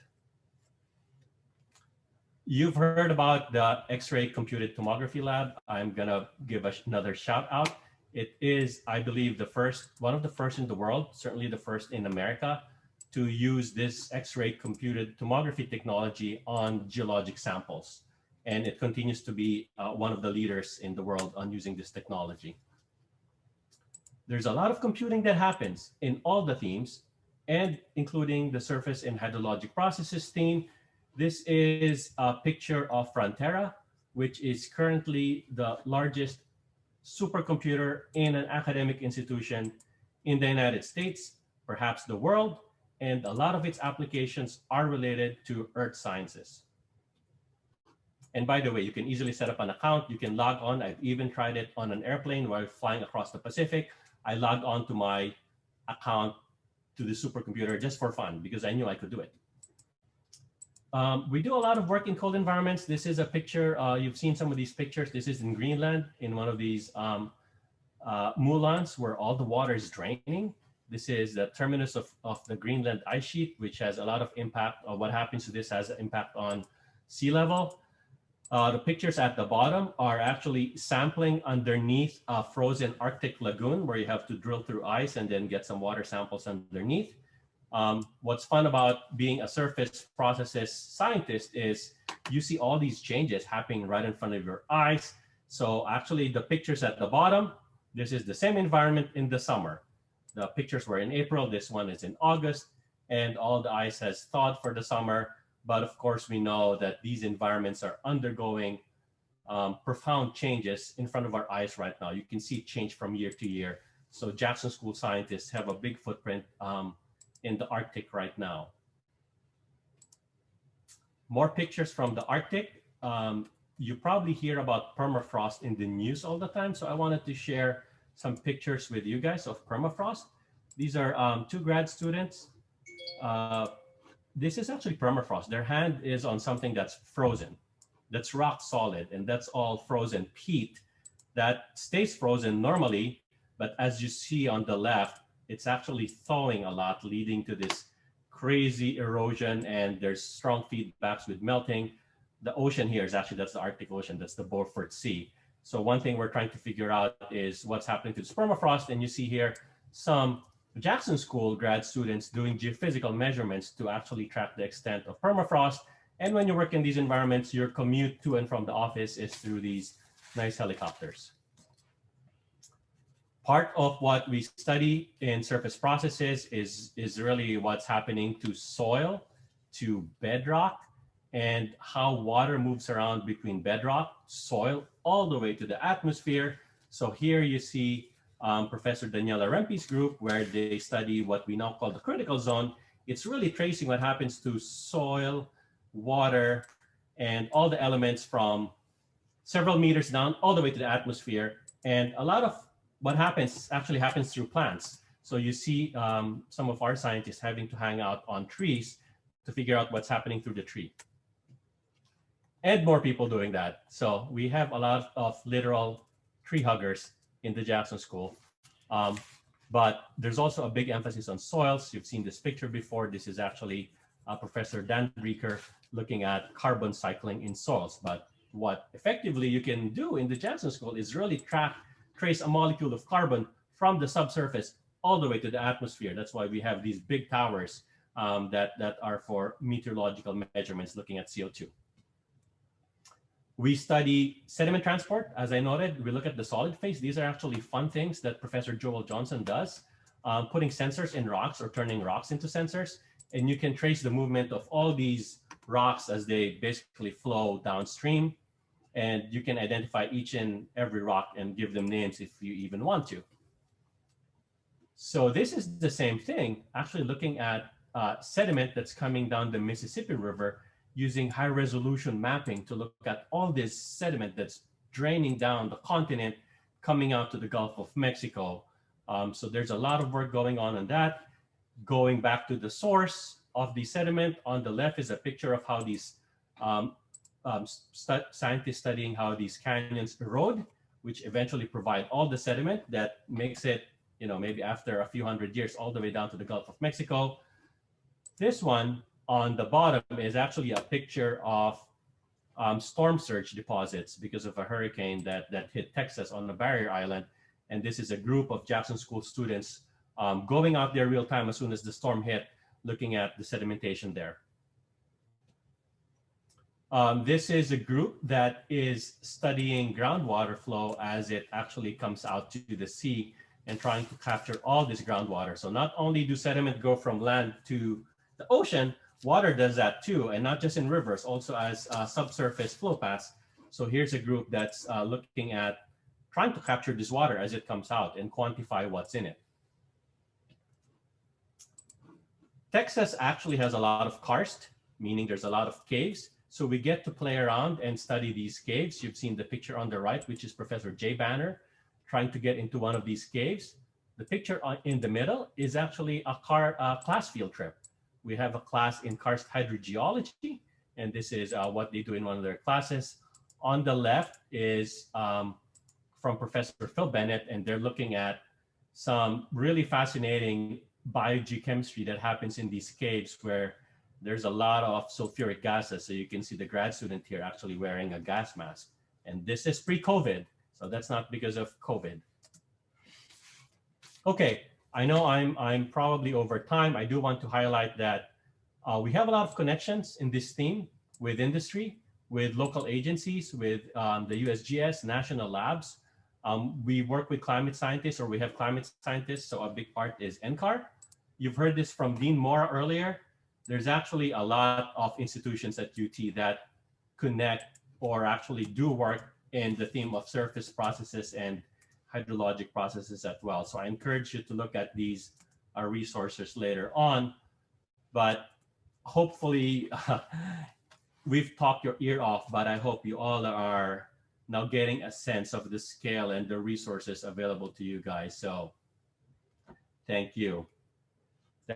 You've heard about the X-ray computed tomography lab. I'm gonna give another shout out. It is, I believe, one of the first in the world, certainly the first in America, to use this X-ray computed tomography technology on geologic samples. And it continues to be one of the leaders in the world on using this technology. There's a lot of computing that happens in all the themes, and including the surface and hydrologic processes theme. This is a picture of Frontera, which is currently the largest supercomputer in an academic institution in the United States, perhaps the world, and a lot of its applications are related to earth sciences. And by the way, you can easily set up an account. You can log on. I've even tried it on an airplane while flying across the Pacific. I logged on to my account to the supercomputer just for fun because I knew I could do it. We do a lot of work in cold environments. This is a picture. You've seen some of these pictures. This is in Greenland in one of these moulins where all the water is draining. This is the terminus of the Greenland ice sheet, which has a lot of impact. What happens to this has an impact on sea level. The pictures at the bottom are actually sampling underneath a frozen Arctic lagoon where you have to drill through ice and then get some water samples underneath. What's fun about being a surface processes scientist is you see all these changes happening right in front of your eyes. So actually the pictures at the bottom, this is the same environment in the summer. The pictures were in April, this one is in August, and all the ice has thawed for the summer. But of course, we know that these environments are undergoing profound changes in front of our eyes right now. You can see change from year to year. So Jackson School scientists have a big footprint in the Arctic right now. More pictures from the Arctic. You probably hear about permafrost in the news all the time. So I wanted to share some pictures with you guys of permafrost. These are 2 grad students. This is actually permafrost. Their hand is on something that's frozen, that's rock solid, and that's all frozen peat that stays frozen normally. But as you see on the left, it's actually thawing a lot, leading to this crazy erosion, and there's strong feedbacks with melting. The ocean here is actually, that's the Arctic Ocean, that's the Beaufort Sea. So one thing we're trying to figure out is what's happening to this permafrost, and you see here some Jackson School grad students doing geophysical measurements to actually track the extent of permafrost. And when you work in these environments, your commute to and from the office is through these nice helicopters. Part of what we study in surface processes is really what's happening to soil, to bedrock, and how water moves around between bedrock, soil, all the way to the atmosphere. So here you see Professor Daniela Rempe's group, where they study what we now call the critical zone. It's really tracing what happens to soil, water, and all the elements from several meters down all the way to the atmosphere. And a lot of what happens actually happens through plants. So you see some of our scientists having to hang out on trees to figure out what's happening through the tree. And more people doing that. So we have a lot of literal tree huggers in the Jackson School. But there's also a big emphasis on soils. You've seen this picture before. This is actually Professor Dan Breeker looking at carbon cycling in soils. But what effectively you can do in the Jackson School is really trace a molecule of carbon from the subsurface all the way to the atmosphere. That's why we have these big towers that are for meteorological measurements looking at CO2. We study sediment transport, as I noted. We look at the solid phase. These are actually fun things that Professor Joel Johnson does, putting sensors in rocks or turning rocks into sensors. And you can trace the movement of all these rocks as they basically flow downstream. And you can identify each and every rock and give them names if you even want to. So this is the same thing, actually looking at sediment that's coming down the Mississippi River using high resolution mapping to look at all this sediment that's draining down the continent, coming out to the Gulf of Mexico. So there's a lot of work going on that. Going back to the source of the sediment, on the left is a picture of how these scientists studying how these canyons erode, which eventually provide all the sediment that makes it, maybe after a few hundred years, all the way down to the Gulf of Mexico. This one on the bottom is actually a picture of storm surge deposits because of a hurricane that hit Texas on the Barrier Island. And this is a group of Jackson School students going out there real time as soon as the storm hit, looking at the sedimentation there. This is a group that is studying groundwater flow as it actually comes out to the sea and trying to capture all this groundwater. So not only do sediment go from land to the ocean, water does that too, and not just in rivers, also as subsurface flow paths. So here's a group that's looking at trying to capture this water as it comes out and quantify what's in it. Texas actually has a lot of karst, meaning there's a lot of caves. So we get to play around and study these caves. You've seen the picture on the right, which is Professor Jay Banner trying to get into one of these caves. The picture in the middle is actually a class field trip. We have a class in karst hydrogeology, and this is what they do in one of their classes. On the left is from Professor Phil Bennett, and they're looking at some really fascinating biogeochemistry that happens in these caves where there's a lot of sulfuric gases. So you can see the grad student here actually wearing a gas mask. And this is pre-COVID, so that's not because of COVID. Okay, I know I'm probably over time. I do want to highlight that we have a lot of connections in this theme with industry, with local agencies, with the USGS, national labs. We work with climate scientists, or we have climate scientists, so a big part is NCAR. You've heard this from Dean Mora earlier. There's actually a lot of institutions at UT that connect or actually do work in the theme of surface processes and hydrologic processes as well. So I encourage you to look at these resources later on, but hopefully we've talked your ear off, but I hope you all are now getting a sense of the scale and the resources available to you guys. So thank you.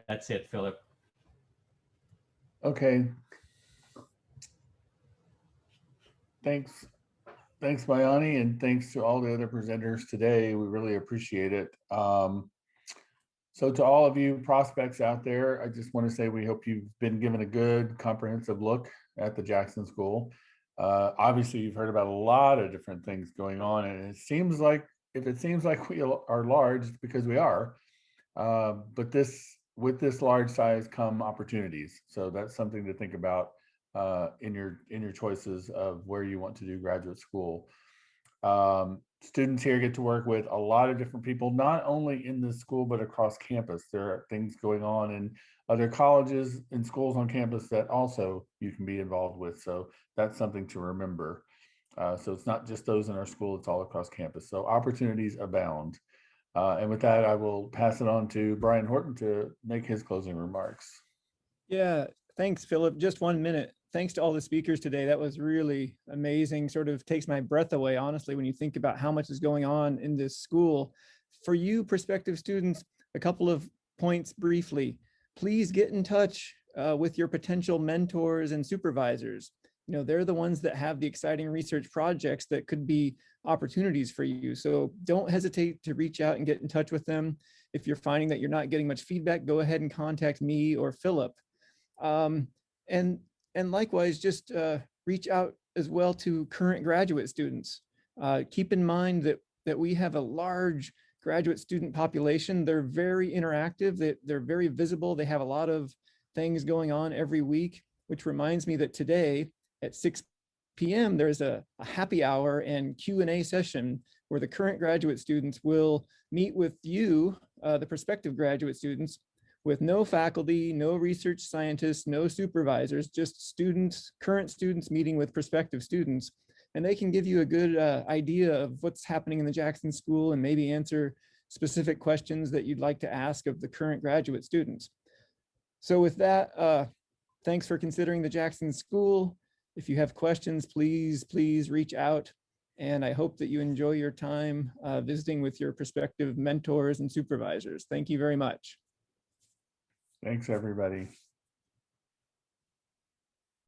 That's it, Philip. Okay. Thanks, Bayani, and thanks to all the other presenters today. We really appreciate it. So to all of you prospects out there, I just want to say we hope you've been given a good comprehensive look at the Jackson School. Obviously, you've heard about a lot of different things going on, and it seems like, if it seems like we are large, it's because we are. But with this large size come opportunities. So that's something to think about in your choices of where you want to do graduate school. Students here get to work with a lot of different people, not only in this school, but across campus. There are things going on in other colleges and schools on campus that also you can be involved with. So that's something to remember. So it's not just those in our school, it's all across campus. So opportunities abound. And with that, I will pass it on to Brian Horton to make his closing remarks. Yeah, thanks, Philip. Just 1 minute. thanks to all the speakers today. That was really amazing. Sort of takes my breath away, honestly, when you think about how much is going on in this school. For you prospective students, a couple of points briefly. Please get in touch with your potential mentors and supervisors. You know, they're the ones that have the exciting research projects that could be opportunities for you. So don't hesitate to reach out and get in touch with them. If you're finding that you're not getting much feedback, go ahead and contact me or Philip. And likewise, just reach out as well to current graduate students. Keep in mind that we have a large graduate student population. They're very interactive, they're very visible. They have a lot of things going on every week, which reminds me that today at 6 p.m. there's a happy hour and Q&A session where the current graduate students will meet with you, the prospective graduate students, with no faculty, no research scientists, no supervisors, just students, current students meeting with prospective students. And they can give you a good idea of what's happening in the Jackson School and maybe answer specific questions that you'd like to ask of the current graduate students. So with that, thanks for considering the Jackson School. If you have questions, please reach out. And I hope that you enjoy your time visiting with your prospective mentors and supervisors. Thank you very much. Thanks, everybody.